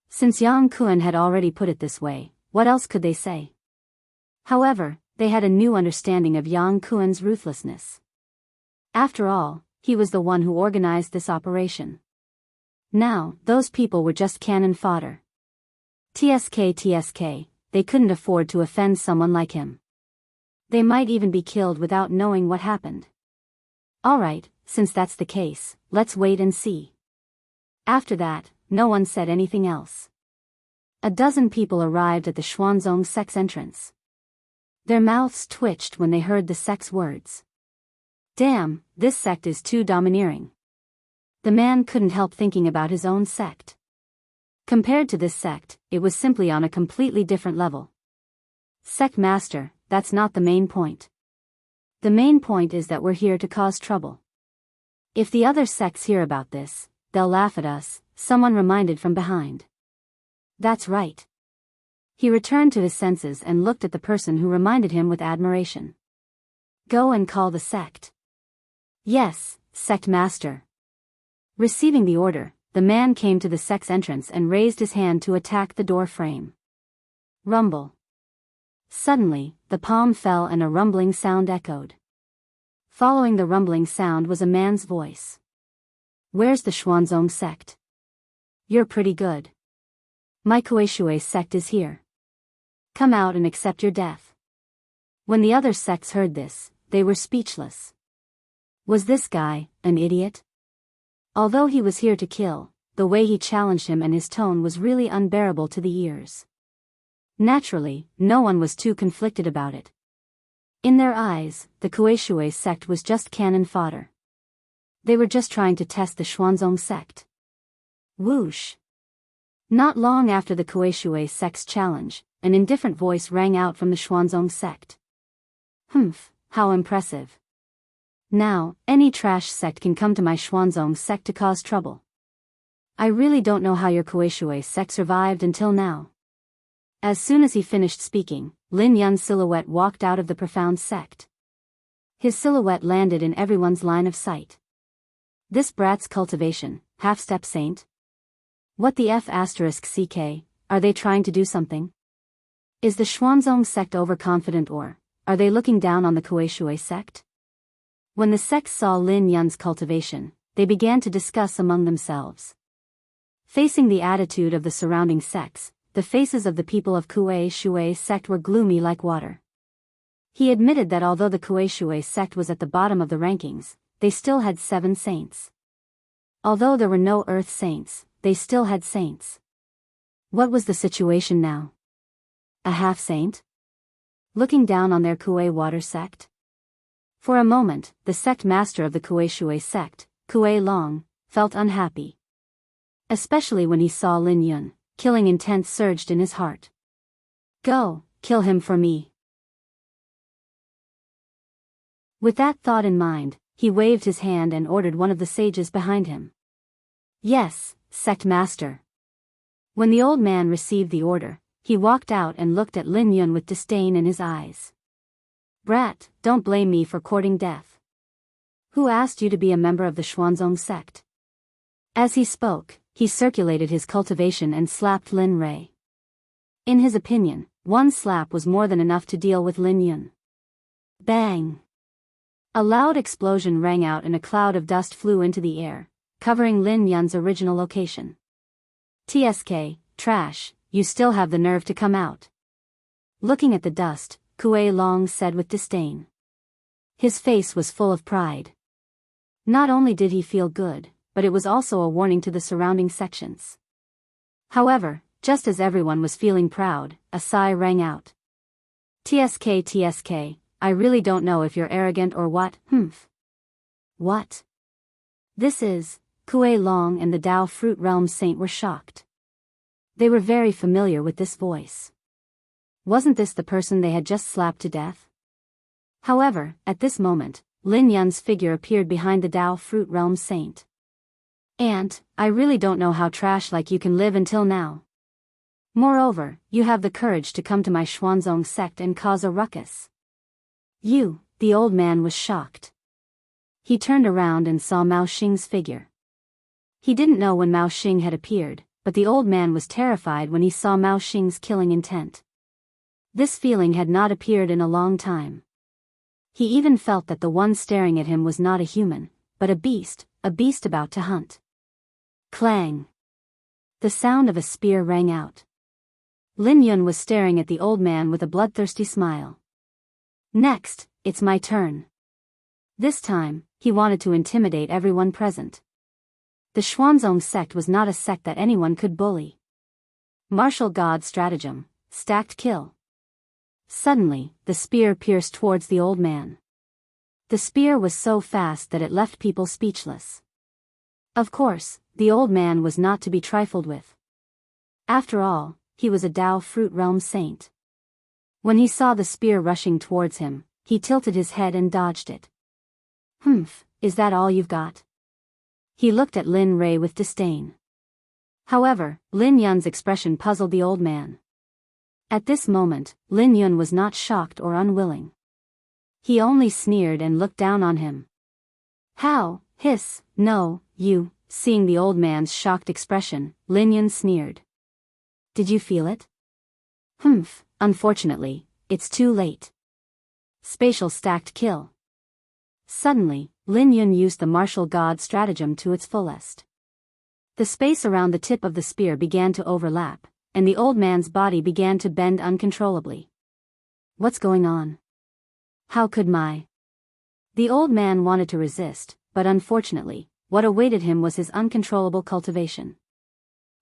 Since Yang Kuan had already put it this way, what else could they say? However, they had a new understanding of Yang Kuan's ruthlessness. After all, he was the one who organized this operation. Now, those people were just cannon fodder. TSK, they couldn't afford to offend someone like him. They might even be killed without knowing what happened. Alright, since that's the case, let's wait and see. After that, no one said anything else. 12 people arrived at the Xuanzong sect's entrance. Their mouths twitched when they heard the sect's words. Damn, this sect is too domineering. The man couldn't help thinking about his own sect. Compared to this sect, it was simply on a completely different level. Sect Master, that's not the main point. The main point is that we're here to cause trouble. If the other sects hear about this, they'll laugh at us, someone reminded from behind. That's right. He returned to his senses and looked at the person who reminded him with admiration. Go and call the sect. Yes, sect master. Receiving the order, the man came to the sect's entrance and raised his hand to attack the door frame. Rumble. Suddenly, the palm fell and a rumbling sound echoed. Following the rumbling sound was a man's voice. Where's the Xuanzong sect? You're pretty good. My Kuei-Shui sect is here. Come out and accept your death. When the other sects heard this, they were speechless. Was this guy an idiot? Although he was here to kill, the way he challenged him and his tone was really unbearable to the ears. Naturally, no one was too conflicted about it. In their eyes, the Kuei-Shui sect was just cannon fodder. They were just trying to test the Xuanzong sect. Whoosh! Not long after the Kuei-Shui sect's challenge, an indifferent voice rang out from the Xuanzong sect. Humph, how impressive. Now, any trash sect can come to my Xuanzong sect to cause trouble. I really don't know how your Kuei-Shui sect survived until now. As soon as he finished speaking, Lin Yun's silhouette walked out of the profound sect. His silhouette landed in everyone's line of sight. This brat's cultivation, half-step saint? What the F***ck, are they trying to do something? Is the Xuanzong sect overconfident or are they looking down on the Kuei-Shui sect? When the sects saw Lin Yun's cultivation, they began to discuss among themselves. Facing the attitude of the surrounding sects, the faces of the people of Kuei-Shui sect were gloomy like water. He admitted that although the Kuei-Shui sect was at the bottom of the rankings, they still had 7 saints. Although there were no earth saints, they still had saints. What was the situation now? A half-saint? Looking down on their Kuei water sect? For a moment, the sect master of the Kuei-Shui sect, Kuei Long, felt unhappy. Especially when he saw Lin Yun, killing intent surged in his heart. Go, kill him for me. With that thought in mind, he waved his hand and ordered one of the sages behind him. Yes, sect master. When the old man received the order, he walked out and looked at Lin Yun with disdain in his eyes. Brat, don't blame me for courting death. Who asked you to be a member of the Xuanzong sect? As he spoke, he circulated his cultivation and slapped Lin Rei. In his opinion, one slap was more than enough to deal with Lin Yun. Bang! A loud explosion rang out and a cloud of dust flew into the air, covering Lin Yun's original location. TSK, trash, you still have the nerve to come out. Looking at the dust, Kuei Long said with disdain. His face was full of pride. Not only did he feel good, but it was also a warning to the surrounding sections. However, just as everyone was feeling proud, a sigh rang out. TSK, I really don't know if you're arrogant or what, humph. What? This is, Kuei Long and the Dao Fruit Realm Saint were shocked. They were very familiar with this voice. Wasn't this the person they had just slapped to death? However, at this moment, Lin Yun's figure appeared behind the Dao Fruit Realm Saint. And, I really don't know how trash like you can live until now. Moreover, you have the courage to come to my Xuanzong sect and cause a ruckus. You, the old man was shocked. He turned around and saw Mao Xing's figure. He didn't know when Mao Xing had appeared, but the old man was terrified when he saw Mao Xing's killing intent. This feeling had not appeared in a long time. He even felt that the one staring at him was not a human, but a beast about to hunt. Clang! The sound of a spear rang out. Lin Yun was staring at the old man with a bloodthirsty smile. Next, it's my turn. This time, he wanted to intimidate everyone present. The Xuanzong sect was not a sect that anyone could bully. Martial god stratagem, stacked kill. Suddenly, the spear pierced towards the old man. The spear was so fast that it left people speechless. Of course, the old man was not to be trifled with. After all, he was a Dao Fruit Realm Saint. When he saw the spear rushing towards him, he tilted his head and dodged it. Humph, is that all you've got? He looked at Lin Rei with disdain. However, Lin Yun's expression puzzled the old man. At this moment, Lin Yun was not shocked or unwilling. He only sneered and looked down on him. How? Hiss, no, you. Seeing the old man's shocked expression, Lin Yun sneered. Did you feel it? Humph, unfortunately, it's too late. Spatial stacked kill. Suddenly, Lin Yun used the martial god stratagem to its fullest. The space around the tip of the spear began to overlap, and the old man's body began to bend uncontrollably. What's going on? How could my... The old man wanted to resist, but unfortunately, what awaited him was his uncontrollable cultivation.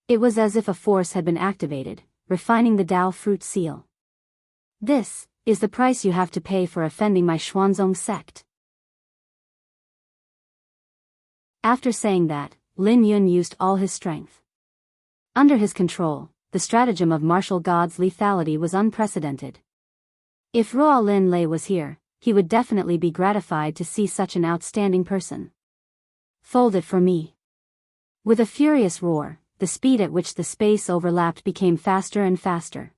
It was as if a force had been activated, refining the Dao fruit seal. This is the price you have to pay for offending my Xuanzong sect. After saying that, Lin Yun used all his strength. Under his control, the stratagem of martial god's lethality was unprecedented. If Ruo Lin Lei was here, he would definitely be gratified to see such an outstanding person. Fold it for me. With a furious roar, the speed at which the space overlapped became faster and faster.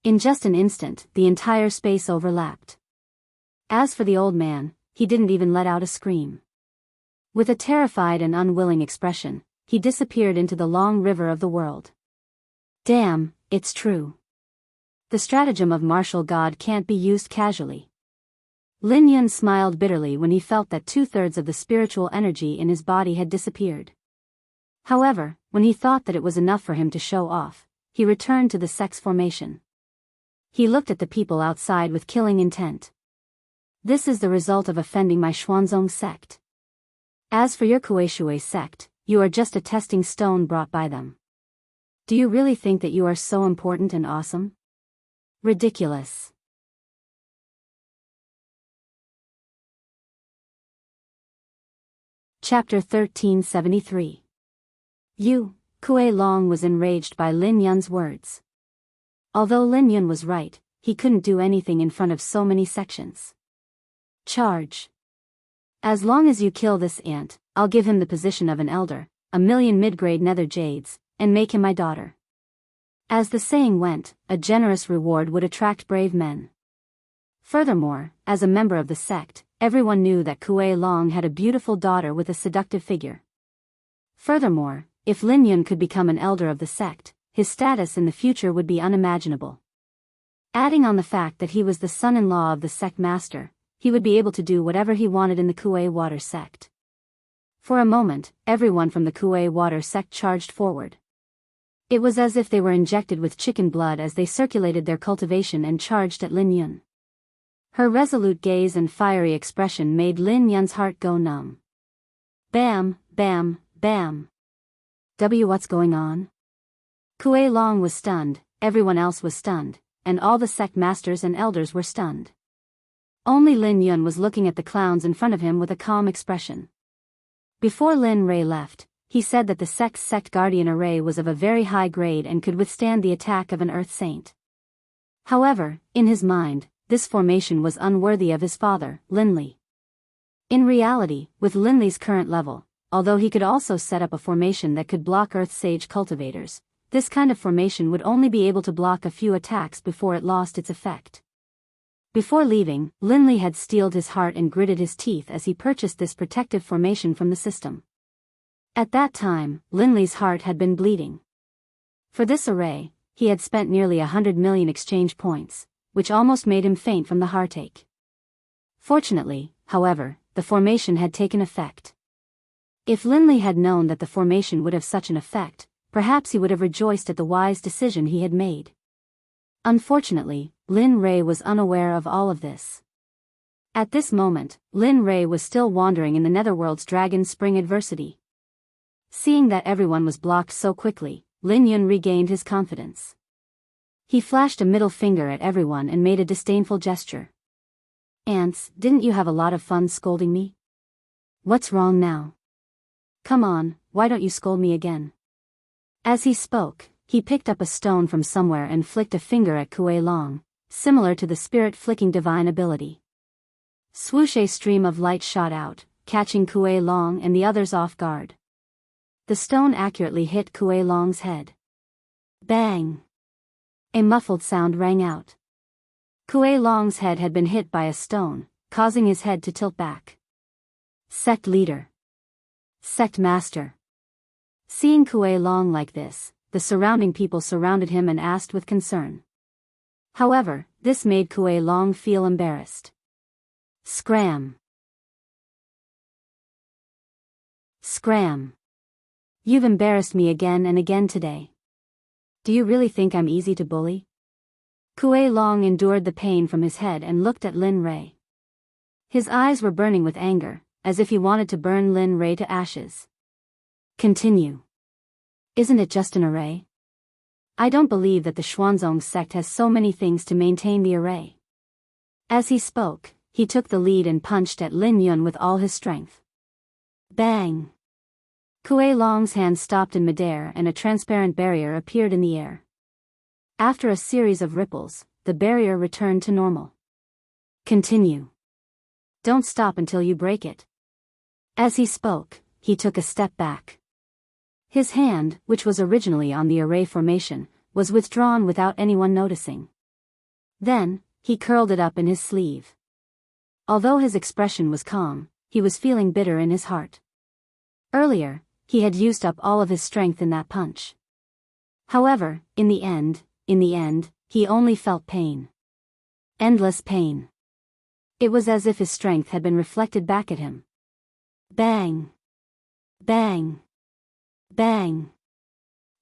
In just an instant, the entire space overlapped. As for the old man, he didn't even let out a scream. With a terrified and unwilling expression, he disappeared into the long river of the world. Damn, it's true. The stratagem of martial god can't be used casually. Lin Yun smiled bitterly when he felt that 2/3 of the spiritual energy in his body had disappeared. However, when he thought that it was enough for him to show off, he returned to the sect's formation. He looked at the people outside with killing intent. This is the result of offending my Xuanzong sect. As for your Kueishui sect, you are just a testing stone brought by them. Do you really think that you are so important and awesome? Ridiculous. Chapter 1373. Kue Long was enraged by Lin Yun's words. Although Lin Yun was right, he couldn't do anything in front of so many sections. Charge. As long as you kill this ant, I'll give him the position of an elder, 1,000,000 mid-grade nether jades, and make him my daughter. As the saying went, a generous reward would attract brave men. Furthermore, as a member of the sect, everyone knew that Kue Long had a beautiful daughter with a seductive figure. Furthermore, if Lin Yun could become an elder of the sect, his status in the future would be unimaginable. Adding on the fact that he was the son-in-law of the sect master, he would be able to do whatever he wanted in the Kue Water sect. For a moment, everyone from the Kue Water sect charged forward. It was as if they were injected with chicken blood as they circulated their cultivation and charged at Lin Yun. Her resolute gaze and fiery expression made Lin Yun's heart go numb. Bam, bam, bam. What's going on? Kue Long was stunned, everyone else was stunned, and all the sect masters and elders were stunned. Only Lin Yun was looking at the clowns in front of him with a calm expression. Before Lin Ray left, he said that the sect's sect guardian array was of a very high grade and could withstand the attack of an earth saint. However, in his mind, this formation was unworthy of his father, Lin Li. In reality, with Lin Li's current level, although he could also set up a formation that could block Earth Sage cultivators, this kind of formation would only be able to block a few attacks before it lost its effect. Before leaving, Lin Li had steeled his heart and gritted his teeth as he purchased this protective formation from the system. At that time, Lin Li's heart had been bleeding. For this array, he had spent nearly 100 million exchange points, which almost made him faint from the heartache. Fortunately, however, the formation had taken effect. If Lin Li had known that the formation would have such an effect, perhaps he would have rejoiced at the wise decision he had made. Unfortunately, Lin Ray was unaware of all of this. At this moment, Lin Ray was still wandering in the Netherworld's Dragon Spring adversity. Seeing that everyone was blocked so quickly, Lin Yun regained his confidence. He flashed a middle finger at everyone and made a disdainful gesture. Ants, didn't you have a lot of fun scolding me? What's wrong now? Come on, why don't you scold me again? As he spoke, he picked up a stone from somewhere and flicked a finger at Kue Long, similar to the spirit-flicking divine ability. Swoosh! A stream of light shot out, catching Kue Long and the others off guard. The stone accurately hit Kuei Long's head. Bang! A muffled sound rang out. Kuei Long's head had been hit by a stone, causing his head to tilt back. Sect leader. Sect master. Seeing Kuei Long like this, the surrounding people surrounded him and asked with concern. However, this made Kuei Long feel embarrassed. Scram! Scram! You've embarrassed me again and again today. Do you really think I'm easy to bully? Kuei Long endured the pain from his head and looked at Lin Rei. His eyes were burning with anger, as if he wanted to burn Lin Rei to ashes. Continue. Isn't it just an array? I don't believe that the Xuanzong sect has so many things to maintain the array. As he spoke, he took the lead and punched at Lin Yun with all his strength. Bang! Kuei Long's hand stopped in midair and a transparent barrier appeared in the air. After a series of ripples, the barrier returned to normal. Continue. Don't stop until you break it. As he spoke, he took a step back. His hand, which was originally on the array formation, was withdrawn without anyone noticing. Then, he curled it up in his sleeve. Although his expression was calm, he was feeling bitter in his heart. Earlier, he had used up all of his strength in that punch. However, in the end, he only felt pain. Endless pain. It was as if his strength had been reflected back at him. Bang! Bang! Bang!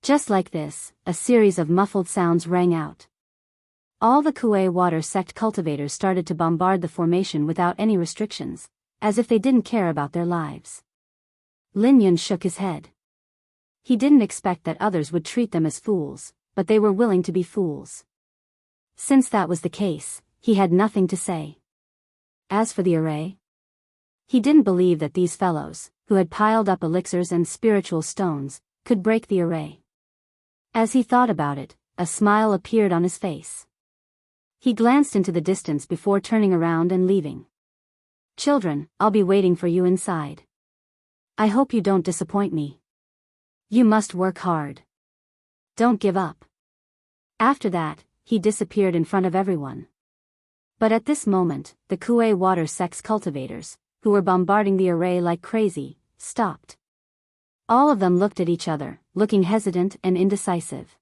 Just like this, a series of muffled sounds rang out. All the Kuei Water Sect cultivators started to bombard the formation without any restrictions, as if they didn't care about their lives. Lin Yun shook his head. He didn't expect that others would treat them as fools, but they were willing to be fools. Since that was the case, he had nothing to say. As for the array, he didn't believe that these fellows, who had piled up elixirs and spiritual stones, could break the array. As he thought about it, a smile appeared on his face. He glanced into the distance before turning around and leaving. Children, I'll be waiting for you inside. I hope you don't disappoint me. You must work hard. Don't give up. After that, he disappeared in front of everyone. But at this moment, the Kuei Water Sect's cultivators, who were bombarding the array like crazy, stopped. All of them looked at each other, looking hesitant and indecisive.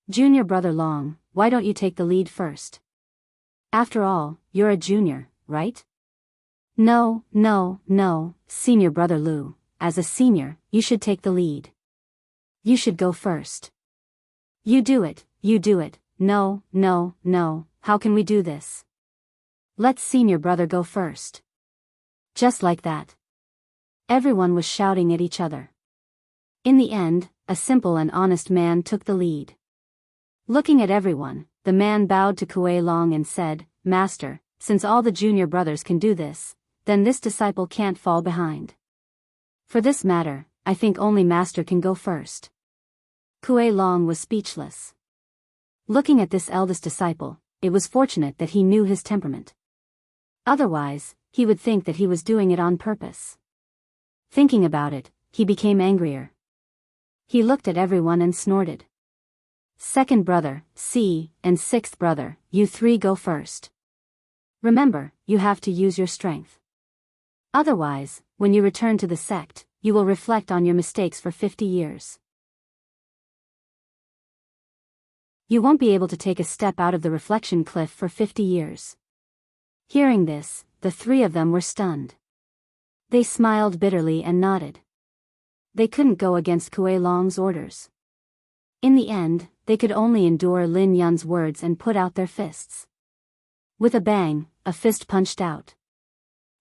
Junior brother Long, why don't you take the lead first? After all, you're a junior, right? No, senior brother Lu, as a senior, you should take the lead. You should go first. You do it. No, how can we do this? Let's senior brother go first. Just like that. Everyone was shouting at each other. In the end, a simple and honest man took the lead. Looking at everyone, the man bowed to Kuei Long and said, Master, since all the junior brothers can do this, then this disciple can't fall behind. For this matter, I think only Master can go first. Kuei Long was speechless. Looking at this eldest disciple, it was fortunate that he knew his temperament. Otherwise, he would think that he was doing it on purpose. Thinking about it, he became angrier. He looked at everyone and snorted. Second brother, C, and sixth brother, you three go first. Remember, you have to use your strength. Otherwise, when you return to the sect, you will reflect on your mistakes for 50 years. You won't be able to take a step out of the reflection cliff for 50 years. Hearing this, the three of them were stunned. They smiled bitterly and nodded. They couldn't go against Kuei Long's orders. In the end, they could only endure Lin Yun's words and put out their fists. With a bang, a fist punched out.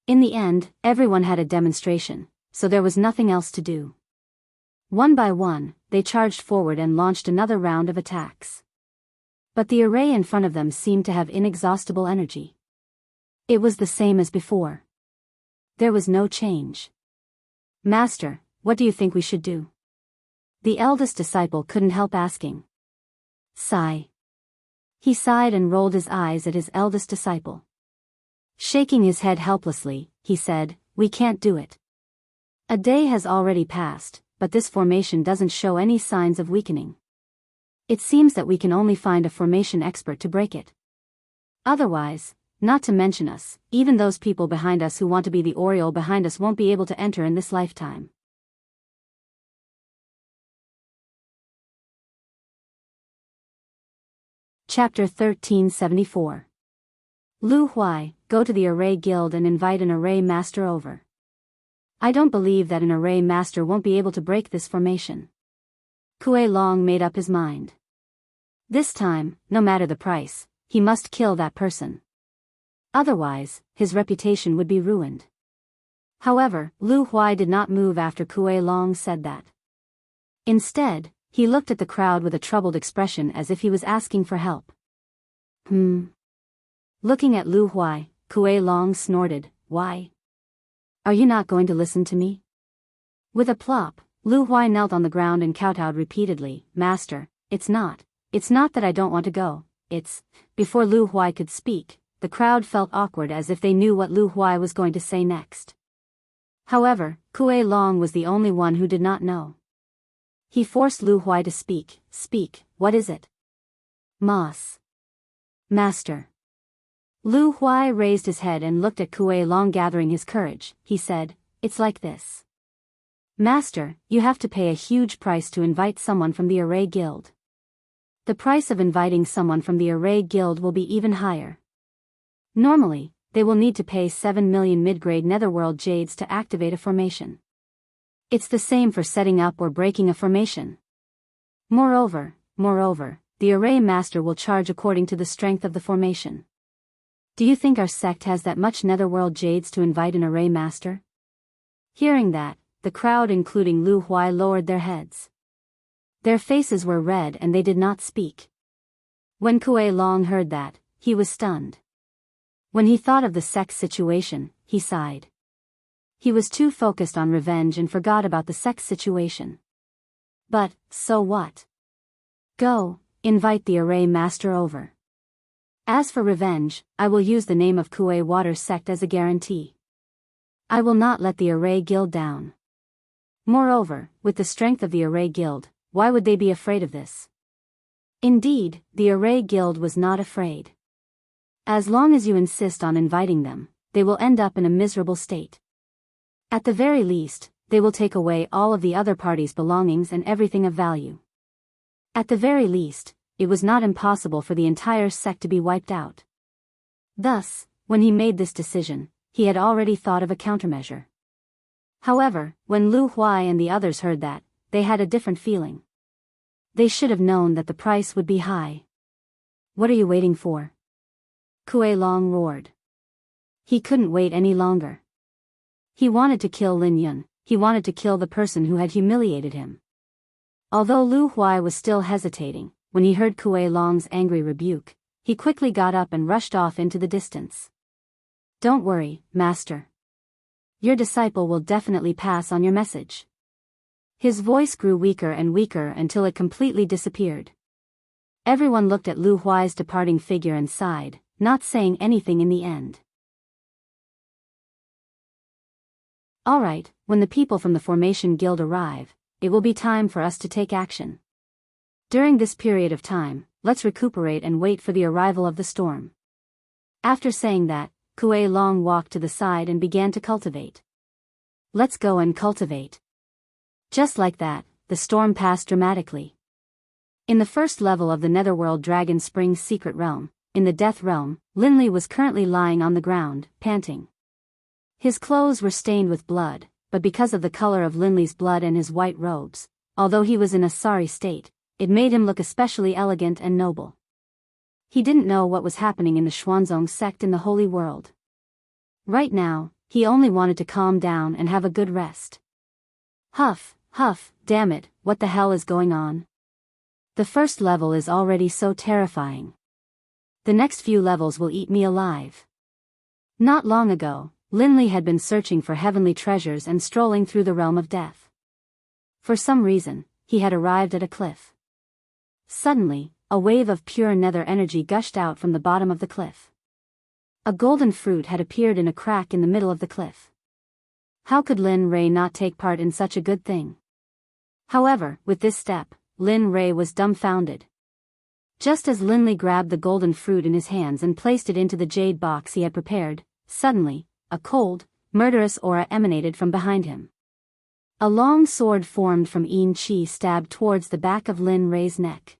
In the end, everyone had a demonstration, so there was nothing else to do. One by one, they charged forward and launched another round of attacks. But the array in front of them seemed to have inexhaustible energy. It was the same as before. There was no change. Master, what do you think we should do? The eldest disciple couldn't help asking. Sigh. He sighed and rolled his eyes at his eldest disciple. Shaking his head helplessly, he said, We can't do it. A day has already passed, but this formation doesn't show any signs of weakening. It seems that we can only find a formation expert to break it. Otherwise, not to mention us, even those people behind us who want to be the Oriole behind us won't be able to enter in this lifetime. Chapter 1374. Lu Huai, go to the Array Guild and invite an Array Master over. I don't believe that an Array Master won't be able to break this formation. Kuei Long made up his mind. This time, no matter the price, he must kill that person. Otherwise, his reputation would be ruined. However, Lu Huai did not move after Kuei Long said that. Instead, he looked at the crowd with a troubled expression as if he was asking for help. Looking at Lu Huai, Kuei Long snorted, "Why? Are you not going to listen to me?" With a plop, Lu Huai knelt on the ground and kowtowed repeatedly, "Master, it's not that I don't want to go, it's..." Before Lu Huai could speak, the crowd felt awkward as if they knew what Lu Huai was going to say next. However, Kuei Long was the only one who did not know. He forced Lu Huai to speak. "Speak, what is it?" "Moss." "Master." Lu Huai raised his head and looked at Kuei Long, gathering his courage. He said, "It's like this. Master, you have to pay a huge price to invite someone from the Array Guild. The price of inviting someone from the Array Guild will be even higher. Normally, they will need to pay 7 million mid-grade netherworld jades to activate a formation. It's the same for setting up or breaking a formation. Moreover, the Array Master will charge according to the strength of the formation. Do you think our sect has that much netherworld jades to invite an Array Master?" Hearing that, the crowd including Lu Huai lowered their heads. Their faces were red and they did not speak. When Kuei Long heard that, he was stunned. When he thought of the sect's situation, he sighed. He was too focused on revenge and forgot about the sect's situation. But, so what? Go, invite the Array Master over. As for revenge, I will use the name of Kuei Water Sect as a guarantee. I will not let the Array Guild down. Moreover, with the strength of the Array Guild, why would they be afraid of this? Indeed, the Array Guild was not afraid. As long as you insist on inviting them, they will end up in a miserable state. At the very least, they will take away all of the other party's belongings and everything of value. At the very least, it was not impossible for the entire sect to be wiped out. Thus, when he made this decision, he had already thought of a countermeasure. However, when Lu Huai and the others heard that, they had a different feeling. They should have known that the price would be high. "What are you waiting for?" Kuei Long roared. He couldn't wait any longer. He wanted to kill Lin Yun, he wanted to kill the person who had humiliated him. Although Lu Huai was still hesitating, when he heard Kuei Long's angry rebuke, he quickly got up and rushed off into the distance. "Don't worry, Master. Your disciple will definitely pass on your message." His voice grew weaker and weaker until it completely disappeared. Everyone looked at Lu Huai's departing figure and sighed, not saying anything in the end. Alright, when the people from the Formation Guild arrive, it will be time for us to take action. During this period of time, let's recuperate and wait for the arrival of the storm. After saying that, Kuei Long walked to the side and began to cultivate. Let's go and cultivate. Just like that, the storm passed dramatically. In the first level of the Netherworld Dragon Spring's secret realm, in the Death Realm, Linley was currently lying on the ground, panting. His clothes were stained with blood, but because of the color of Linley's blood and his white robes, although he was in a sorry state, it made him look especially elegant and noble. He didn't know what was happening in the Xuanzong sect in the Holy World. Right now, he only wanted to calm down and have a good rest. Huff, damn it, what the hell is going on? The first level is already so terrifying. The next few levels will eat me alive. Not long ago, Linley had been searching for heavenly treasures and strolling through the realm of death. For some reason, he had arrived at a cliff. Suddenly, a wave of pure nether energy gushed out from the bottom of the cliff. A golden fruit had appeared in a crack in the middle of the cliff. How could Lin Ray not take part in such a good thing? However, with this step, Lin Rei was dumbfounded. Just as Lin Li grabbed the golden fruit in his hands and placed it into the jade box he had prepared, suddenly, a cold, murderous aura emanated from behind him. A long sword formed from Yin Qi stabbed towards the back of Lin Rei's neck.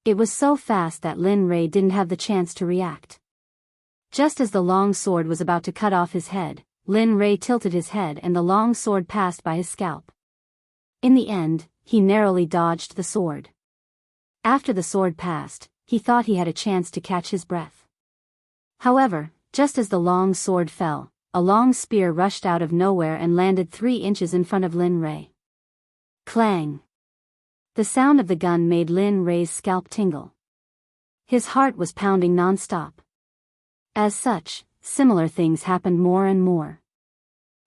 It was so fast that Lin Rei didn't have the chance to react. Just as the long sword was about to cut off his head, Lin Rei tilted his head and the long sword passed by his scalp. In the end, he narrowly dodged the sword. After the sword passed, he thought he had a chance to catch his breath. However, just as the long sword fell, a long spear rushed out of nowhere and landed 3 inches in front of Lin Rei. Clang! The sound of the gun made Lin Rei's scalp tingle. His heart was pounding non-stop. As such, similar things happened more and more.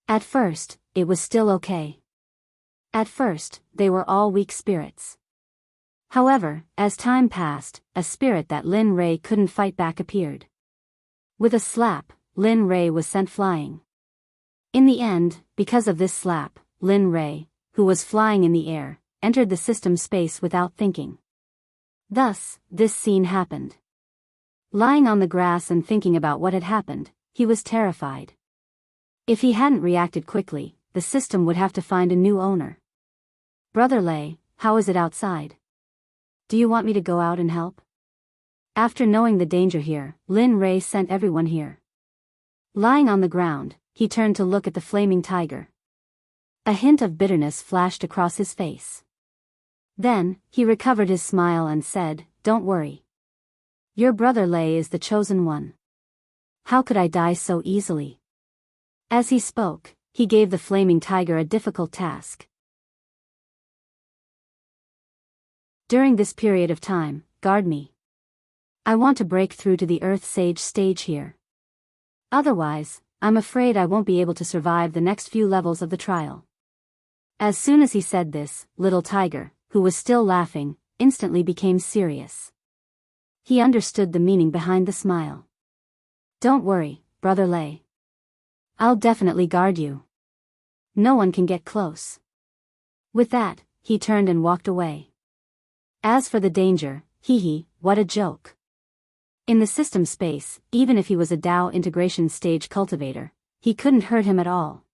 At first, it was still okay. At first, they were all weak spirits. However, as time passed, a spirit that Lin Rei couldn't fight back appeared. With a slap, Lin Rei was sent flying. In the end, because of this slap, Lin Rei, who was flying in the air, entered the system space without thinking. Thus, this scene happened. Lying on the grass and thinking about what had happened, he was terrified. If he hadn't reacted quickly, the system would have to find a new owner. Brother Lei, how is it outside? Do you want me to go out and help? After knowing the danger here, Lin Rei sent everyone here. Lying on the ground, he turned to look at the flaming tiger. A hint of bitterness flashed across his face. Then, he recovered his smile and said, "Don't worry. Your brother Lei is the chosen one. How could I die so easily?" As he spoke, he gave the flaming tiger a difficult task. During this period of time, guard me. I want to break through to the Earth Sage stage here. Otherwise, I'm afraid I won't be able to survive the next few levels of the trial. As soon as he said this, Little Tiger, who was still laughing, instantly became serious. He understood the meaning behind the smile. Don't worry, Brother Lei. I'll definitely guard you. No one can get close. With that, he turned and walked away. As for the danger, what a joke. In the system space, even if he was a Dao integration stage cultivator, he couldn't hurt him at all.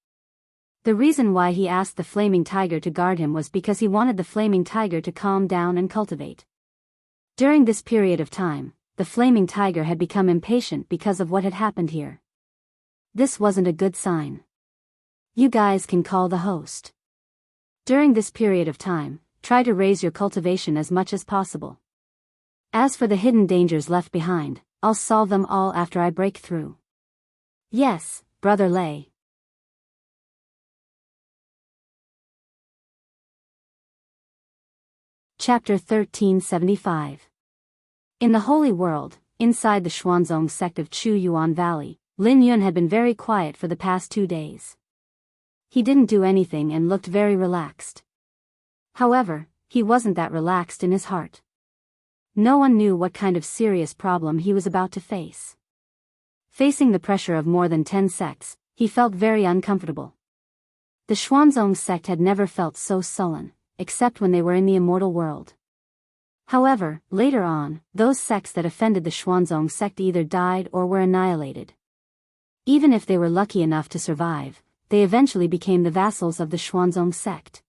The reason why he asked the flaming tiger to guard him was because he wanted the flaming tiger to calm down and cultivate. During this period of time, the flaming tiger had become impatient because of what had happened here. This wasn't a good sign. You guys can call the host. During this period of time, try to raise your cultivation as much as possible. As for the hidden dangers left behind, I'll solve them all after I break through. Yes, Brother Lei. Chapter 1375. In the Holy World, inside the Xuanzong sect of Chu Yuan Valley, Lin Yun had been very quiet for the past 2 days. He didn't do anything and looked very relaxed. However, he wasn't that relaxed in his heart. No one knew what kind of serious problem he was about to face. Facing the pressure of more than 10 sects, he felt very uncomfortable. The Xuanzong sect had never felt so sullen, except when they were in the immortal world. However, later on, those sects that offended the Xuanzong sect either died or were annihilated. Even if they were lucky enough to survive, they eventually became the vassals of the Xuanzong sect.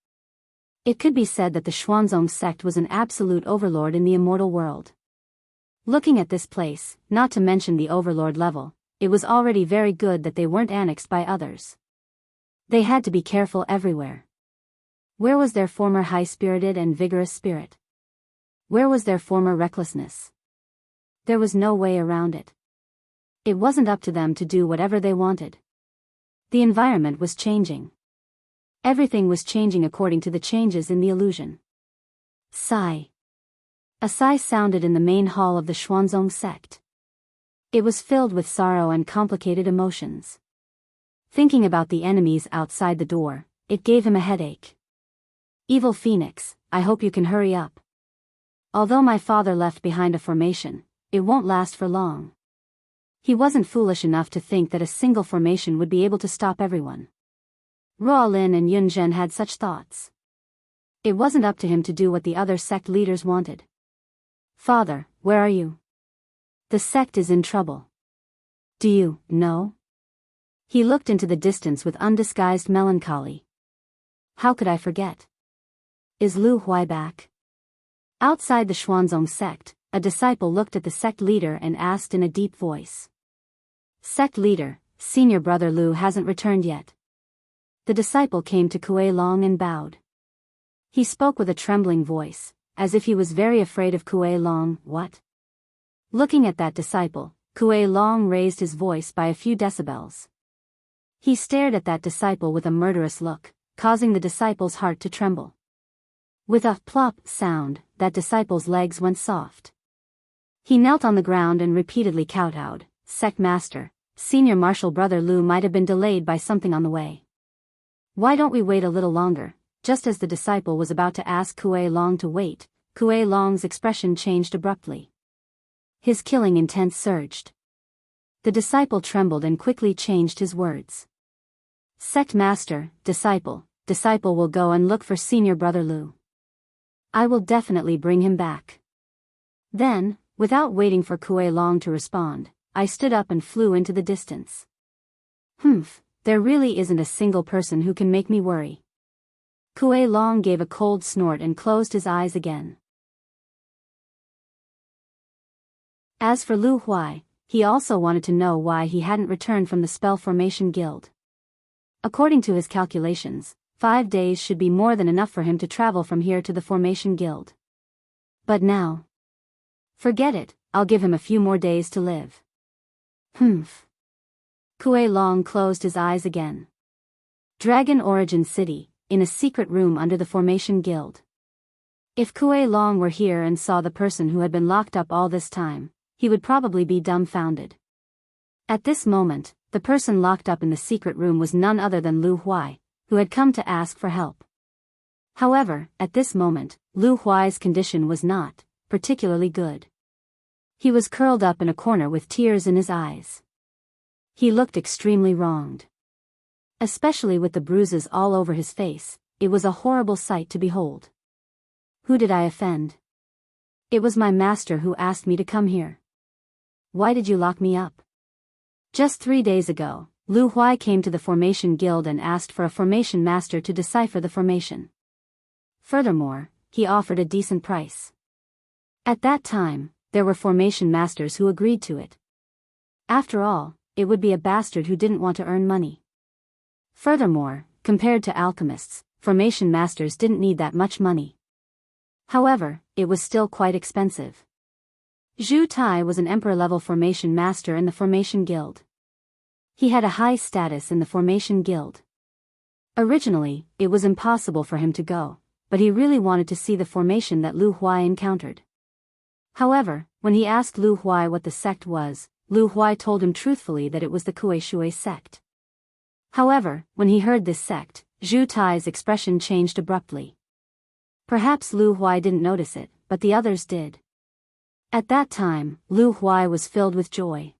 It could be said that the Xuanzong sect was an absolute overlord in the immortal world. Looking at this place, not to mention the overlord level, it was already very good that they weren't annexed by others. They had to be careful everywhere. Where was their former high-spirited and vigorous spirit? Where was their former recklessness? There was no way around it. It wasn't up to them to do whatever they wanted. The environment was changing. Everything was changing according to the changes in the illusion. Sigh. A sigh sounded in the main hall of the Xuanzong sect. It was filled with sorrow and complicated emotions. Thinking about the enemies outside the door, it gave him a headache. Evil Phoenix, I hope you can hurry up. Although my father left behind a formation, it won't last for long. He wasn't foolish enough to think that a single formation would be able to stop everyone. Ruo Lin and Yun Zhen had such thoughts. It wasn't up to him to do what the other sect leaders wanted. Father, where are you? The sect is in trouble. Do you know? He looked into the distance with undisguised melancholy. How could I forget? Is Lu Huai back? Outside the Xuanzong sect, a disciple looked at the sect leader and asked in a deep voice. Sect leader, senior brother Lu hasn't returned yet. The disciple came to Kuei Long and bowed. He spoke with a trembling voice, as if he was very afraid of Kuei Long. What? Looking at that disciple, Kuei Long raised his voice by a few decibels. He stared at that disciple with a murderous look, causing the disciple's heart to tremble. With a plop sound, that disciple's legs went soft. He knelt on the ground and repeatedly kowtowed. Sect master, senior martial brother Lu might have been delayed by something on the way. Why don't we wait a little longer? Just as the disciple was about to ask Kuei Long to wait, Kuei Long's expression changed abruptly. His killing intent surged. The disciple trembled and quickly changed his words. Sect master, disciple will go and look for senior brother Lu. I will definitely bring him back. Then, without waiting for Kuei Long to respond, I stood up and flew into the distance. There really isn't a single person who can make me worry. Kuei Long gave a cold snort and closed his eyes again. As for Lu Huai, he also wanted to know why he hadn't returned from the Spell Formation Guild. According to his calculations, 5 days should be more than enough for him to travel from here to the Formation Guild. But now... Forget it, I'll give him a few more days to live. Kuei Long closed his eyes again. Dragon Origin City, in a secret room under the Formation Guild. If Kuei Long were here and saw the person who had been locked up all this time, he would probably be dumbfounded. At this moment, the person locked up in the secret room was none other than Lu Huai, who had come to ask for help. However, at this moment, Lu Huai's condition was not particularly good. He was curled up in a corner with tears in his eyes. He looked extremely wronged. Especially with the bruises all over his face, it was a horrible sight to behold. Who did I offend? It was my master who asked me to come here. Why did you lock me up? Just 3 days ago, Lu Huai came to the Formation Guild and asked for a formation master to decipher the formation. Furthermore, he offered a decent price. At that time, there were formation masters who agreed to it. After all, it would be a bastard who didn't want to earn money. Furthermore, compared to alchemists, formation masters didn't need that much money. However, it was still quite expensive. Zhu Tai was an emperor-level formation master in the Formation Guild. He had a high status in the Formation Guild. Originally, it was impossible for him to go, but he really wanted to see the formation that Lu Huai encountered. However, when he asked Lu Huai what the sect was, Lu Huai told him truthfully that it was the Kuei sect. However, when he heard this sect, Zhu Tai's expression changed abruptly. Perhaps Lu Huai didn't notice it, but the others did. At that time, Lu Huai was filled with joy.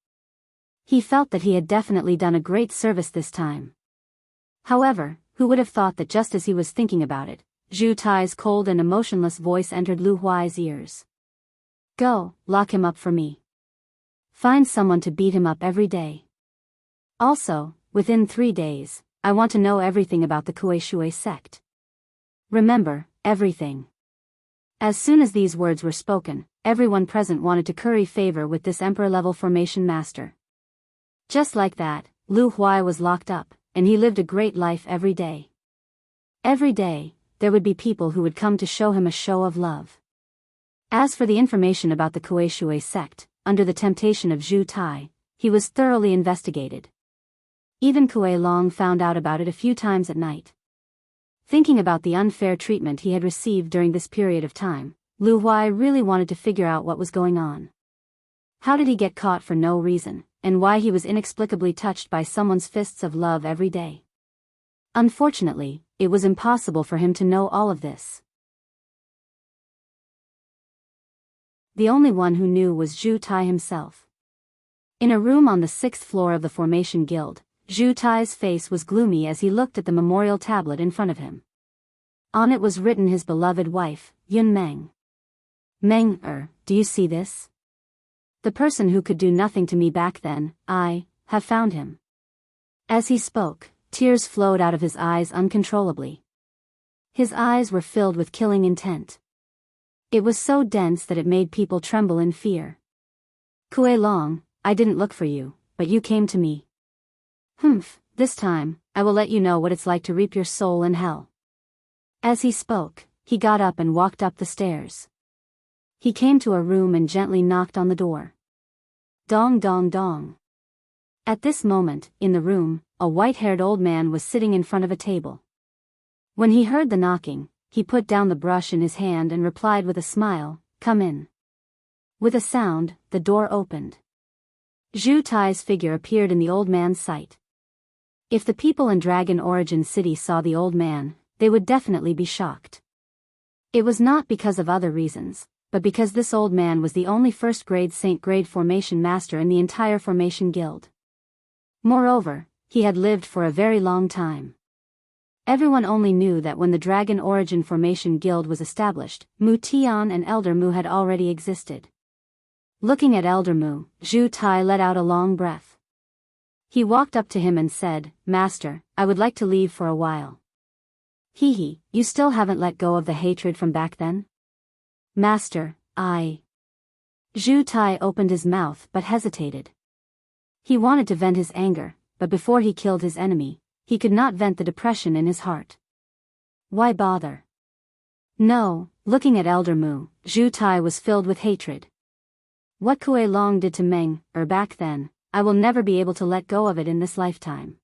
He felt that he had definitely done a great service this time. However, who would have thought that just as he was thinking about it, Zhu Tai's cold and emotionless voice entered Lu Huai's ears. Go, lock him up for me. Find someone to beat him up every day. Also, within 3 days, I want to know everything about the Kuei sect. Remember, everything. As soon as these words were spoken, everyone present wanted to curry favor with this emperor-level formation master. Just like that, Lu Huai was locked up, and he lived a great life every day. Every day, there would be people who would come to show him a show of love. As for the information about the Kuei sect, under the temptation of Zhu Tai, he was thoroughly investigated. Even Kuei Long found out about it a few times at night. Thinking about the unfair treatment he had received during this period of time, Lu Huai really wanted to figure out what was going on. How did he get caught for no reason, and why he was inexplicably touched by someone's fists of love every day? Unfortunately, it was impossible for him to know all of this. The only one who knew was Zhu Tai himself. In a room on the 6th floor of the Formation Guild, Zhu Tai's face was gloomy as he looked at the memorial tablet in front of him. On it was written his beloved wife, Yun Meng. Meng, do you see this? The person who could do nothing to me back then, I have found him. As he spoke, tears flowed out of his eyes uncontrollably. His eyes were filled with killing intent. It was so dense that it made people tremble in fear. Kue Long, I didn't look for you, but you came to me. Humph, this time, I will let you know what it's like to reap your soul in hell. As he spoke, he got up and walked up the stairs. He came to a room and gently knocked on the door. Dong dong dong. At this moment, in the room, a white-haired old man was sitting in front of a table. When he heard the knocking, he put down the brush in his hand and replied with a smile, "Come in." With a sound, the door opened. Zhu Tai's figure appeared in the old man's sight. If the people in Dragon Origin City saw the old man, they would definitely be shocked. It was not because of other reasons, but because this old man was the only first-grade Saint-grade formation master in the entire formation guild. Moreover, he had lived for a very long time. Everyone only knew that when the Dragon Origin Formation Guild was established, Mu Tian and Elder Mu had already existed. Looking at Elder Mu, Zhu Tai let out a long breath. He walked up to him and said, "Master, I would like to leave for a while." "Hee, you still haven't let go of the hatred from back then?" "Master, I..." Zhu Tai opened his mouth but hesitated. He wanted to vent his anger, but before he killed his enemy, he could not vent the depression in his heart. Why bother? No, looking at Elder Mu, Zhu Tai was filled with hatred. What Kue Long did to Meng, back then, I will never be able to let go of it in this lifetime.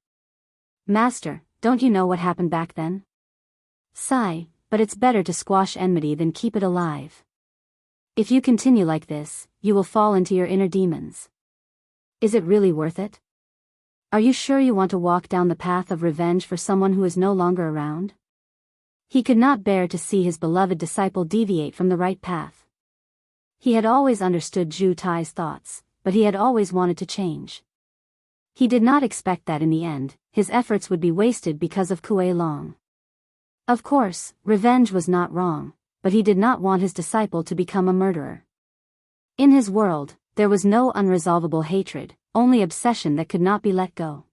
Master, don't you know what happened back then? Sigh, but it's better to squash enmity than keep it alive. If you continue like this, you will fall into your inner demons. Is it really worth it? Are you sure you want to walk down the path of revenge for someone who is no longer around? He could not bear to see his beloved disciple deviate from the right path. He had always understood Zhu Tai's thoughts, but he had always wanted to change. He did not expect that in the end, his efforts would be wasted because of Kue Long. Of course, revenge was not wrong, but he did not want his disciple to become a murderer. In his world, there was no unresolvable hatred, only obsession that could not be let go.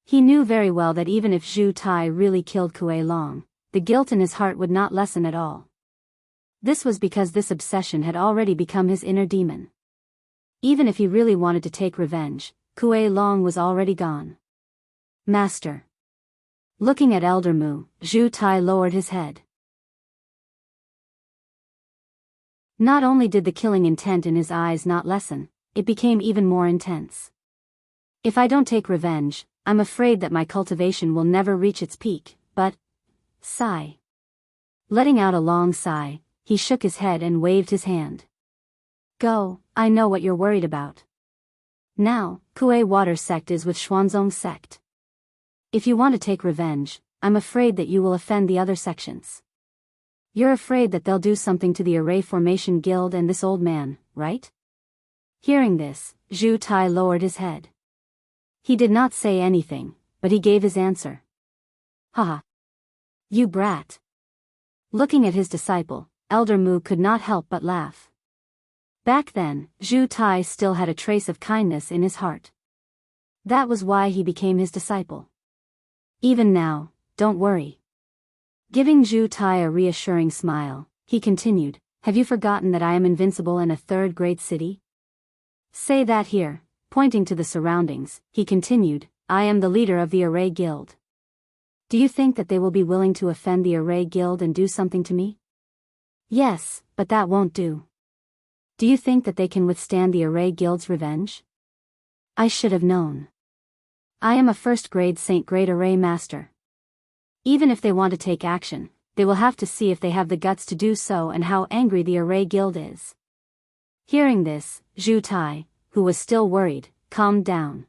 He knew very well that even if Zhu Tai really killed Kue Long, the guilt in his heart would not lessen at all. This was because this obsession had already become his inner demon. Even if he really wanted to take revenge, Kue Long was already gone. Master. Looking at Elder Mu, Zhu Tai lowered his head. Not only did the killing intent in his eyes not lessen, it became even more intense. If I don't take revenge, I'm afraid that my cultivation will never reach its peak, but... Sigh. Letting out a long sigh, he shook his head and waved his hand. Go, I know what you're worried about. Now, Kue Water Sect is with Xuanzong Sect. If you want to take revenge, I'm afraid that you will offend the other sections. You're afraid that they'll do something to the Array Formation Guild and this old man, right? Hearing this, Zhu Tai lowered his head. He did not say anything, but he gave his answer. Haha. You brat. Looking at his disciple, Elder Mu could not help but laugh. Back then, Zhu Tai still had a trace of kindness in his heart. That was why he became his disciple. Even now, don't worry. Giving Zhu Tai a reassuring smile, he continued, have you forgotten that I am invincible in a third-grade city? Say that here, pointing to the surroundings, he continued, I am the leader of the Array Guild. Do you think that they will be willing to offend the Array Guild and do something to me? Yes, but that won't do. Do you think that they can withstand the Array Guild's revenge? I should have known. I am a first-grade Saint-grade Array Master. Even if they want to take action, they will have to see if they have the guts to do so and how angry the Array Guild is. Hearing this, Zhu Tai, who was still worried, calmed down.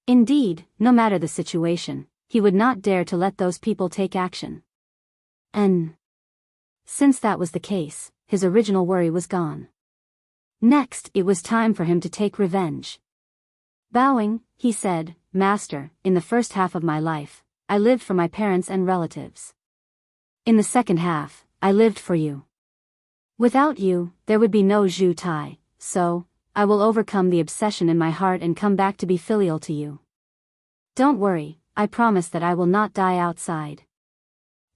Indeed, no matter the situation, he would not dare to let those people take action. And since that was the case, his original worry was gone. Next, it was time for him to take revenge. Bowing, he said, Master, in the first half of my life, I lived for my parents and relatives. In the second half, I lived for you. Without you, there would be no Zhu Tai, so, I will overcome the obsession in my heart and come back to be filial to you. Don't worry, I promise that I will not die outside.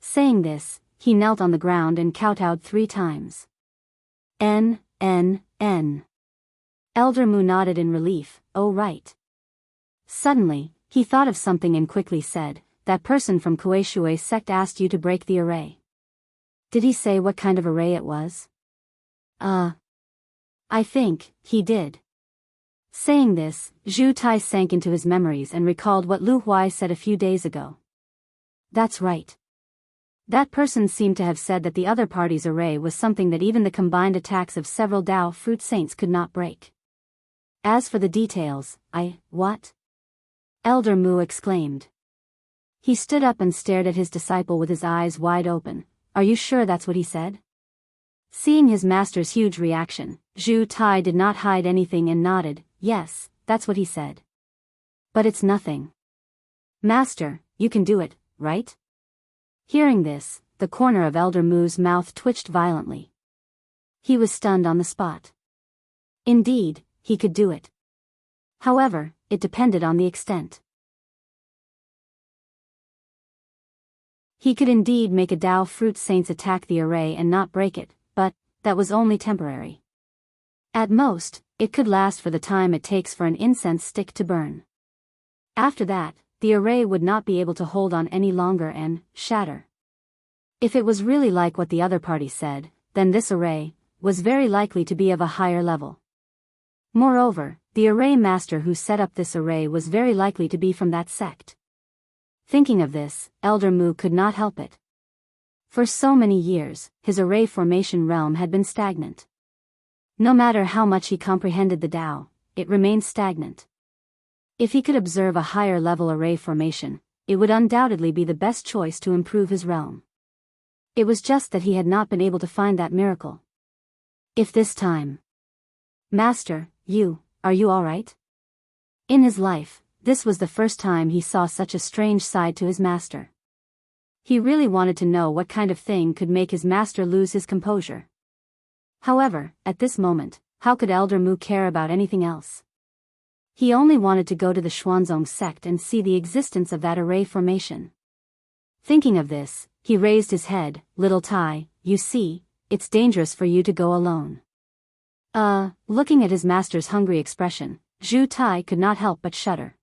Saying this, he knelt on the ground and kowtowed 3 times. N. Elder Mu nodded in relief, oh right. Suddenly, he thought of something and quickly said, that person from Kuei Sect asked you to break the array. Did he say what kind of array it was? I think, he did. Saying this, Zhu Tai sank into his memories and recalled what Lu Huai said a few days ago. That's right. That person seemed to have said that the other party's array was something that even the combined attacks of several Dao fruit saints could not break. As for the details, what? Elder Mu exclaimed. He stood up and stared at his disciple with his eyes wide open. Are you sure that's what he said? Seeing his master's huge reaction, Zhu Tai did not hide anything and nodded. Yes, that's what he said. But it's nothing. Master, you can do it, right? Hearing this, the corner of Elder Mu's mouth twitched violently. He was stunned on the spot. Indeed, he could do it. However, it depended on the extent. He could indeed make a Dao fruit saint's attack the array and not break it, but that was only temporary. At most, it could last for the time it takes for an incense stick to burn. After that, the array would not be able to hold on any longer and shatter. If it was really like what the other party said, then this array was very likely to be of a higher level. Moreover, the array master who set up this array was very likely to be from that sect. Thinking of this, Elder Mu could not help it. For so many years, his array formation realm had been stagnant. No matter how much he comprehended the Tao, it remained stagnant. If he could observe a higher level array formation, it would undoubtedly be the best choice to improve his realm. It was just that he had not been able to find that miracle. If this time... Master, are you alright? In his life, this was the first time he saw such a strange side to his master. He really wanted to know what kind of thing could make his master lose his composure. However, at this moment, how could Elder Mu care about anything else? He only wanted to go to the Xuanzong sect and see the existence of that array formation. Thinking of this, he raised his head. Little Tai, you see, it's dangerous for you to go alone. Looking at his master's hungry expression, Zhu Tai could not help but shudder.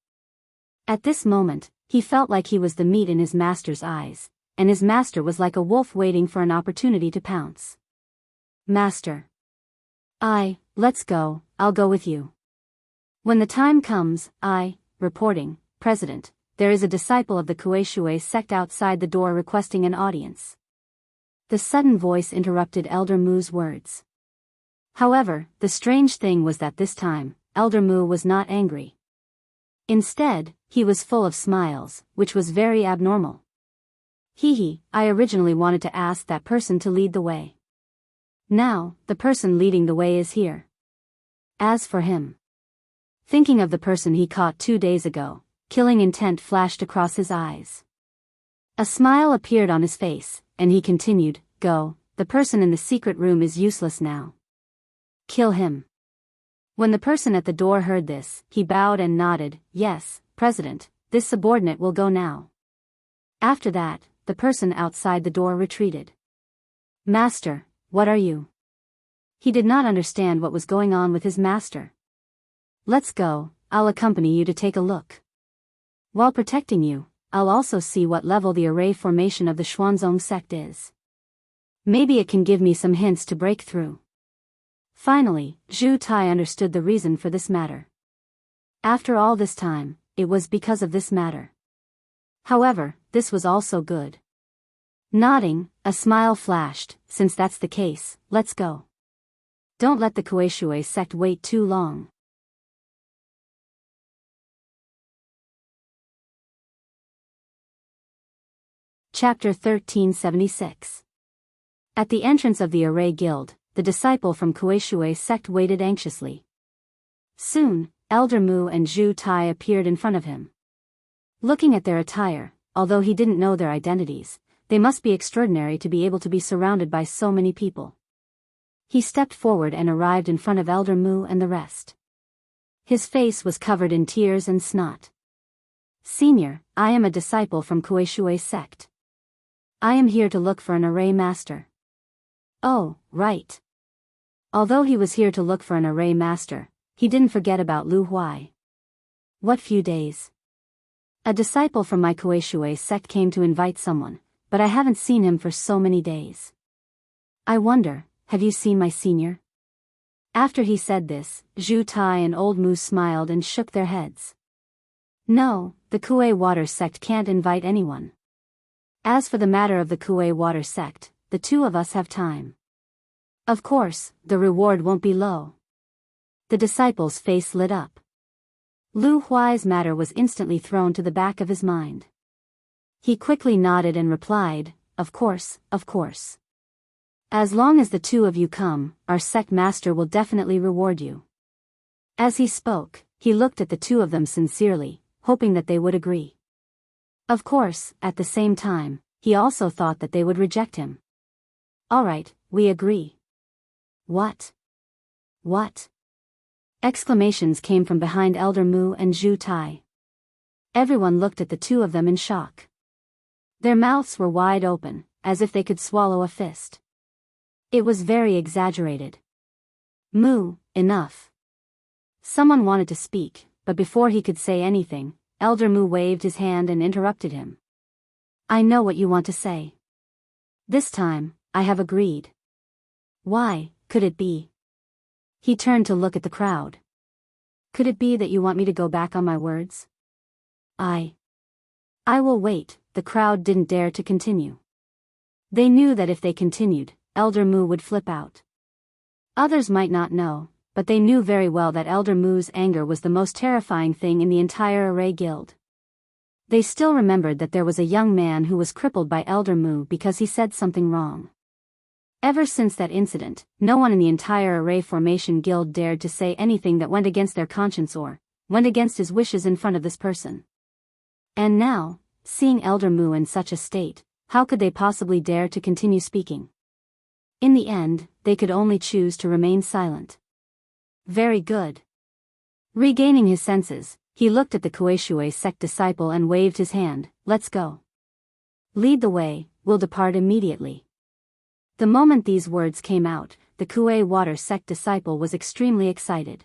At this moment, he felt like he was the meat in his master's eyes, and his master was like a wolf waiting for an opportunity to pounce. Master. Let's go, I'll go with you. When the time comes, reporting, President, there is a disciple of the Kuei sect outside the door requesting an audience. The sudden voice interrupted Elder Mu's words. However, the strange thing was that this time, Elder Mu was not angry. Instead, he was full of smiles, which was very abnormal. I originally wanted to ask that person to lead the way. Now, the person leading the way is here. As for him. Thinking of the person he caught 2 days ago, killing intent flashed across his eyes. A smile appeared on his face, and he continued, Go, the person in the secret room is useless now. Kill him. When the person at the door heard this, he bowed and nodded. Yes, President, this subordinate will go now. After that, the person outside the door retreated. Master, what are you? He did not understand what was going on with his master. Let's go, I'll accompany you to take a look. While protecting you, I'll also see what level the array formation of the Xuanzong sect is. Maybe it can give me some hints to break through. Finally, Zhu Tai understood the reason for this matter. After all this time, it was because of this matter. However, this was also good. Nodding, a smile flashed. Since that's the case, let's go. Don't let the Kuei sect wait too long. Chapter 1376. At the entrance of the Array Guild, the disciple from Kuei sect waited anxiously. Soon, Elder Mu and Zhu Tai appeared in front of him. Looking at their attire, although he didn't know their identities, they must be extraordinary to be able to be surrounded by so many people. He stepped forward and arrived in front of Elder Mu and the rest. His face was covered in tears and snot. Senior, I am a disciple from Kuei Sect. I am here to look for an array master. Oh, right. Although he was here to look for an array master, he didn't forget about Lu Huai. What few days? A disciple from my Kuei Sect came to invite someone, but I haven't seen him for so many days. I wonder, have you seen my senior? After he said this, Zhu Tai and Old Mu smiled and shook their heads. No, the Kuei Water Sect can't invite anyone. As for the matter of the Kuei Water Sect, the two of us have time. Of course, the reward won't be low. The disciple's face lit up. Lu Huai's matter was instantly thrown to the back of his mind. He quickly nodded and replied, of course, of course. As long as the two of you come, our sect master will definitely reward you. As he spoke, he looked at the two of them sincerely, hoping that they would agree. Of course, at the same time, he also thought that they would reject him. All right, we agree. What? What? Exclamations came from behind Elder Mu and Zhu Tai. Everyone looked at the two of them in shock. Their mouths were wide open, as if they could swallow a fist. It was very exaggerated. Mu, enough. Someone wanted to speak, but before he could say anything, Elder Mu waved his hand and interrupted him. I know what you want to say. This time, I have agreed. Why, could it be? He turned to look at the crowd. Could it be that you want me to go back on my words? I will wait. The crowd didn't dare to continue. They knew that if they continued, Elder Mu would flip out. Others might not know, but they knew very well that Elder Mu's anger was the most terrifying thing in the entire Array Guild. They still remembered that there was a young man who was crippled by Elder Mu because he said something wrong. Ever since that incident, no one in the entire Array Formation Guild dared to say anything that went against their conscience or went against his wishes in front of this person. And now, seeing Elder Mu in such a state, how could they possibly dare to continue speaking? In the end, they could only choose to remain silent. Very good. Regaining his senses, he looked at the Kuei Sect disciple and waved his hand. Let's go. Lead the way, we'll depart immediately. The moment these words came out, the Kuei Water Sect disciple was extremely excited.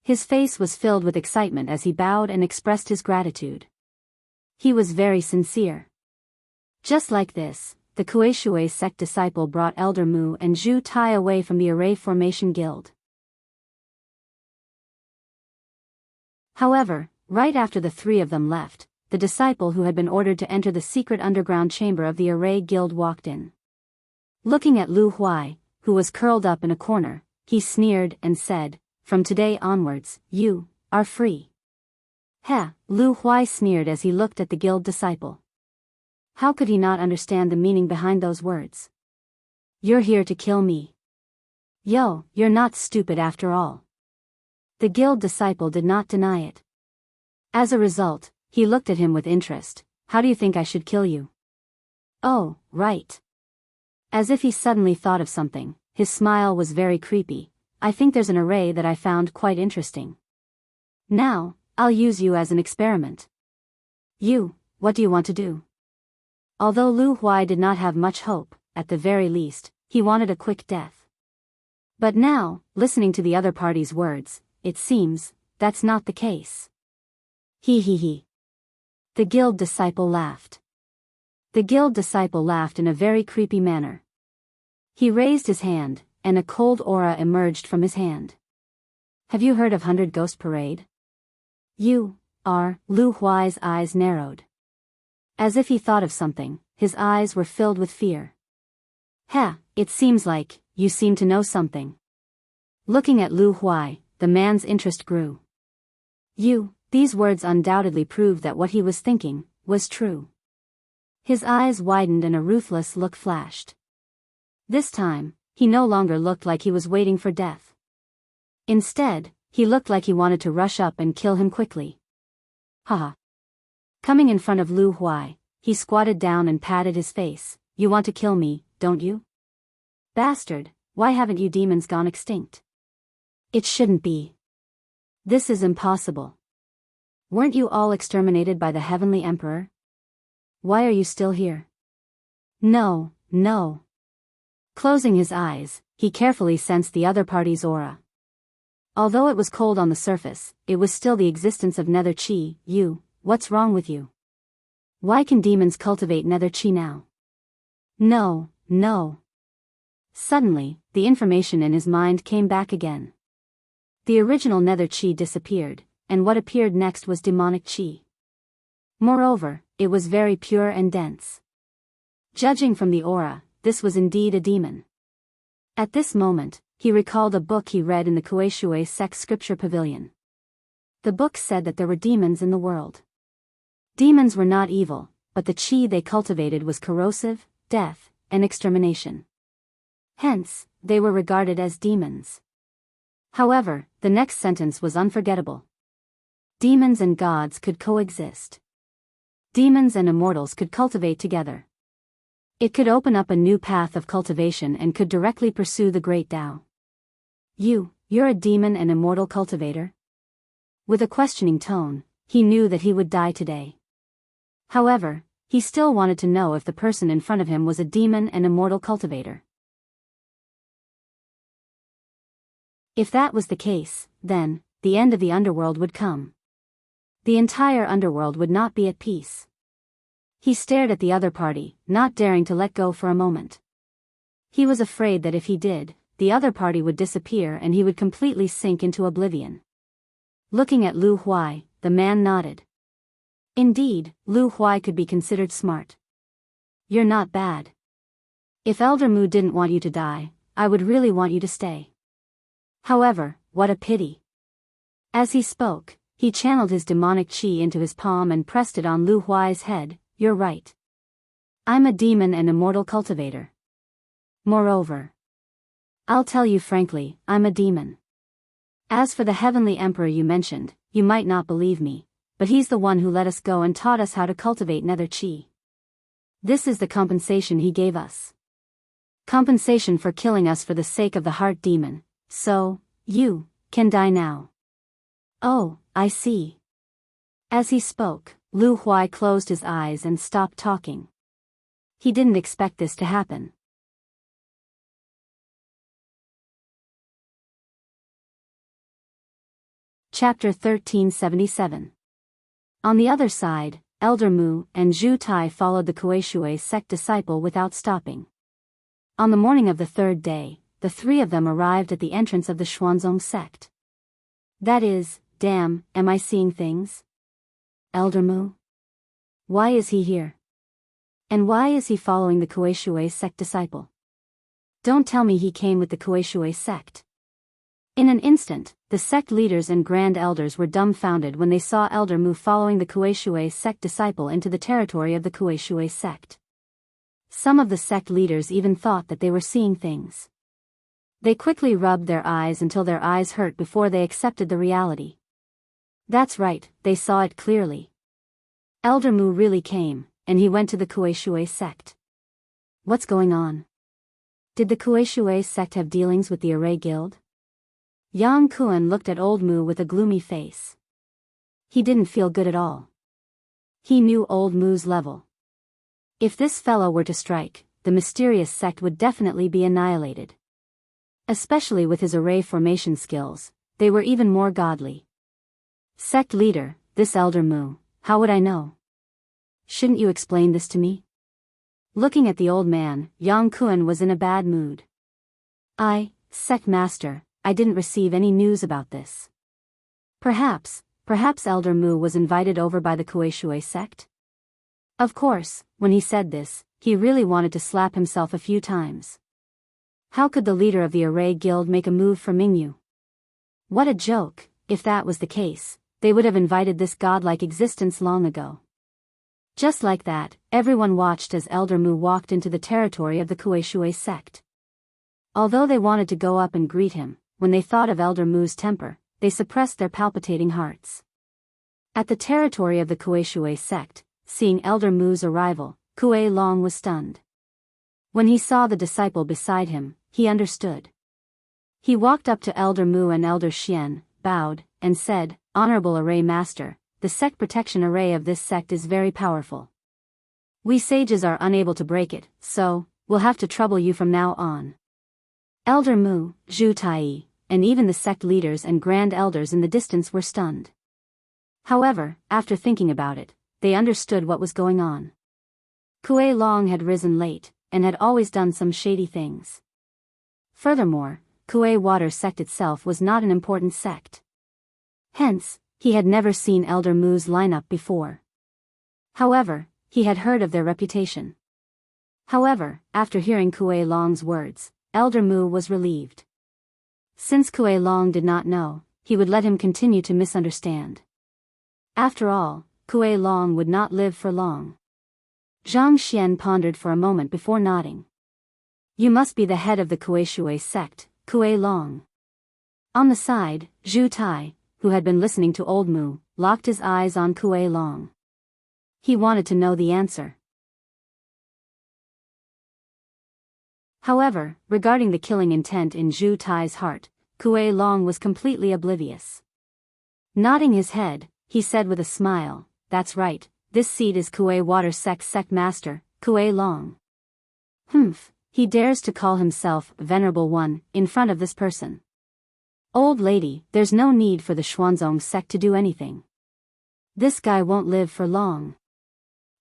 His face was filled with excitement as he bowed and expressed his gratitude. He was very sincere. Just like this, the Kuei Sect disciple brought Elder Mu and Zhu Tai away from the Array Formation Guild. However, right after the three of them left, the disciple who had been ordered to enter the secret underground chamber of the Array Guild walked in. Looking at Lu Huai, who was curled up in a corner, he sneered and said, "From today onwards, you are free." Heh, Lu Huai sneered as he looked at the guild disciple. How could he not understand the meaning behind those words? You're here to kill me. Yo, you're not stupid after all. The guild disciple did not deny it. As a result, he looked at him with interest. How do you think I should kill you? Oh, right. As if he suddenly thought of something, his smile was very creepy. I think there's an array that I found quite interesting. Now, I'll use you as an experiment. You, what do you want to do? Although Lu Huai did not have much hope, at the very least, he wanted a quick death. But now, listening to the other party's words, it seems, that's not the case. He. The guild disciple laughed. The guild disciple laughed in a very creepy manner. He raised his hand, and a cold aura emerged from his hand. Have you heard of 100 Ghost Parade? You are. Lu Huai's eyes narrowed. As if he thought of something, his eyes were filled with fear. Heh, it seems like, you seem to know something. Looking at Lu Huai, the man's interest grew. These words undoubtedly proved that what he was thinking was true. His eyes widened and a ruthless look flashed. This time, he no longer looked like he was waiting for death. Instead, he looked like he wanted to rush up and kill him quickly. Haha. Coming in front of Lu Huai, he squatted down and patted his face. You want to kill me, don't you? Bastard, why haven't you demons gone extinct? It shouldn't be. This is impossible. Weren't you all exterminated by the Heavenly Emperor? Why are you still here? No, no. Closing his eyes, he carefully sensed the other party's aura. Although it was cold on the surface, it was still the existence of nether chi. What's wrong with you? Why can demons cultivate nether chi now? No, no. Suddenly, the information in his mind came back again. The original nether chi disappeared, and what appeared next was demonic chi. Moreover, it was very pure and dense. Judging from the aura, this was indeed a demon. At this moment, he recalled a book he read in the Kuei-shui Sect scripture pavilion. The book said that there were demons in the world. Demons were not evil, but the chi they cultivated was corrosive, death, and extermination. Hence, they were regarded as demons. However, the next sentence was unforgettable. Demons and gods could coexist. Demons and immortals could cultivate together. It could open up a new path of cultivation and could directly pursue the great Tao. You're a demon and immortal cultivator? With a questioning tone, he knew that he would die today. However, he still wanted to know if the person in front of him was a demon and immortal cultivator. If that was the case, then, the end of the underworld would come. The entire underworld would not be at peace. He stared at the other party, not daring to let go for a moment. He was afraid that if he did, the other party would disappear and he would completely sink into oblivion. Looking at Lu Huai, the man nodded. Indeed, Lu Huai could be considered smart. You're not bad. If Elder Mu didn't want you to die, I would really want you to stay. However, what a pity. As he spoke, he channeled his demonic chi into his palm and pressed it on Lu Huai's head. You're right. I'm a demon and immortal cultivator. Moreover, I'll tell you frankly, I'm a demon. As for the Heavenly Emperor you mentioned, you might not believe me, but he's the one who let us go and taught us how to cultivate nether chi. This is the compensation he gave us. Compensation for killing us for the sake of the heart demon, so, you can die now. Oh, I see. As he spoke, Lu Huai closed his eyes and stopped talking. He didn't expect this to happen. Chapter 1377. On the other side, Elder Mu and Zhu Tai followed the Kuei-shui Sect disciple without stopping. On the morning of the third day, the three of them arrived at the entrance of the Xuanzong Sect. That is, damn, am I seeing things? Elder Mu? Why is he here? And why is he following the Kuei-shui Sect disciple? Don't tell me he came with the Kuei-shui Sect. In an instant, the sect leaders and grand elders were dumbfounded when they saw Elder Mu following the Kuei-shui Sect disciple into the territory of the Kuei-shui Sect. Some of the sect leaders even thought that they were seeing things. They quickly rubbed their eyes until their eyes hurt before they accepted the reality. That's right, they saw it clearly. Elder Mu really came, and he went to the Kuei-shui Sect. What's going on? Did the Kuei-shui Sect have dealings with the Array Guild? Yang Kuan looked at Old Mu with a gloomy face. He didn't feel good at all. He knew Old Mu's level. If this fellow were to strike, the mysterious sect would definitely be annihilated. Especially with his array formation skills, they were even more godly. Sect leader, this Elder Mu, how would I know? Shouldn't you explain this to me? Looking at the old man, Yang Kuan was in a bad mood. Sect master, I didn't receive any news about this. Perhaps Elder Mu was invited over by the Kuei-shui Sect? Of course, when he said this, he really wanted to slap himself a few times. How could the leader of the Array Guild make a move for Mingyu? What a joke! If that was the case, they would have invited this godlike existence long ago. Just like that, everyone watched as Elder Mu walked into the territory of the Kuei-shui Sect. Although they wanted to go up and greet him, when they thought of Elder Mu's temper, they suppressed their palpitating hearts. At the territory of the Kuei-shui Sect, seeing Elder Mu's arrival, Kuei Long was stunned. When he saw the disciple beside him, he understood. He walked up to Elder Mu and Elder Xian, bowed, and said, "Honorable Array Master, the sect protection array of this sect is very powerful. We sages are unable to break it, so we'll have to trouble you from now on." Elder Mu, Zhu Tai, and even the sect leaders and grand elders in the distance were stunned. However, after thinking about it, they understood what was going on. Kuei Long had risen late, and had always done some shady things. Furthermore, Kuei Water Sect itself was not an important sect. Hence, he had never seen Elder Mu's lineup before. However, he had heard of their reputation. However, after hearing Kuei Long's words, Elder Mu was relieved. Since Kuei Long did not know, he would let him continue to misunderstand. After all, Kuei Long would not live for long. Zhang Xian pondered for a moment before nodding. "You must be the head of the Kuei sect, Kuei Long." On the side, Zhu Tai, who had been listening to Old Mu, locked his eyes on Kuei Long. He wanted to know the answer. However, regarding the killing intent in Zhu Tai's heart, Kuei Long was completely oblivious. Nodding his head, he said with a smile, "That's right, this seed is Kuei Water sect master, Kuei Long." Humph, he dares to call himself Venerable One in front of this person. "Old lady, there's no need for the Xuanzong sect to do anything. This guy won't live for long.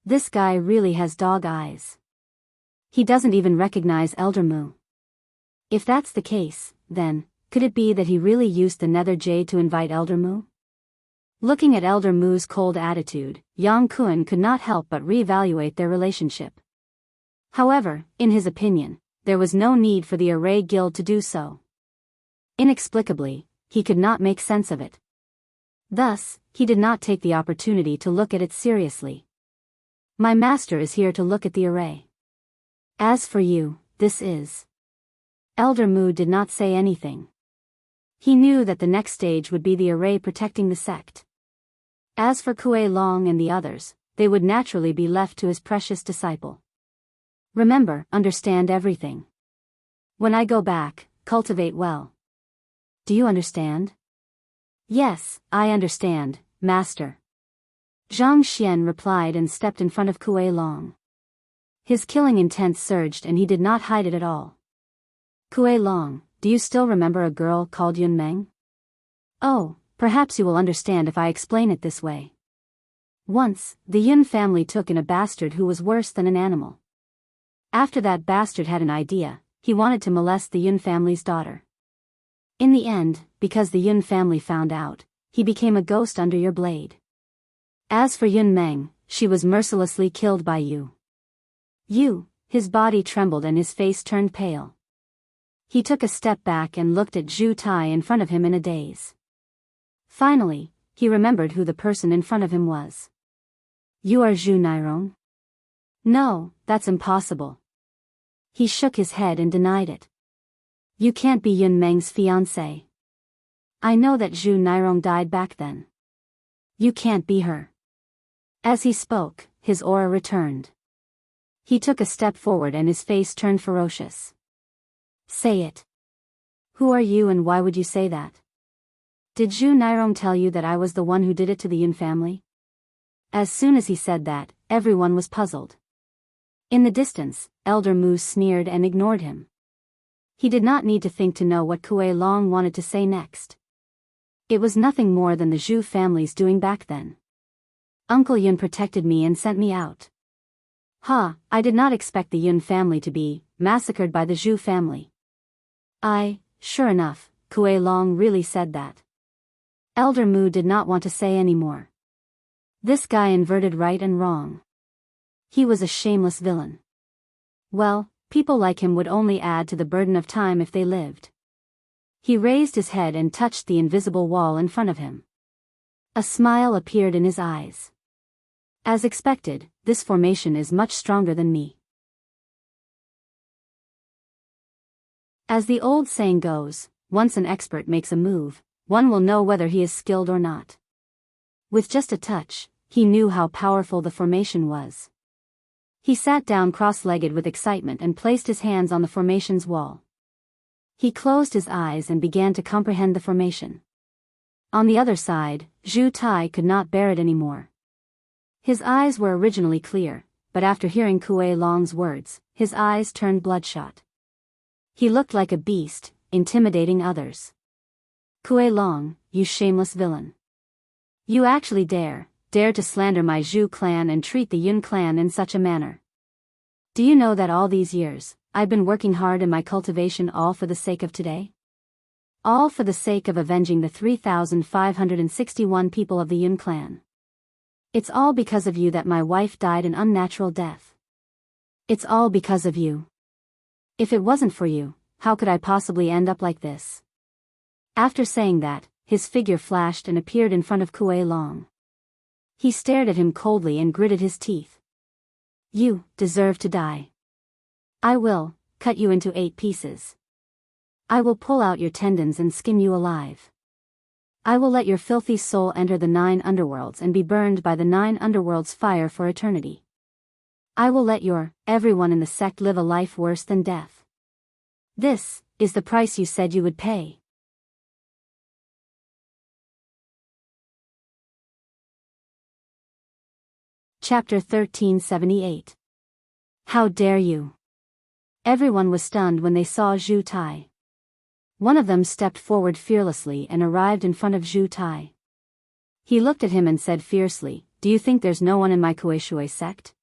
This guy really has dog eyes. He doesn't even recognize Elder Mu. If that's the case, then, could it be that he really used the nether jade to invite Elder Mu?" Looking at Elder Mu's cold attitude, Yang Kun could not help but reevaluate their relationship. However, in his opinion, there was no need for the Array Guild to do so. Inexplicably, he could not make sense of it. Thus, he did not take the opportunity to look at it seriously. "My master is here to look at the array. As for you, this is..." Elder Mu did not say anything. He knew that the next stage would be the array protecting the sect. As for Kuei Long and the others, they would naturally be left to his precious disciple. "Remember, understand everything. When I go back, cultivate well. Do you understand?" "Yes, I understand, master." Zhang Xian replied and stepped in front of Kuei Long. His killing intent surged and he did not hide it at all. "Kuei Long, do you still remember a girl called Yun Meng?" "Oh, perhaps you will understand if I explain it this way. Once, the Yun family took in a bastard who was worse than an animal. After that bastard had an idea, he wanted to molest the Yun family's daughter. In the end, because the Yun family found out, he became a ghost under your blade. As for Yun Meng, she was mercilessly killed by you." His body trembled and his face turned pale. He took a step back and looked at Zhu Tai in front of him in a daze. Finally, he remembered who the person in front of him was. "You are Zhu Nairong?" "No, that's impossible." He shook his head and denied it. "You can't be Yun Meng's fiancé. I know that Zhu Nairong died back then. You can't be her." As he spoke, his aura returned. He took a step forward and his face turned ferocious. "Say it. Who are you and why would you say that? Did Zhu Nairong tell you that I was the one who did it to the Yun family?" As soon as he said that, everyone was puzzled. In the distance, Elder Mu sneered and ignored him. He did not need to think to know what Kuei Long wanted to say next. It was nothing more than the Zhu family's doing back then. "Uncle Yun protected me and sent me out. I did not expect the Yun family to be massacred by the Zhu family." Sure enough, Kuei Long really said that. Elder Mu did not want to say any more. This guy inverted right and wrong. He was a shameless villain. Well, people like him would only add to the burden of time if they lived. He raised his head and touched the invisible wall in front of him. A smile appeared in his eyes. "As expected, this formation is much stronger than me." As the old saying goes, once an expert makes a move, one will know whether he is skilled or not. With just a touch, he knew how powerful the formation was. He sat down cross-legged with excitement and placed his hands on the formation's wall. He closed his eyes and began to comprehend the formation. On the other side, Zhu Tai could not bear it anymore. His eyes were originally clear, but after hearing Kuei Long's words, his eyes turned bloodshot. He looked like a beast, intimidating others. Kuei Long, you shameless villain. You actually dare to slander my Zhu clan and treat the Yun clan in such a manner. Do you know that all these years, I've been working hard in my cultivation all for the sake of today? All for the sake of avenging the 3,561 people of the Yun clan. It's all because of you that my wife died an unnatural death. It's all because of you. If it wasn't for you, how could I possibly end up like this? After saying that, his figure flashed and appeared in front of Kuei Long. He stared at him coldly and gritted his teeth. You deserve to die. I will cut you into 8 pieces. I will pull out your tendons and skin you alive. I will let your filthy soul enter the 9 underworlds and be burned by the 9 underworlds' fire for eternity. I will let everyone in the sect live a life worse than death. This is the price you said you would pay. Chapter 1378. How dare you? Everyone was stunned when they saw Zhu Tai. One of them stepped forward fearlessly and arrived in front of Zhu Tai. He looked at him and said fiercely, "Do you think there's no one in my Kuei sect?"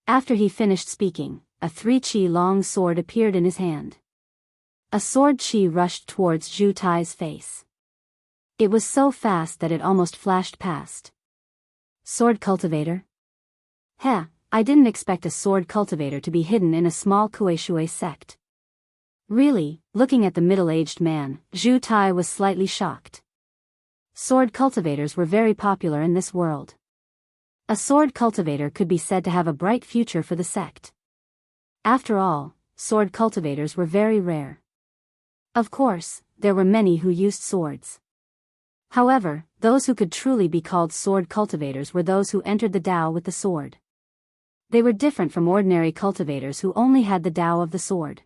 After he finished speaking, a 3 long sword appeared in his hand. A sword chi rushed towards Zhu Tai's face. It was so fast that it almost flashed past. Sword cultivator? Heh, I didn't expect a sword cultivator to be hidden in a small Kuei sect. Really, looking at the middle-aged man, Zhu Tai was slightly shocked. Sword cultivators were very popular in this world. A sword cultivator could be said to have a bright future for the sect. After all, sword cultivators were very rare. Of course, there were many who used swords. However, those who could truly be called sword cultivators were those who entered the Tao with the sword. They were different from ordinary cultivators who only had the Tao of the sword.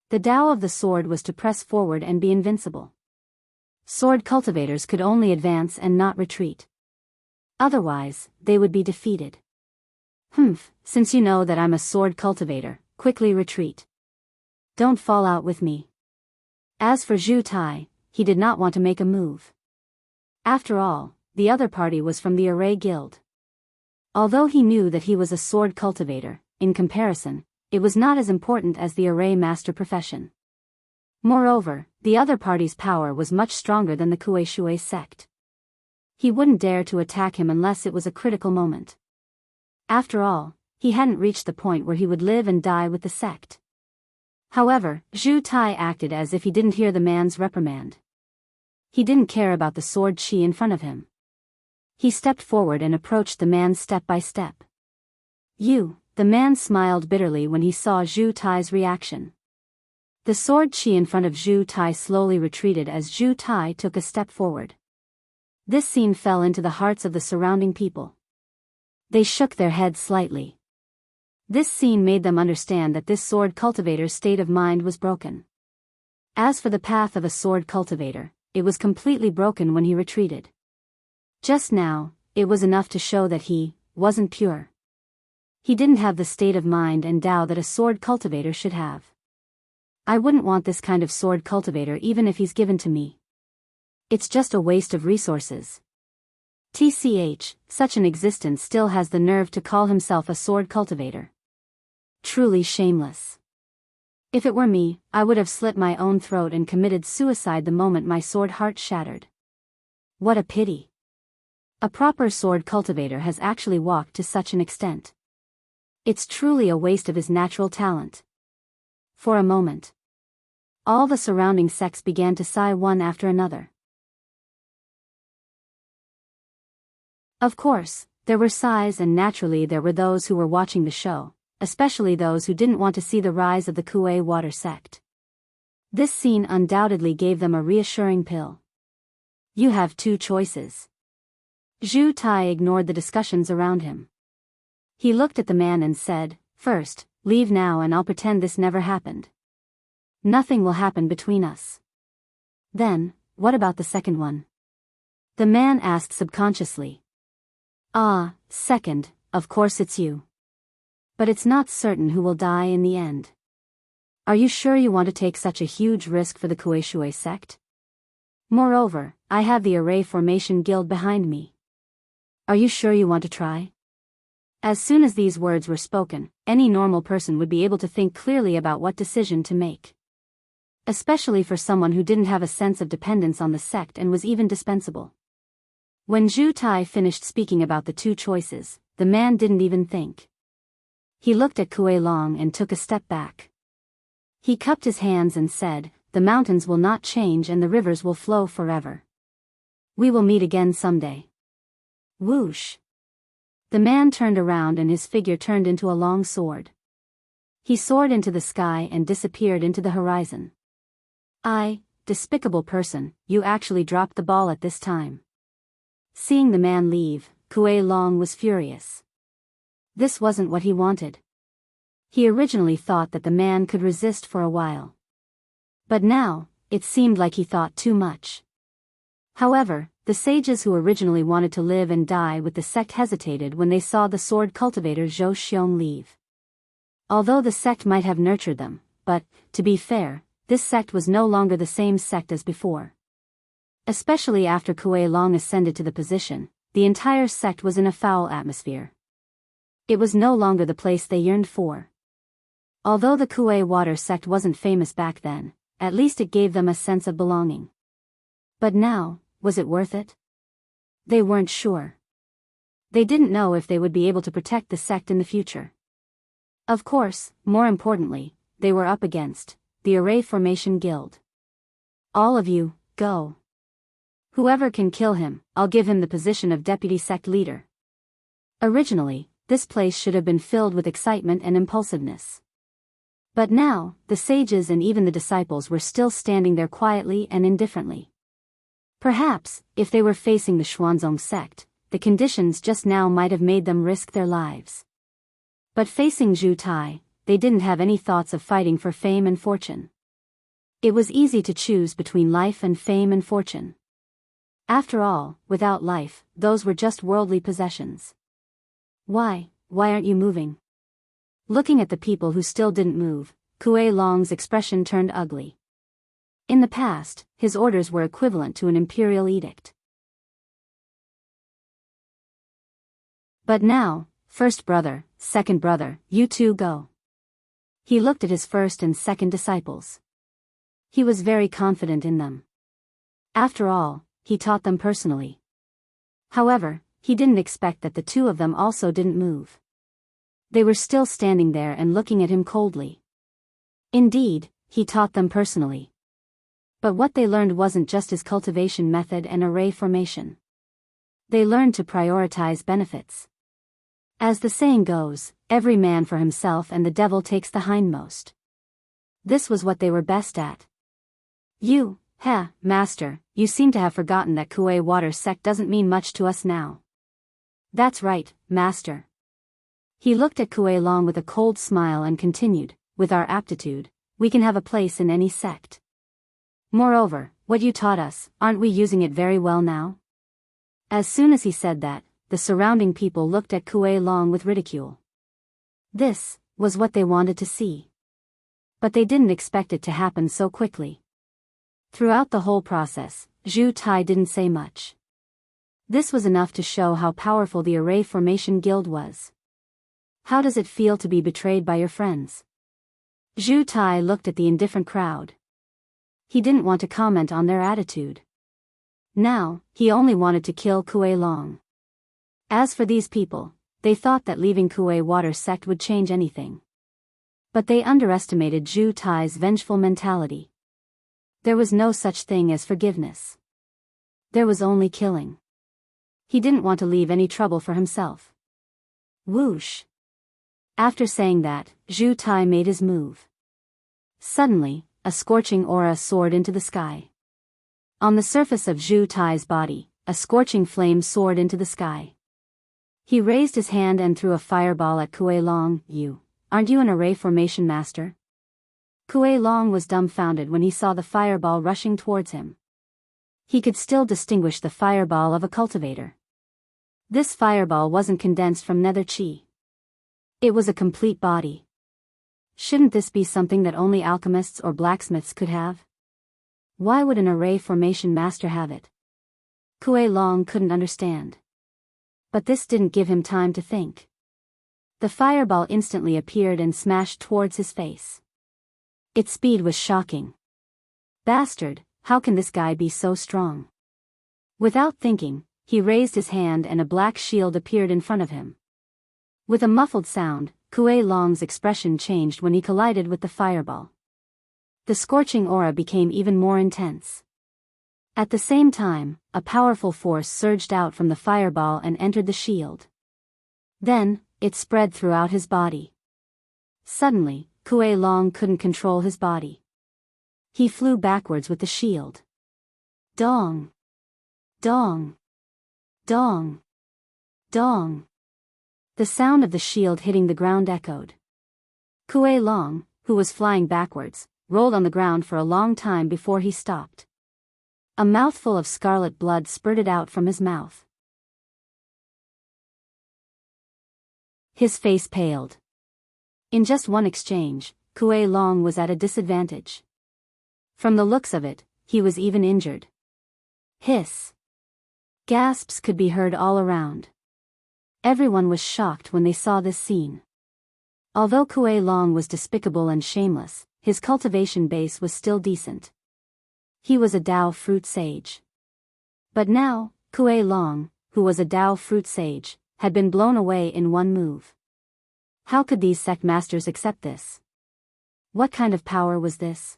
The Tao of the sword was to press forward and be invincible. Sword cultivators could only advance and not retreat. Otherwise, they would be defeated. Since you know that I'm a sword cultivator, quickly retreat. Don't fall out with me. As for Zhu Tai, he did not want to make a move. After all, the other party was from the Array Guild. Although he knew that he was a sword cultivator, in comparison, it was not as important as the Array Master profession. Moreover, the other party's power was much stronger than the Kuei sect. He wouldn't dare to attack him unless it was a critical moment. After all, he hadn't reached the point where he would live and die with the sect. However, Zhu Tai acted as if he didn't hear the man's reprimand. He didn't care about the sword chi in front of him. He stepped forward and approached the man step by step. The man smiled bitterly when he saw Zhu Tai's reaction. The sword chi in front of Zhu Tai slowly retreated as Zhu Tai took a step forward. This scene fell into the hearts of the surrounding people. They shook their heads slightly. This scene made them understand that this sword cultivator's state of mind was broken. As for the path of a sword cultivator, it was completely broken when he retreated. Just now, it was enough to show that he wasn't pure. He didn't have the state of mind and Tao that a sword cultivator should have. I wouldn't want this kind of sword cultivator even if he's given to me. It's just a waste of resources. TCH, such an existence still has the nerve to call himself a sword cultivator. Truly shameless. If it were me, I would have slit my own throat and committed suicide the moment my sword heart shattered. What a pity. A proper sword cultivator has actually walked to such an extent. It's truly a waste of his natural talent. For a moment, all the surrounding sects began to sigh one after another. Of course, there were sighs and naturally there were those who were watching the show, especially those who didn't want to see the rise of the Kuei water sect. This scene undoubtedly gave them a reassuring pill. You have 2 choices. Zhu Tai ignored the discussions around him. He looked at the man and said, "First, leave now and I'll pretend this never happened. Nothing will happen between us." "Then, what about the second one?" the man asked subconsciously. "Ah, second, of course it's you. But it's not certain who will die in the end. Are you sure you want to take such a huge risk for the Kuei sect? Moreover, I have the Array Formation Guild behind me. Are you sure you want to try?" As soon as these words were spoken, any normal person would be able to think clearly about what decision to make. Especially for someone who didn't have a sense of dependence on the sect and was even dispensable. When Zhu Tai finished speaking about the two choices, the man didn't even think. He looked at Kuei Long and took a step back. He cupped his hands and said, "The mountains will not change and the rivers will flow forever. We will meet again someday." Whoosh! The man turned around and his figure turned into a long sword. He soared into the sky and disappeared into the horizon. Despicable person, you actually dropped the ball at this time." Seeing the man leave, Kuei Long was furious. This wasn't what he wanted. He originally thought that the man could resist for a while. But now, it seemed like he thought too much. However, the sages who originally wanted to live and die with the sect hesitated when they saw the sword cultivator Zhou Xiong leave. Although the sect might have nurtured them, but, to be fair, this sect was no longer the same sect as before. Especially after Kuei Long ascended to the position, the entire sect was in a foul atmosphere. It was no longer the place they yearned for. Although the Kuei Water sect wasn't famous back then, at least it gave them a sense of belonging. But now, was it worth it? They weren't sure. They didn't know if they would be able to protect the sect in the future. Of course, more importantly, they were up against the Array Formation Guild. "All of you, go. Whoever can kill him, I'll give him the position of deputy sect leader." Originally, this place should have been filled with excitement and impulsiveness. But now, the sages and even the disciples were still standing there quietly and indifferently. Perhaps, if they were facing the Xuanzong sect, the conditions just now might have made them risk their lives. But facing Zhu Tai, they didn't have any thoughts of fighting for fame and fortune. It was easy to choose between life and fame and fortune. After all, without life, those were just worldly possessions. Why aren't you moving?" Looking at the people who still didn't move, Kuei Long's expression turned ugly. In the past, his orders were equivalent to an imperial edict. But now, first brother, second brother, you two go. He looked at his first and second disciples. He was very confident in them. After all, he taught them personally. However, he didn't expect that the two of them also didn't move. They were still standing there and looking at him coldly. Indeed, he taught them personally. But what they learned wasn't just his cultivation method and array formation. They learned to prioritize benefits. As the saying goes, every man for himself and the devil takes the hindmost. This was what they were best at. Master, you seem to have forgotten that Kuei Water sect doesn't mean much to us now." "That's right, Master." He looked at Kuei Long with a cold smile and continued, "With our aptitude, we can have a place in any sect. Moreover, what you taught us, aren't we using it very well now?" As soon as he said that, the surrounding people looked at Kuei Long with ridicule. This was what they wanted to see. But they didn't expect it to happen so quickly. Throughout the whole process, Zhu Tai didn't say much. This was enough to show how powerful the Array Formation Guild was. How does it feel to be betrayed by your friends? Zhu Tai looked at the indifferent crowd. He didn't want to comment on their attitude. Now, he only wanted to kill Kuei Long. As for these people, they thought that leaving Kuei Water sect would change anything. But they underestimated Zhu Tai's vengeful mentality. There was no such thing as forgiveness. There was only killing. He didn't want to leave any trouble for himself. Whoosh! After saying that, Zhu Tai made his move. Suddenly, a scorching aura soared into the sky. On the surface of Zhu Tai's body, a scorching flame soared into the sky. He raised his hand and threw a fireball at Kuei Long. Aren't you an array formation master? Kuei Long was dumbfounded when he saw the fireball rushing towards him. He could still distinguish the fireball of a cultivator. This fireball wasn't condensed from nether chi. It was a complete body. Shouldn't this be something that only alchemists or blacksmiths could have? Why would an array formation master have it? Kuei Long couldn't understand. But this didn't give him time to think. The fireball instantly appeared and smashed towards his face. Its speed was shocking. Bastard, how can this guy be so strong? Without thinking, he raised his hand and a black shield appeared in front of him. With a muffled sound, Kuei Long's expression changed when he collided with the fireball. The scorching aura became even more intense. At the same time, a powerful force surged out from the fireball and entered the shield. Then, it spread throughout his body. Suddenly, Kuei Long couldn't control his body. He flew backwards with the shield. Dong! Dong! Dong! Dong! The sound of the shield hitting the ground echoed. Kuei Long, who was flying backwards, rolled on the ground for a long time before he stopped. A mouthful of scarlet blood spurted out from his mouth. His face paled. In just one exchange, Kuei Long was at a disadvantage. From the looks of it, he was even injured. Hiss! Gasps could be heard all around. Everyone was shocked when they saw this scene. Although Kuei Long was despicable and shameless, his cultivation base was still decent. He was a Dao fruit sage. But now, Kuei Long, who was a Dao fruit sage, had been blown away in one move. How could these sect masters accept this? What kind of power was this?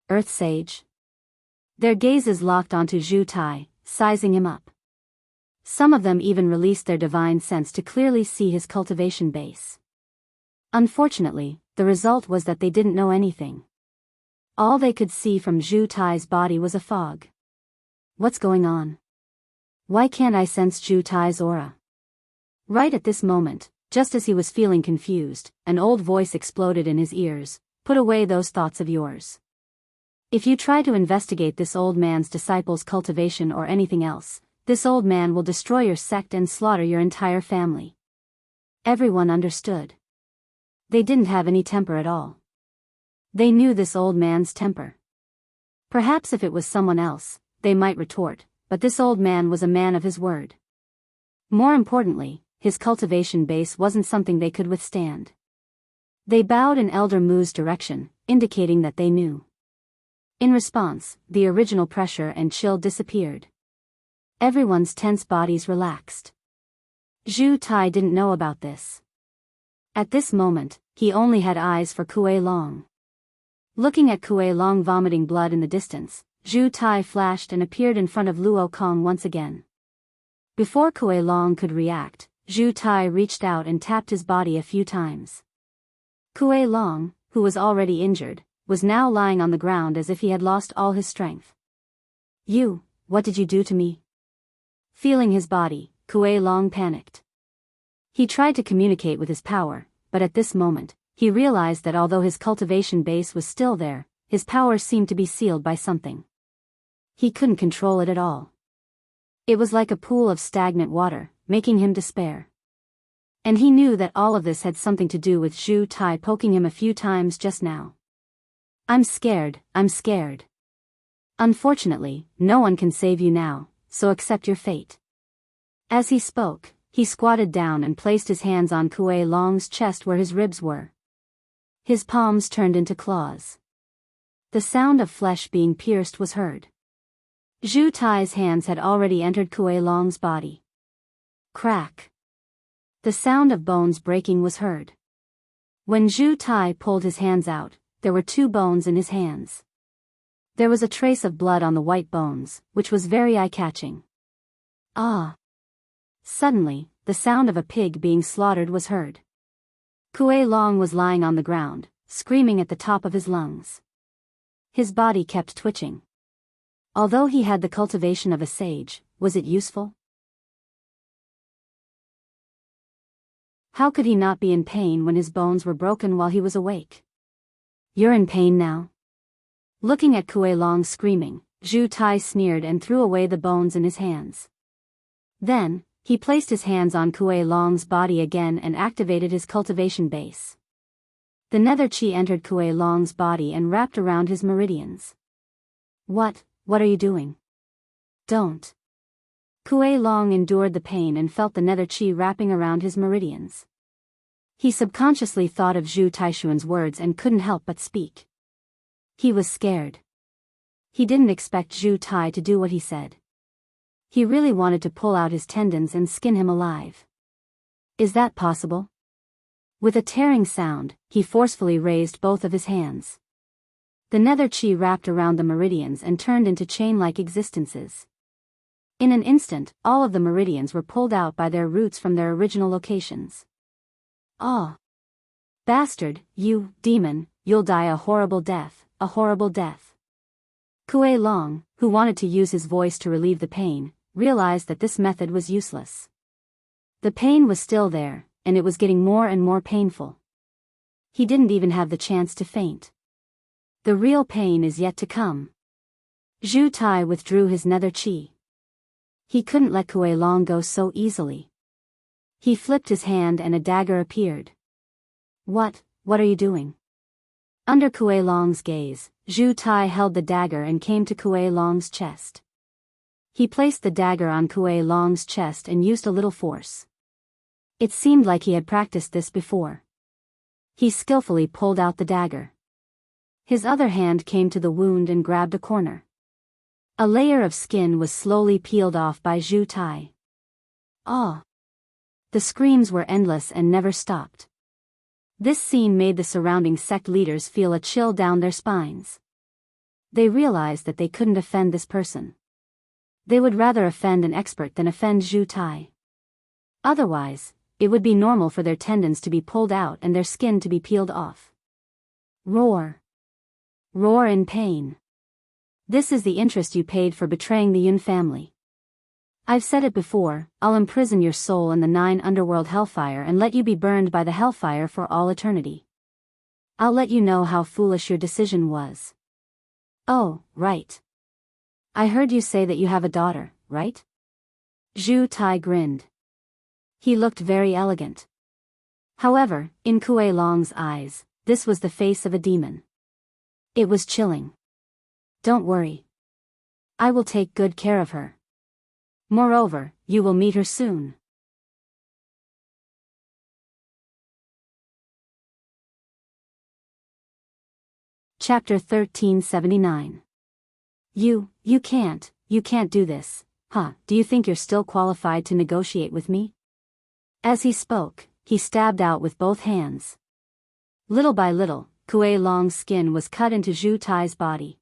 Earth sage? Their gazes locked onto Zhu Tai, sizing him up. Some of them even released their divine sense to clearly see his cultivation base. Unfortunately, the result was that they didn't know anything. All they could see from Zhu Tai's body was a fog. What's going on? Why can't I sense Zhu Tai's aura? Right at this moment, just as he was feeling confused, an old voice exploded in his ears. Put away those thoughts of yours. If you try to investigate this old man's disciples' cultivation or anything else, this old man will destroy your sect and slaughter your entire family. Everyone understood. They didn't have any temper at all. They knew this old man's temper. Perhaps if it was someone else, they might retort, but this old man was a man of his word. More importantly, his cultivation base wasn't something they could withstand. They bowed in Elder Mu's direction, indicating that they knew. In response, the original pressure and chill disappeared. Everyone's tense bodies relaxed. Zhu Tai didn't know about this. At this moment, he only had eyes for Kuei Long. Looking at Kuei Long vomiting blood in the distance, Zhu Tai flashed and appeared in front of Luo Kong once again. Before Kuei Long could react, Zhu Tai reached out and tapped his body a few times. Kuei Long, who was already injured, was now lying on the ground as if he had lost all his strength. What did you do to me? Feeling his body, Kuei Long panicked. He tried to communicate with his power, but at this moment, he realized that although his cultivation base was still there, his power seemed to be sealed by something. He couldn't control it at all. It was like a pool of stagnant water, making him despair. And he knew that all of this had something to do with Zhu Tai poking him a few times just now. I'm scared. Unfortunately, no one can save you now, so accept your fate. As he spoke, he squatted down and placed his hands on Kuei Long's chest where his ribs were. His palms turned into claws. The sound of flesh being pierced was heard. Zhu Tai's hands had already entered Kuei Long's body. Crack. The sound of bones breaking was heard. When Zhu Tai pulled his hands out, there were 2 bones in his hands. There was a trace of blood on the white bones, which was very eye-catching. Ah! Suddenly, the sound of a pig being slaughtered was heard. Kuei Long was lying on the ground, screaming at the top of his lungs. His body kept twitching. Although he had the cultivation of a sage, was it useful? How could he not be in pain when his bones were broken while he was awake? You're in pain now? Looking at Kuei Long screaming, Zhu Tai sneered and threw away the bones in his hands. Then, he placed his hands on Kuei Long's body again and activated his cultivation base. The nether chi entered Kuei Long's body and wrapped around his meridians. What are you doing? Don't. Kuei Long endured the pain and felt the nether chi wrapping around his meridians. He subconsciously thought of Zhu Taishuan's words and couldn't help but speak. He was scared. He didn't expect Zhu Tai to do what he said. He really wanted to pull out his tendons and skin him alive. Is that possible? With a tearing sound, he forcefully raised both of his hands. The nether chi wrapped around the meridians and turned into chain-like existences. In an instant, all of the meridians were pulled out by their roots from their original locations. Ah! Bastard, you, demon, you'll die a horrible death, a horrible death. Kuei Long, who wanted to use his voice to relieve the pain, realized that this method was useless. The pain was still there, and it was getting more and more painful. He didn't even have the chance to faint. The real pain is yet to come. Zhu Tai withdrew his nether chi. He couldn't let Kuei Long go so easily. He flipped his hand and a dagger appeared. What are you doing? Under Kuei Long's gaze, Zhu Tai held the dagger and came to Kuei Long's chest. He placed the dagger on Kuei Long's chest and used a little force. It seemed like he had practiced this before. He skillfully pulled out the dagger. His other hand came to the wound and grabbed a corner. A layer of skin was slowly peeled off by Zhu Tai. Ah! The screams were endless and never stopped. This scene made the surrounding sect leaders feel a chill down their spines. They realized that they couldn't offend this person. They would rather offend an expert than offend Zhu Tai. Otherwise, it would be normal for their tendons to be pulled out and their skin to be peeled off. Roar. Roar in pain. This is the interest you paid for betraying the Yun family. I've said it before, I'll imprison your soul in the 9 underworld hellfire and let you be burned by the hellfire for all eternity. I'll let you know how foolish your decision was. Oh, right. I heard you say that you have a daughter, right? Zhu Tai grinned. He looked very elegant. However, in Kuei Long's eyes, this was the face of a demon. It was chilling. Don't worry. I will take good care of her. Moreover, you will meet her soon. Chapter 1379. You can't do this, huh? Do you think you're still qualified to negotiate with me? As he spoke, he stabbed out with both hands. Little by little, Kuei Long's skin was cut into Zhu Tai's body.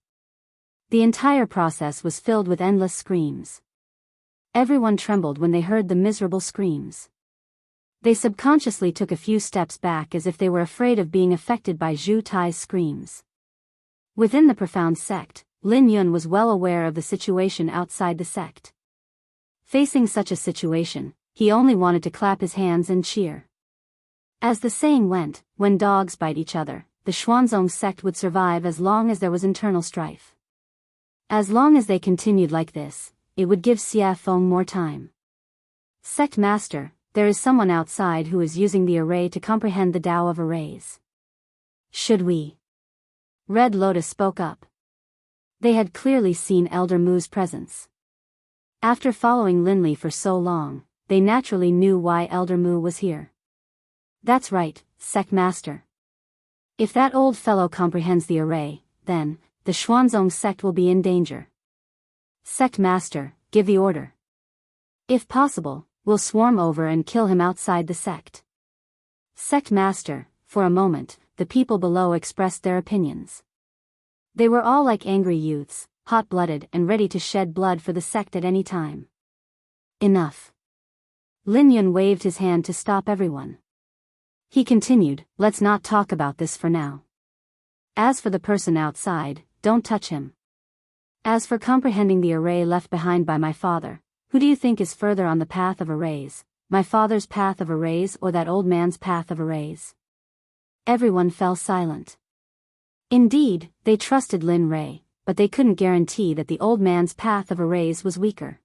The entire process was filled with endless screams. Everyone trembled when they heard the miserable screams. They subconsciously took a few steps back as if they were afraid of being affected by Zhu Tai's screams. Within the profound sect, Lin Yun was well aware of the situation outside the sect. Facing such a situation, he only wanted to clap his hands and cheer. As the saying went, when dogs bite each other, the Xuanzong sect would survive as long as there was internal strife. As long as they continued like this, it would give Xia Feng more time. Sect Master, there is someone outside who is using the array to comprehend the Tao of arrays. Should we? Red Lotus spoke up. They had clearly seen Elder Mu's presence. After following Linli for so long, they naturally knew why Elder Mu was here. That's right, Sect Master. If that old fellow comprehends the array, then, the Xuanzong sect will be in danger. Sect Master, give the order. If possible, we'll swarm over and kill him outside the sect. Sect Master, for a moment, the people below expressed their opinions. They were all like angry youths, hot-blooded and ready to shed blood for the sect at any time. Enough. Lin Yun waved his hand to stop everyone. He continued, let's not talk about this for now. As for the person outside, don't touch him. As for comprehending the array left behind by my father, Who do you think is further on the path of arrays, my father's path of arrays or that old man's path of arrays? Everyone fell silent. Indeed, they trusted Lin Rei, but they couldn't guarantee that the old man's path of arrays was weaker.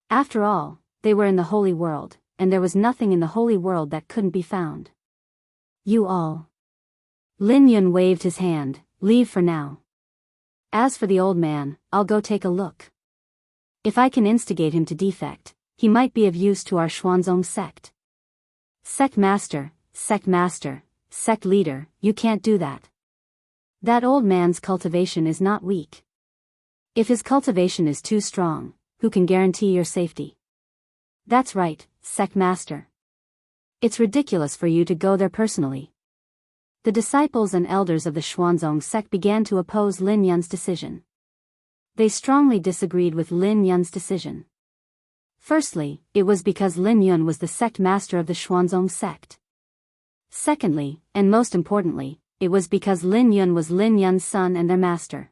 After all, they were in the holy world, and there was nothing in the holy world that couldn't be found. You all. Lin Yun waved his hand, leave for now. As for the old man, I'll go take a look. If I can instigate him to defect, he might be of use to our Xuanzong sect. Sect master, sect leader, you can't do that. That old man's cultivation is not weak. If his cultivation is too strong, who can guarantee your safety? That's right, sect master. It's ridiculous for you to go there personally. The disciples and elders of the Xuanzong sect began to oppose Lin Yun's decision. They strongly disagreed with Lin Yun's decision. Firstly, it was because Lin Yun was the sect master of the Xuanzong sect. Secondly, and most importantly, it was because Lin Yun was Lin Yun's son and their master.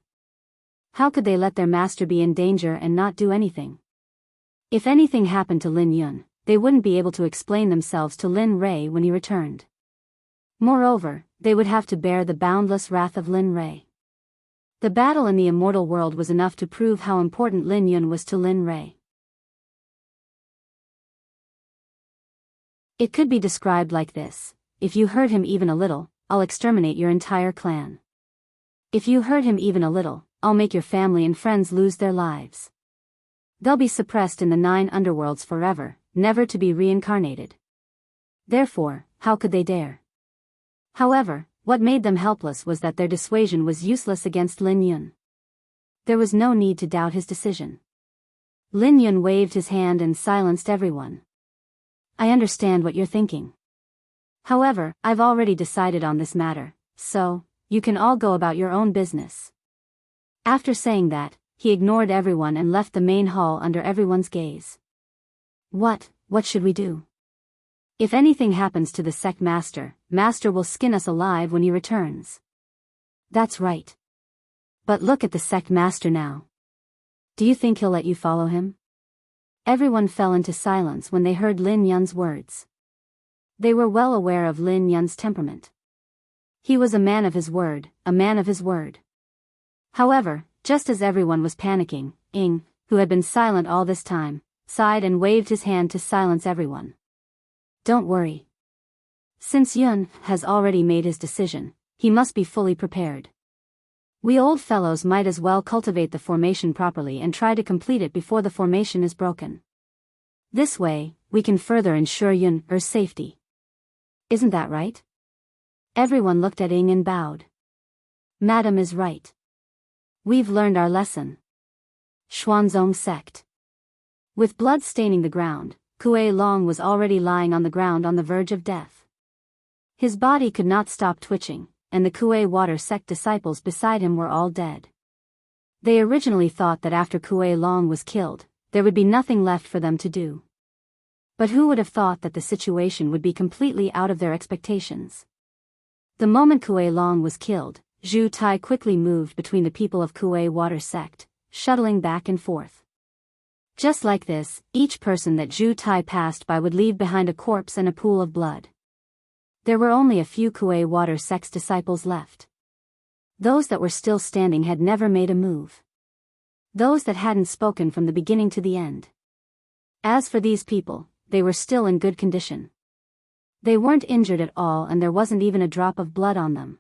How could they let their master be in danger and not do anything? If anything happened to Lin Yun, they wouldn't be able to explain themselves to Lin Rei when he returned. Moreover, they would have to bear the boundless wrath of Lin Rei. The battle in the immortal world was enough to prove how important Lin Yun was to Lin Rei. It could be described like this: if you hurt him even a little, I'll exterminate your entire clan. If you hurt him even a little, I'll make your family and friends lose their lives. They'll be suppressed in the 9 underworlds forever, never to be reincarnated. Therefore, how could they dare? However, what made them helpless was that their dissuasion was useless against Lin Yun. There was no need to doubt his decision. Lin Yun waved his hand and silenced everyone. I understand what you're thinking. However, I've already decided on this matter, so, you can all go about your own business. After saying that, he ignored everyone and left the main hall under everyone's gaze. What should we do? If anything happens to the sect master, Master will skin us alive when he returns. That's right. But look at the sect master now. Do you think he'll let you follow him? Everyone fell into silence when they heard Lin Yun's words. They were well aware of Lin Yun's temperament. He was a man of his word, a man of his word. However, just as everyone was panicking, Ying, who had been silent all this time, sighed and waved his hand to silence everyone. Don't worry. Since Yun has already made his decision, he must be fully prepared. We old fellows might as well cultivate the formation properly and try to complete it before the formation is broken. This way, we can further ensure Yun's safety. Isn't that right? Everyone looked at Ying and bowed. Madam is right. We've learned our lesson. Xuanzong sect. With blood staining the ground, Kuei Long was already lying on the ground on the verge of death. His body could not stop twitching, and the Kuei Water sect disciples beside him were all dead. They originally thought that after Kuei Long was killed, there would be nothing left for them to do. But who would have thought that the situation would be completely out of their expectations? The moment Kuei Long was killed, Zhu Tai quickly moved between the people of Kuei Water sect, shuttling back and forth. Just like this, each person that Zhu Tai passed by would leave behind a corpse and a pool of blood. There were only a few Kuei Water sect's disciples left. Those that were still standing had never made a move. Those that hadn't spoken from the beginning to the end. As for these people, they were still in good condition. They weren't injured at all and there wasn't even a drop of blood on them.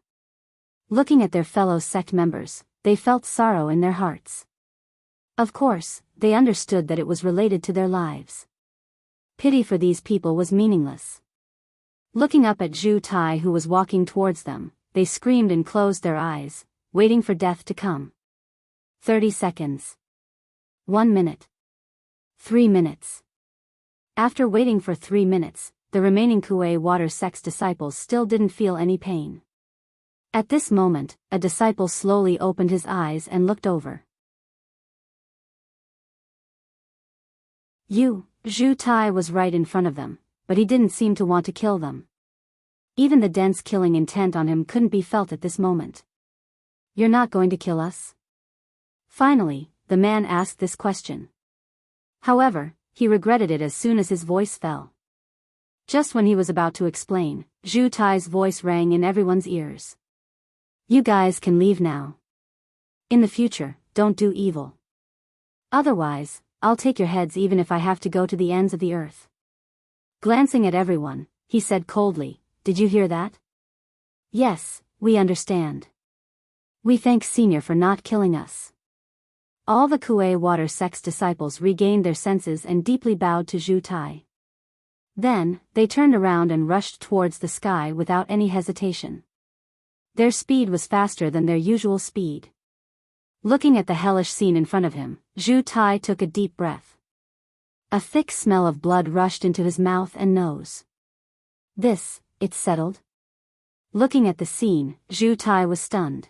Looking at their fellow sect members, they felt sorrow in their hearts. Of course, they understood that it was related to their lives. Pity for these people was meaningless. Looking up at Zhu Tai who was walking towards them, they screamed and closed their eyes, waiting for death to come. 30 seconds. 1 minute. 3 minutes. After waiting for 3 minutes, the remaining Kuei Water sect's disciples still didn't feel any pain. At this moment, a disciple slowly opened his eyes and looked over. Zhu Tai was right in front of them, but he didn't seem to want to kill them. Even the dense killing intent on him couldn't be felt at this moment. You're not going to kill us? Finally, the man asked this question. However, he regretted it as soon as his voice fell. Just when he was about to explain, Zhu Tai's voice rang in everyone's ears. You guys can leave now. In the future, don't do evil. Otherwise, I'll take your heads even if I have to go to the ends of the earth. Glancing at everyone, he said coldly, Did you hear that? Yes, we understand. We thank Senior for not killing us. All the Kuei Water Sect's disciples regained their senses and deeply bowed to Zhu Tai. Then, they turned around and rushed towards the sky without any hesitation. Their speed was faster than their usual speed. Looking at the hellish scene in front of him, Zhu Tai took a deep breath. A thick smell of blood rushed into his mouth and nose. It's settled? Looking at the scene, Zhu Tai was stunned.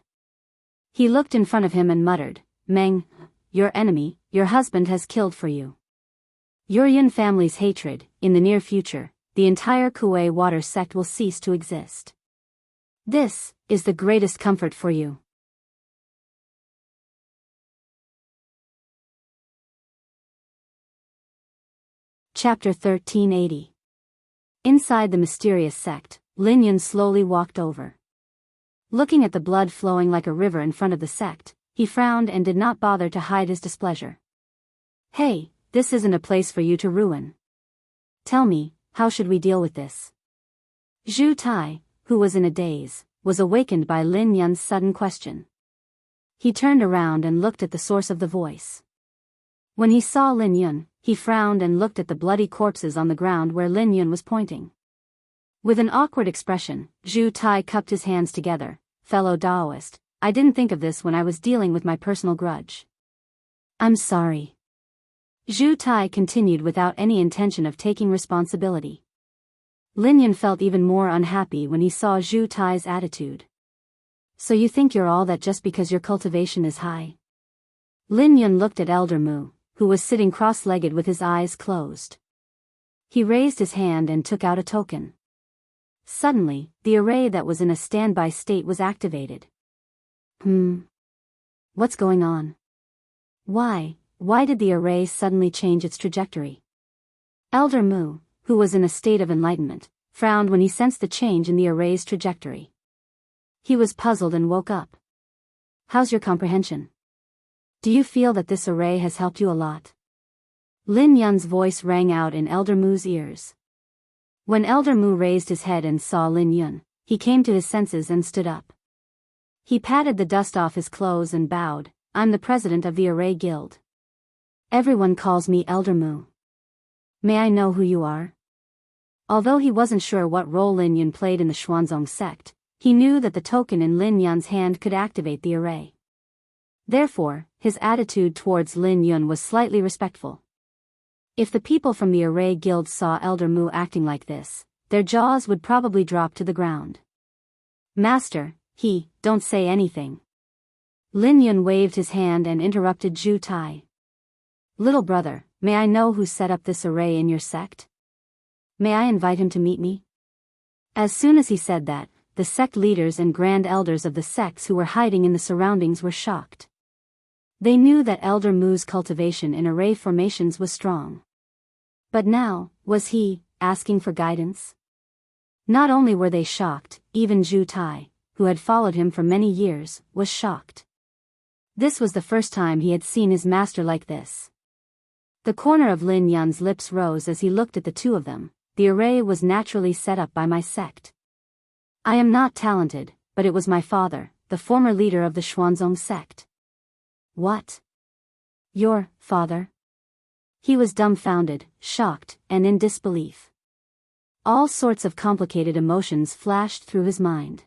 He looked in front of him and muttered, Meng, your enemy, your husband has killed for you. Your Yun family's hatred, in the near future, the entire Kuei Water Sect will cease to exist. This is the greatest comfort for you. Chapter 1380. Inside the mysterious sect, Lin Yun slowly walked over. Looking at the blood flowing like a river in front of the sect, he frowned and did not bother to hide his displeasure. Hey, this isn't a place for you to ruin. Tell me, how should we deal with this? Zhu Tai, who was in a daze, was awakened by Lin Yun's sudden question. He turned around and looked at the source of the voice. When he saw Lin Yun, he frowned and looked at the bloody corpses on the ground where Lin Yun was pointing. With an awkward expression, Zhu Tai cupped his hands together. Fellow Daoist, I didn't think of this when I was dealing with my personal grudge. I'm sorry. Zhu Tai continued without any intention of taking responsibility. Lin Yun felt even more unhappy when he saw Zhu Tai's attitude. So you think you're all that just because your cultivation is high? Lin Yun looked at Elder Mu, who was sitting cross-legged with his eyes closed. He raised his hand and took out a token. Suddenly, the array that was in a standby state was activated. What's going on? Why did the array suddenly change its trajectory? Elder Mu, who was in a state of enlightenment, frowned when he sensed the change in the array's trajectory. He was puzzled and woke up. How's your comprehension? Do you feel that this array has helped you a lot? Lin Yun's voice rang out in Elder Mu's ears. When Elder Mu raised his head and saw Lin Yun, he came to his senses and stood up. He patted the dust off his clothes and bowed, I'm the president of the Array Guild. Everyone calls me Elder Mu. May I know who you are? Although he wasn't sure what role Lin Yun played in the Xuanzong sect, he knew that the token in Lin Yun's hand could activate the array. Therefore, his attitude towards Lin Yun was slightly respectful. If the people from the Array Guild saw Elder Mu acting like this, their jaws would probably drop to the ground. Master, don't say anything. Lin Yun waved his hand and interrupted Zhu Tai. Little brother, may I know who set up this array in your sect? May I invite him to meet me? As soon as he said that, the sect leaders and grand elders of the sects who were hiding in the surroundings were shocked. They knew that Elder Mu's cultivation in array formations was strong. But now, was he asking for guidance? Not only were they shocked, even Zhu Tai, who had followed him for many years, was shocked. This was the first time he had seen his master like this. The corner of Lin Yun's lips rose as he looked at the two of them. The array was naturally set up by my sect. I am not talented, but it was my father, the former leader of the Xuanzong sect. What? Your father? He was dumbfounded, shocked, and in disbelief. All sorts of complicated emotions flashed through his mind.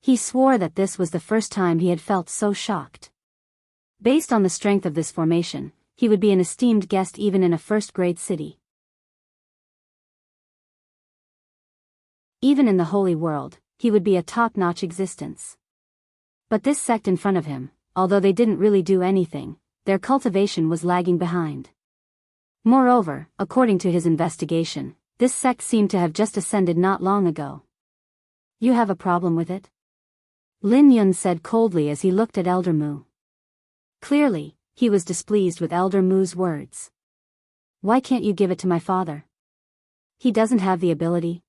He swore that this was the first time he had felt so shocked. Based on the strength of this formation, he would be an esteemed guest even in a first-grade city. Even in the holy world, he would be a top-notch existence. But this sect in front of him, although they didn't really do anything, their cultivation was lagging behind. Moreover, according to his investigation, this sect seemed to have just ascended not long ago. You have a problem with it? Lin Yun said coldly as he looked at Elder Mu. Clearly, he was displeased with Elder Mu's words. Why can't you give it to my father? He doesn't have the ability.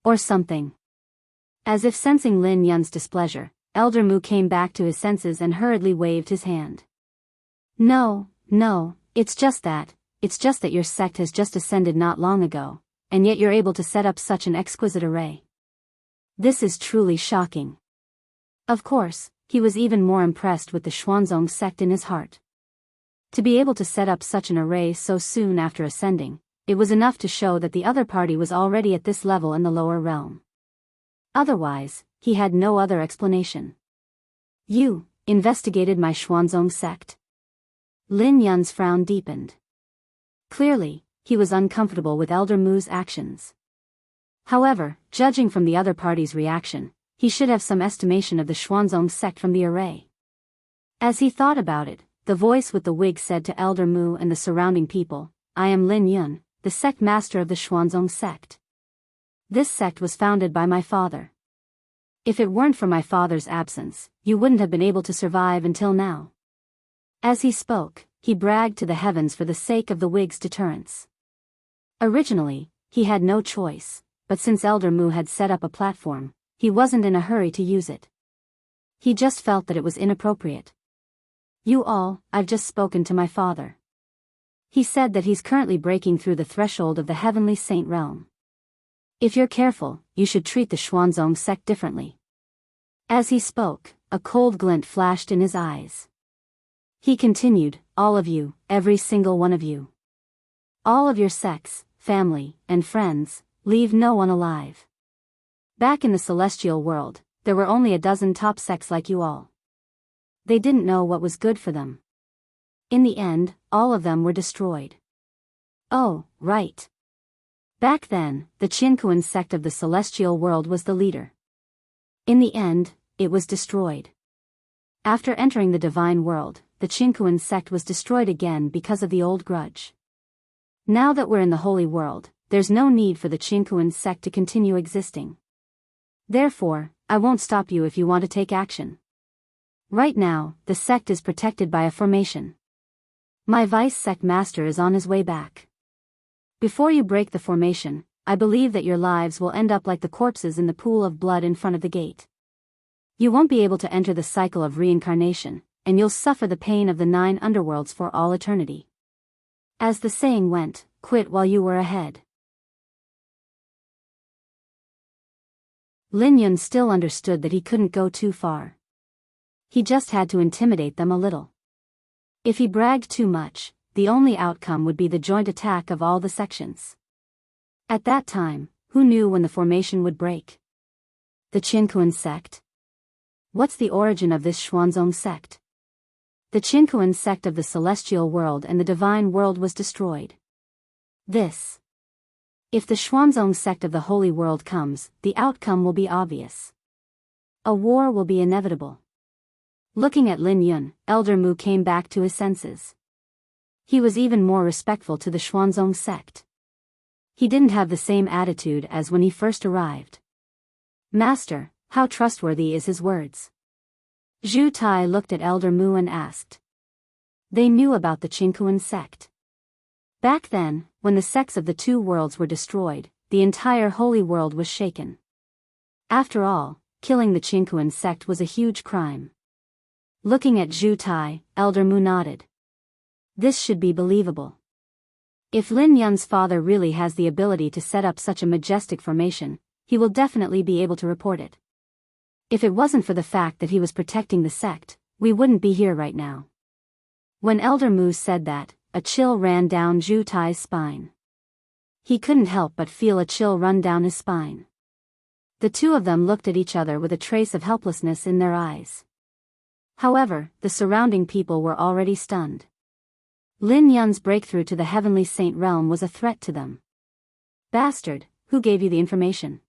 Or something. As if sensing Lin Yun's displeasure, Elder Mu came back to his senses and hurriedly waved his hand. No, it's just that your sect has just ascended not long ago, and yet you're able to set up such an exquisite array. This is truly shocking. Of course, he was even more impressed with the Xuanzong sect in his heart. To be able to set up such an array so soon after ascending, it was enough to show that the other party was already at this level in the lower realm. Otherwise, he had no other explanation. You investigated my Xuanzong sect? Lin Yun's frown deepened. Clearly, he was uncomfortable with Elder Mu's actions. However, judging from the other party's reaction, he should have some estimation of the Xuanzong sect from the array. As he thought about it, the voice with the wig said to Elder Mu and the surrounding people, I am Lin Yun, the sect master of the Xuanzong sect. This sect was founded by my father. If it weren't for my father's absence, you wouldn't have been able to survive until now. As he spoke, he bragged to the heavens for the sake of the wig's deterrence. Originally, he had no choice, but since Elder Mu had set up a platform, he wasn't in a hurry to use it. He just felt that it was inappropriate. I've just spoken to my father. He said that he's currently breaking through the threshold of the heavenly saint realm. If you're careful, you should treat the Xuanzong sect differently. As he spoke, a cold glint flashed in his eyes. He continued, all of you, every single one of you. All of your sects, family, and friends, leave no one alive. Back in the celestial world, there were only a dozen top sects like you all. They didn't know what was good for them. In the end, all of them were destroyed. Oh, right. Back then, the Jianghu sect of the celestial world was the leader. In the end, it was destroyed. After entering the divine world, the Jianghu sect was destroyed again because of the old grudge. Now that we're in the holy world, there's no need for the Jianghu sect to continue existing. Therefore, I won't stop you if you want to take action. Right now, the sect is protected by a formation. My vice sect master is on his way back. Before you break the formation, I believe that your lives will end up like the corpses in the pool of blood in front of the gate. You won't be able to enter the cycle of reincarnation, and you'll suffer the pain of the 9 underworlds for all eternity. As the saying went, quit while you were ahead. Lin Yun still understood that he couldn't go too far. He just had to intimidate them a little. If he bragged too much, the only outcome would be the joint attack of all the sections. At that time, who knew when the formation would break? The Jianghu sect? What's the origin of this Xuanzong sect? The Jianghu sect of the celestial world and the divine world was destroyed. If the Xuanzong sect of the holy world comes, the outcome will be obvious. A war will be inevitable. Looking at Lin Yun, Elder Mu came back to his senses. He was even more respectful to the Xuanzong sect. He didn't have the same attitude as when he first arrived. Master, how trustworthy is his words? Zhu Tai looked at Elder Mu and asked. They knew about the Jianghu sect. Back then, when the sects of the 2 worlds were destroyed, the entire holy world was shaken. After all, killing the Jianghu sect was a huge crime. Looking at Zhu Tai, Elder Mu nodded. This should be believable. If Lin Yun's father really has the ability to set up such a majestic formation, he will definitely be able to report it. If it wasn't for the fact that he was protecting the sect, we wouldn't be here right now. When Elder Mu said that, a chill ran down Zhu Tai's spine. He couldn't help but feel a chill run down his spine. The two of them looked at each other with a trace of helplessness in their eyes. However, the surrounding people were already stunned. Lin Yun's breakthrough to the heavenly saint realm was a threat to them. Bastard, who gave you the information?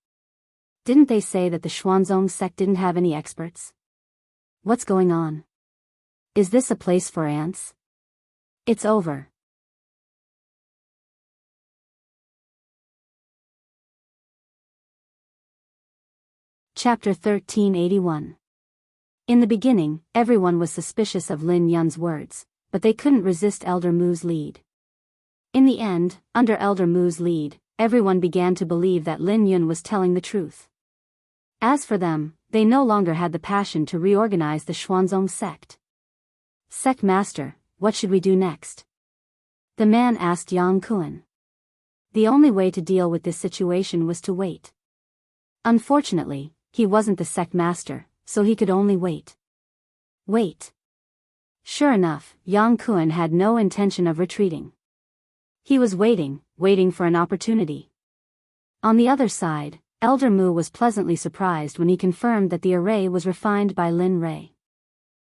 Didn't they say that the Xuanzong sect didn't have any experts? What's going on? Is this a place for ants? It's over. Chapter 1381. In the beginning, everyone was suspicious of Lin Yun's words, but they couldn't resist Elder Mu's lead. In the end, under Elder Mu's lead, everyone began to believe that Lin Yun was telling the truth. As for them, they no longer had the passion to reorganize the Xuanzong sect. Sect Master, what should we do next? The man asked Yang Kuan. The only way to deal with this situation was to wait. Unfortunately, he wasn't the sect master, so he could only wait. Wait. Sure enough, Yang Kuan had no intention of retreating. He was waiting for an opportunity. On the other side, Elder Mu was pleasantly surprised when he confirmed that the array was refined by Lin Rei.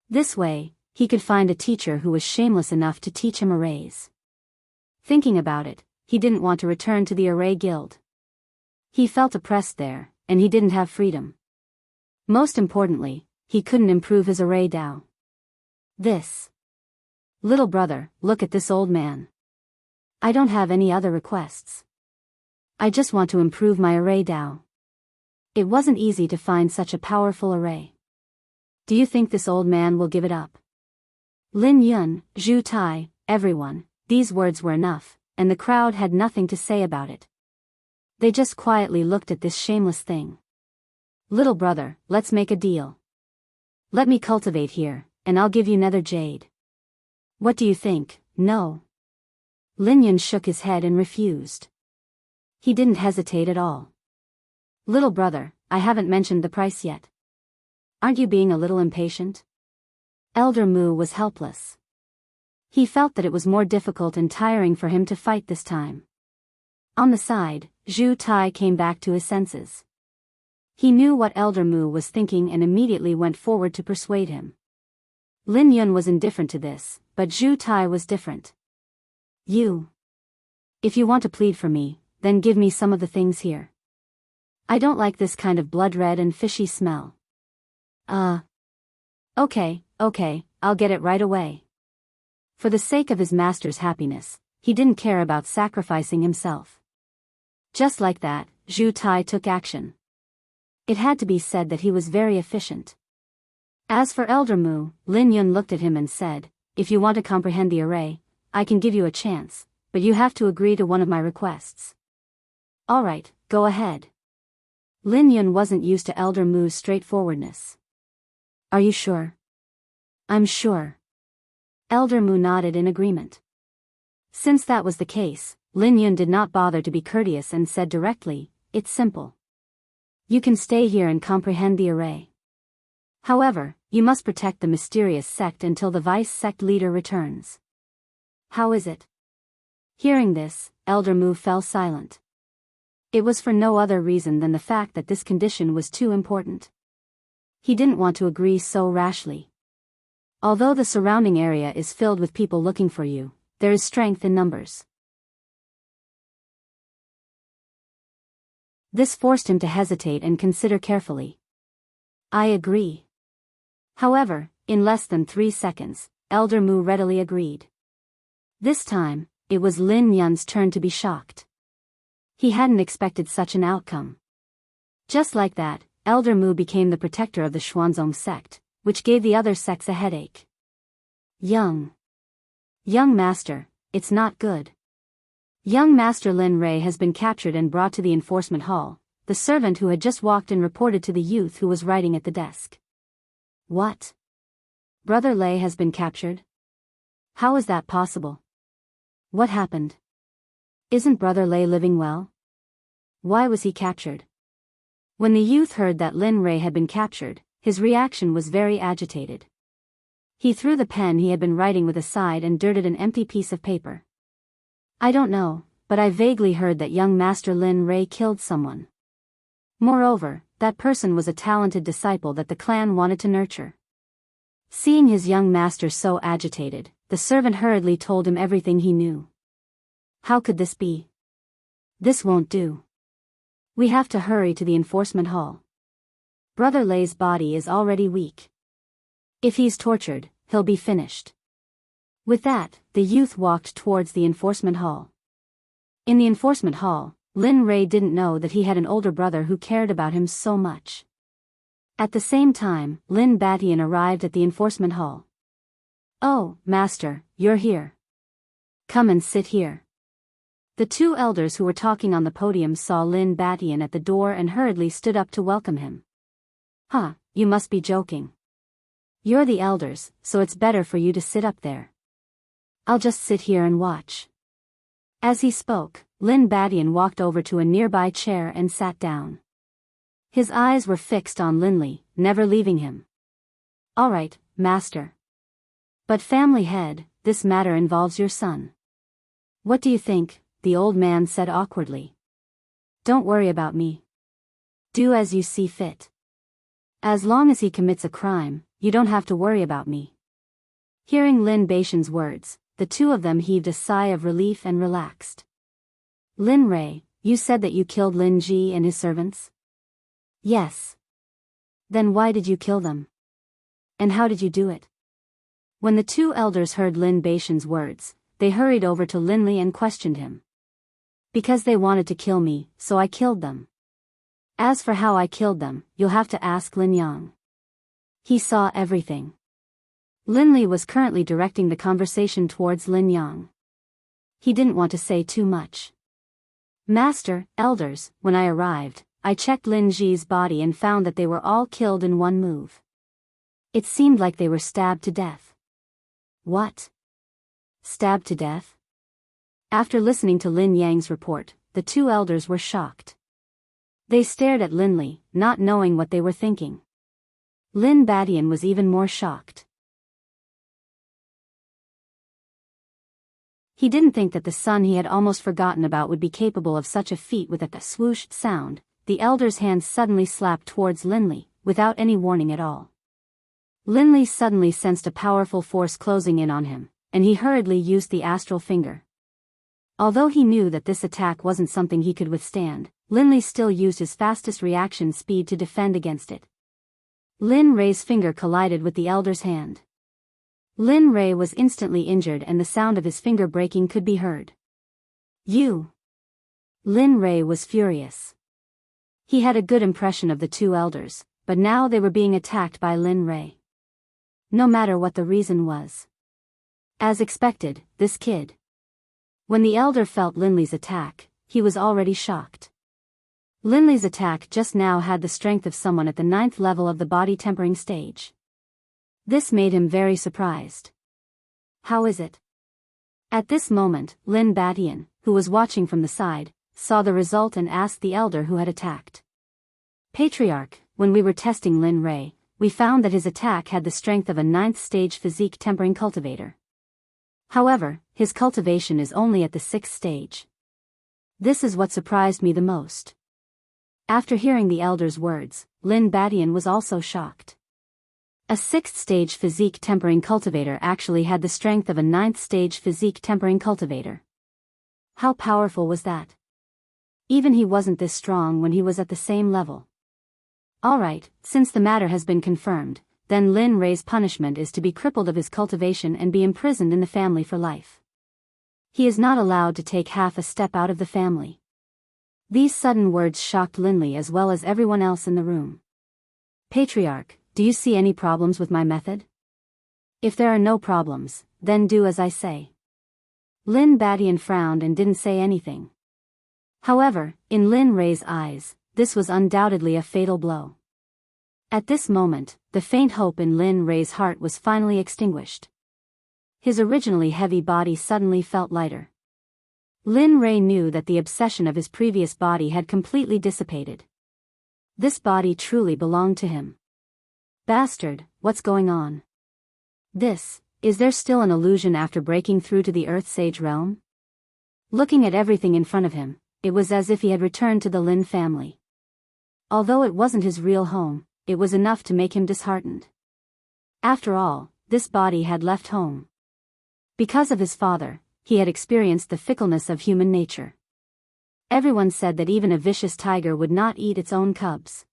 This way, he could find a teacher who was shameless enough to teach him arrays. Thinking about it, he didn't want to return to the array guild. He felt oppressed there, and he didn't have freedom. Most importantly, he couldn't improve his array Dao. This. Little brother, look at this old man. I don't have any other requests. I just want to improve my array Dao. It wasn't easy to find such a powerful array. Do you think this old man will give it up? Lin Yun, Zhu Tai, everyone, these words were enough, and the crowd had nothing to say about it. They just quietly looked at this shameless thing. Little brother, let's make a deal. Let me cultivate here, and I'll give you nether jade. What do you think? No. Lin Yun shook his head and refused. He didn't hesitate at all. Little brother, I haven't mentioned the price yet. Aren't you being a little impatient? Elder Mu was helpless. He felt that it was more difficult and tiring for him to fight this time. On the side, Zhu Tai came back to his senses. He knew what Elder Mu was thinking and immediately went forward to persuade him. Lin Yun was indifferent to this, but Zhu Tai was different. If you want to plead for me, then give me some of the things here. I don't like this kind of blood red and fishy smell. Okay, I'll get it right away. For the sake of his master's happiness, he didn't care about sacrificing himself. Just like that, Zhu Tai took action. It had to be said that he was very efficient. As for Elder Mu, Lin Yun looked at him and said, if you want to comprehend the array, I can give you a chance, but you have to agree to one of my requests. Alright, go ahead. Lin Yun wasn't used to Elder Mu's straightforwardness. Are you sure? I'm sure. Elder Mu nodded in agreement. Since that was the case, Lin Yun did not bother to be courteous and said directly, it's simple. You can stay here and comprehend the array. However, you must protect the mysterious sect until the vice sect leader returns. How is it? Hearing this, Elder Mu fell silent. It was for no other reason than the fact that this condition was too important. He didn't want to agree so rashly. Although the surrounding area is filled with people looking for you, there is strength in numbers. This forced him to hesitate and consider carefully. I agree. However, in less than 3 seconds, Elder Mu readily agreed. This time, it was Lin Yun's turn to be shocked. He hadn't expected such an outcome. Just like that, Elder Mu became the protector of the Xuanzong sect, which gave the other sects a headache. Young Master, it's not good. Young Master Lin Rei has been captured and brought to the enforcement hall, the servant who had just walked in reported to the youth who was writing at the desk. What? Brother Lei has been captured? How is that possible? What happened? Isn't Brother Lei living well? Why was he captured? When the youth heard that Lin Rei had been captured, his reaction was very agitated. He threw the pen he had been writing with aside and dirted an empty piece of paper. I don't know, but I vaguely heard that young Master Lin Rei killed someone. Moreover, that person was a talented disciple that the clan wanted to nurture. Seeing his young master so agitated, the servant hurriedly told him everything he knew. How could this be? This won't do. We have to hurry to the enforcement hall. Brother Lei's body is already weak. If he's tortured, he'll be finished. With that, the youth walked towards the enforcement hall. In the enforcement hall, Lin Rei didn't know that he had an older brother who cared about him so much. At the same time, Lin Batian arrived at the enforcement hall. Oh, Master, you're here. Come and sit here. The two elders who were talking on the podium saw Lin Batian at the door and hurriedly stood up to welcome him. Huh, you must be joking. You're the elders, so it's better for you to sit up there. I'll just sit here and watch. As he spoke, Lin Batian walked over to a nearby chair and sat down. His eyes were fixed on Linley, never leaving him. All right, master. But family head, this matter involves your son. What do you think? The old man said awkwardly. Don't worry about me. Do as you see fit. As long as he commits a crime, you don't have to worry about me. Hearing Lin Batian's words, the two of them heaved a sigh of relief and relaxed. Lin Rei, you said that you killed Lin Ji and his servants? Yes. Then why did you kill them? And how did you do it? When the two elders heard Lin Batian's words, they hurried over to Linley and questioned him. Because they wanted to kill me, so I killed them. As for how I killed them, you'll have to ask Lin Yang. He saw everything. Linley was currently directing the conversation towards Lin Yang. He didn't want to say too much. Master, elders, when I arrived, I checked Lin Ji's body and found that they were all killed in one move. It seemed like they were stabbed to death. What? Stabbed to death? After listening to Lin Yang's report, the two elders were shocked. They stared at Linley, not knowing what they were thinking. Lin Batian was even more shocked. He didn't think that the son he had almost forgotten about would be capable of such a feat. With a swoosh sound, the elder's hand suddenly slapped towards Linley, without any warning at all. Linley suddenly sensed a powerful force closing in on him, and he hurriedly used the astral finger. Although he knew that this attack wasn't something he could withstand, Linley still used his fastest reaction speed to defend against it. Lin Rei's finger collided with the elder's hand. Lin Rei was instantly injured and the sound of his finger breaking could be heard. You! Lin Rei was furious. He had a good impression of the two elders, but now they were being attacked by Lin Rei. No matter what the reason was. As expected, this kid. When the elder felt Linley's attack, he was already shocked. Linley's attack just now had the strength of someone at the 9th level of the body tempering stage. This made him very surprised. How is it? At this moment, Lin Batian, who was watching from the side, saw the result and asked the elder who had attacked. Patriarch, when we were testing Lin Rei, we found that his attack had the strength of a 9th stage physique tempering cultivator. However, his cultivation is only at the 6th stage. This is what surprised me the most. After hearing the elder's words, Lin Batian was also shocked. A 6th stage physique tempering cultivator actually had the strength of a 9th stage physique tempering cultivator. How powerful was that? Even he wasn't this strong when he was at the same level. Alright, since the matter has been confirmed, then Lin Rei's punishment is to be crippled of his cultivation and be imprisoned in the family for life. He is not allowed to take half a step out of the family. These sudden words shocked Linley as well as everyone else in the room. Patriarch, do you see any problems with my method? If there are no problems, then do as I say. Lin Batian frowned and didn't say anything. However, in Lin Rei's eyes, this was undoubtedly a fatal blow. At this moment, the faint hope in Lin Rei's heart was finally extinguished. His originally heavy body suddenly felt lighter. Lin Rei knew that the obsession of his previous body had completely dissipated. This body truly belonged to him. Bastard, what's going on? Is there still an illusion after breaking through to the Earth Sage realm? Looking at everything in front of him, it was as if he had returned to the Lin family. Although it wasn't his real home, it was enough to make him disheartened. After all, this body had left home. Because of his father, he had experienced the fickleness of human nature. Everyone said that even a vicious tiger would not eat its own cubs.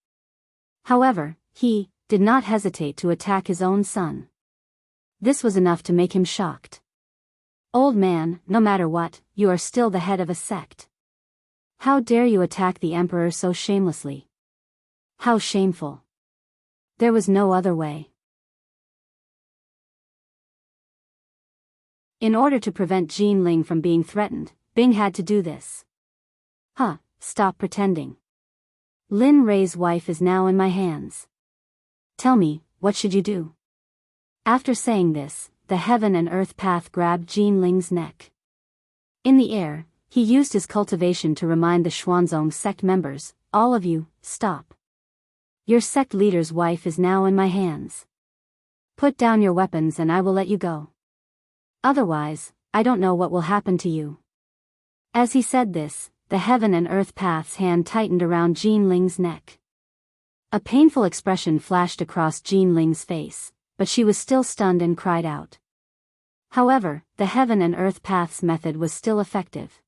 However, he did not hesitate to attack his own son. This was enough to make him shocked. Old man, no matter what, you are still the head of a sect. How dare you attack the emperor so shamelessly? How shameful. There was no other way. In order to prevent Jean Ling from being threatened, Bing had to do this. Huh, stop pretending. Lin Rei's wife is now in my hands. Tell me, what should you do? After saying this, the heaven and earth path grabbed Jin Ling's neck. In the air, he used his cultivation to remind the Xuanzong sect members, all of you, stop. Your sect leader's wife is now in my hands. Put down your weapons and I will let you go. Otherwise, I don't know what will happen to you. As he said this, the heaven and earth path's hand tightened around Jin Ling's neck. A painful expression flashed across Jin Ling's face, but she was still stunned and cried out. However, the heaven and earth path's method was still effective.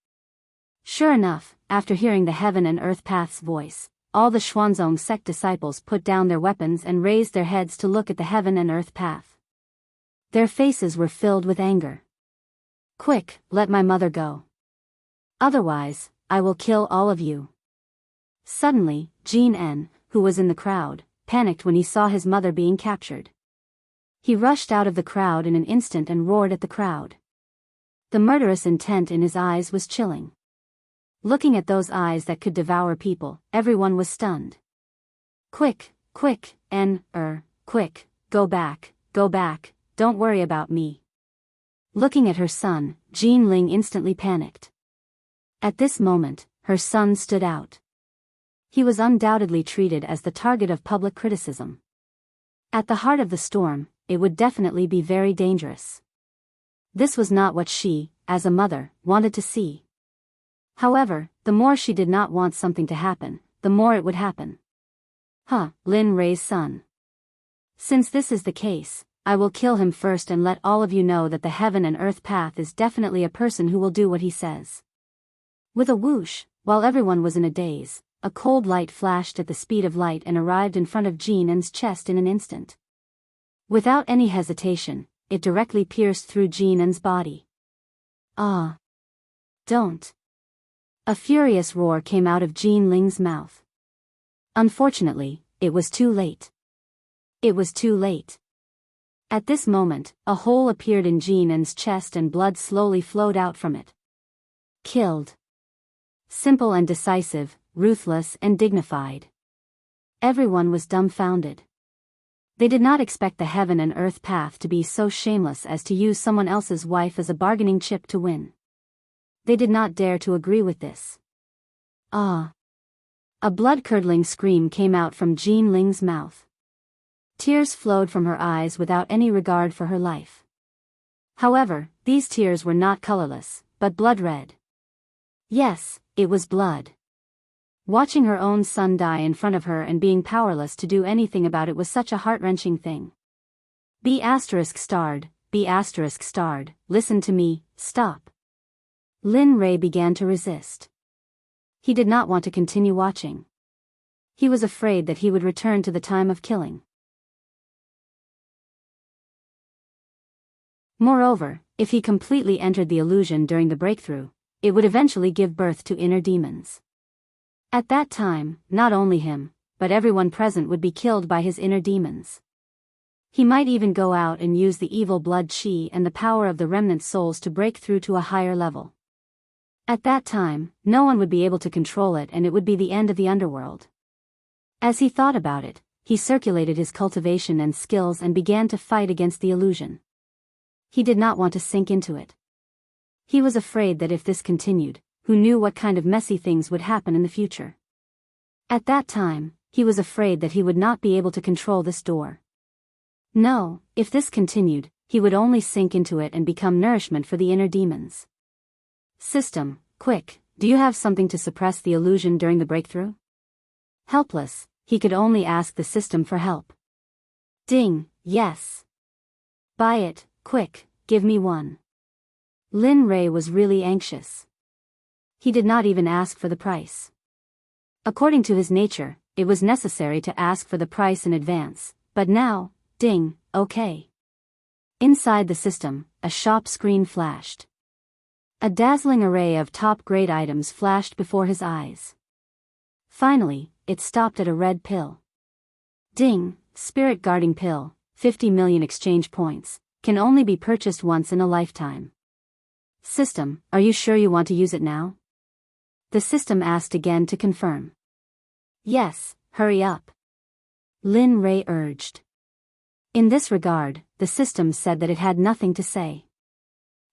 Sure enough, after hearing the heaven and earth path's voice, all the Xuanzong sect disciples put down their weapons and raised their heads to look at the heaven and earth path. Their faces were filled with anger. Quick, let my mother go. Otherwise, I will kill all of you. Suddenly, Jin En, who was in the crowd, panicked when he saw his mother being captured. He rushed out of the crowd in an instant and roared at the crowd. The murderous intent in his eyes was chilling. Looking at those eyes that could devour people, everyone was stunned. Quick, quick, quick, go back, don't worry about me. Looking at her son, Jin Ling instantly panicked. At this moment, her son stood out. He was undoubtedly treated as the target of public criticism. At the heart of the storm, it would definitely be very dangerous. This was not what she, as a mother, wanted to see. However, the more she did not want something to happen, the more it would happen. Lin Rei's son. Since this is the case, I will kill him first and let all of you know that the heaven and earth path is definitely a person who will do what he says. With a whoosh, while everyone was in a daze, a cold light flashed at the speed of light and arrived in front of Jin En's chest in an instant. Without any hesitation, it directly pierced through Jin En's body. Ah! Don't! A furious roar came out of Jin Ling's mouth. Unfortunately, it was too late. It was too late. At this moment, a hole appeared in Jin En's chest and blood slowly flowed out from it. Killed. Simple and decisive, ruthless and dignified. Everyone was dumbfounded. They did not expect the heaven and earth path to be so shameless as to use someone else's wife as a bargaining chip to win. They did not dare to agree with this. Ah! A blood-curdling scream came out from Jin Ling's mouth. Tears flowed from her eyes without any regard for her life. However, these tears were not colorless, but blood-red. Yes, it was blood. Watching her own son die in front of her and being powerless to do anything about it was such a heart-wrenching thing. B*****, listen to me, stop. Lin Rei began to resist. He did not want to continue watching. He was afraid that he would return to the time of killing. Moreover, if he completely entered the illusion during the breakthrough, it would eventually give birth to inner demons. At that time, not only him, but everyone present would be killed by his inner demons. He might even go out and use the evil blood chi and the power of the remnant souls to break through to a higher level. At that time, no one would be able to control it and it would be the end of the underworld. As he thought about it, he circulated his cultivation and skills and began to fight against the illusion. He did not want to sink into it. He was afraid that if this continued, who knew what kind of messy things would happen in the future. At that time, he was afraid that he would not be able to control this door. No, if this continued, he would only sink into it and become nourishment for the inner demons. System, quick, do you have something to suppress the illusion during the breakthrough? Helpless, he could only ask the system for help. Ding, yes. Buy it, quick, give me one. Lin Rei was really anxious. He did not even ask for the price. According to his nature, it was necessary to ask for the price in advance, but now, ding, okay. Inside the system, a shop screen flashed. A dazzling array of top-grade items flashed before his eyes. Finally, it stopped at a red pill. Ding, Spirit Guarding Pill, 50 million exchange points, can only be purchased once in a lifetime. System, are you sure you want to use it now? The system asked again to confirm. Yes, hurry up. Lin Ray urged. In this regard, the system said that it had nothing to say.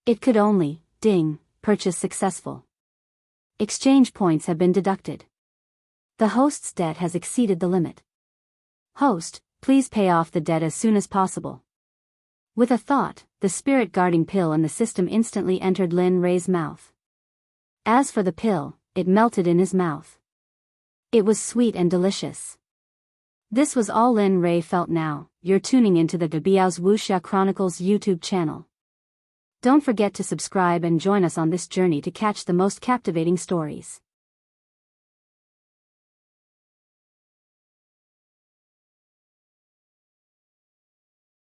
It could only, ding, purchase successful. Exchange points have been deducted. The host's debt has exceeded the limit. Host, please pay off the debt as soon as possible. With a thought, the spirit guarding pill and the system instantly entered Lin Ray's mouth. As for the pill, it melted in his mouth. It was sweet and delicious. This was all Lin Ray felt now. You're tuning into the Biyao's Wuxia Chronicles YouTube channel. Don't forget to subscribe and join us on this journey to catch the most captivating stories.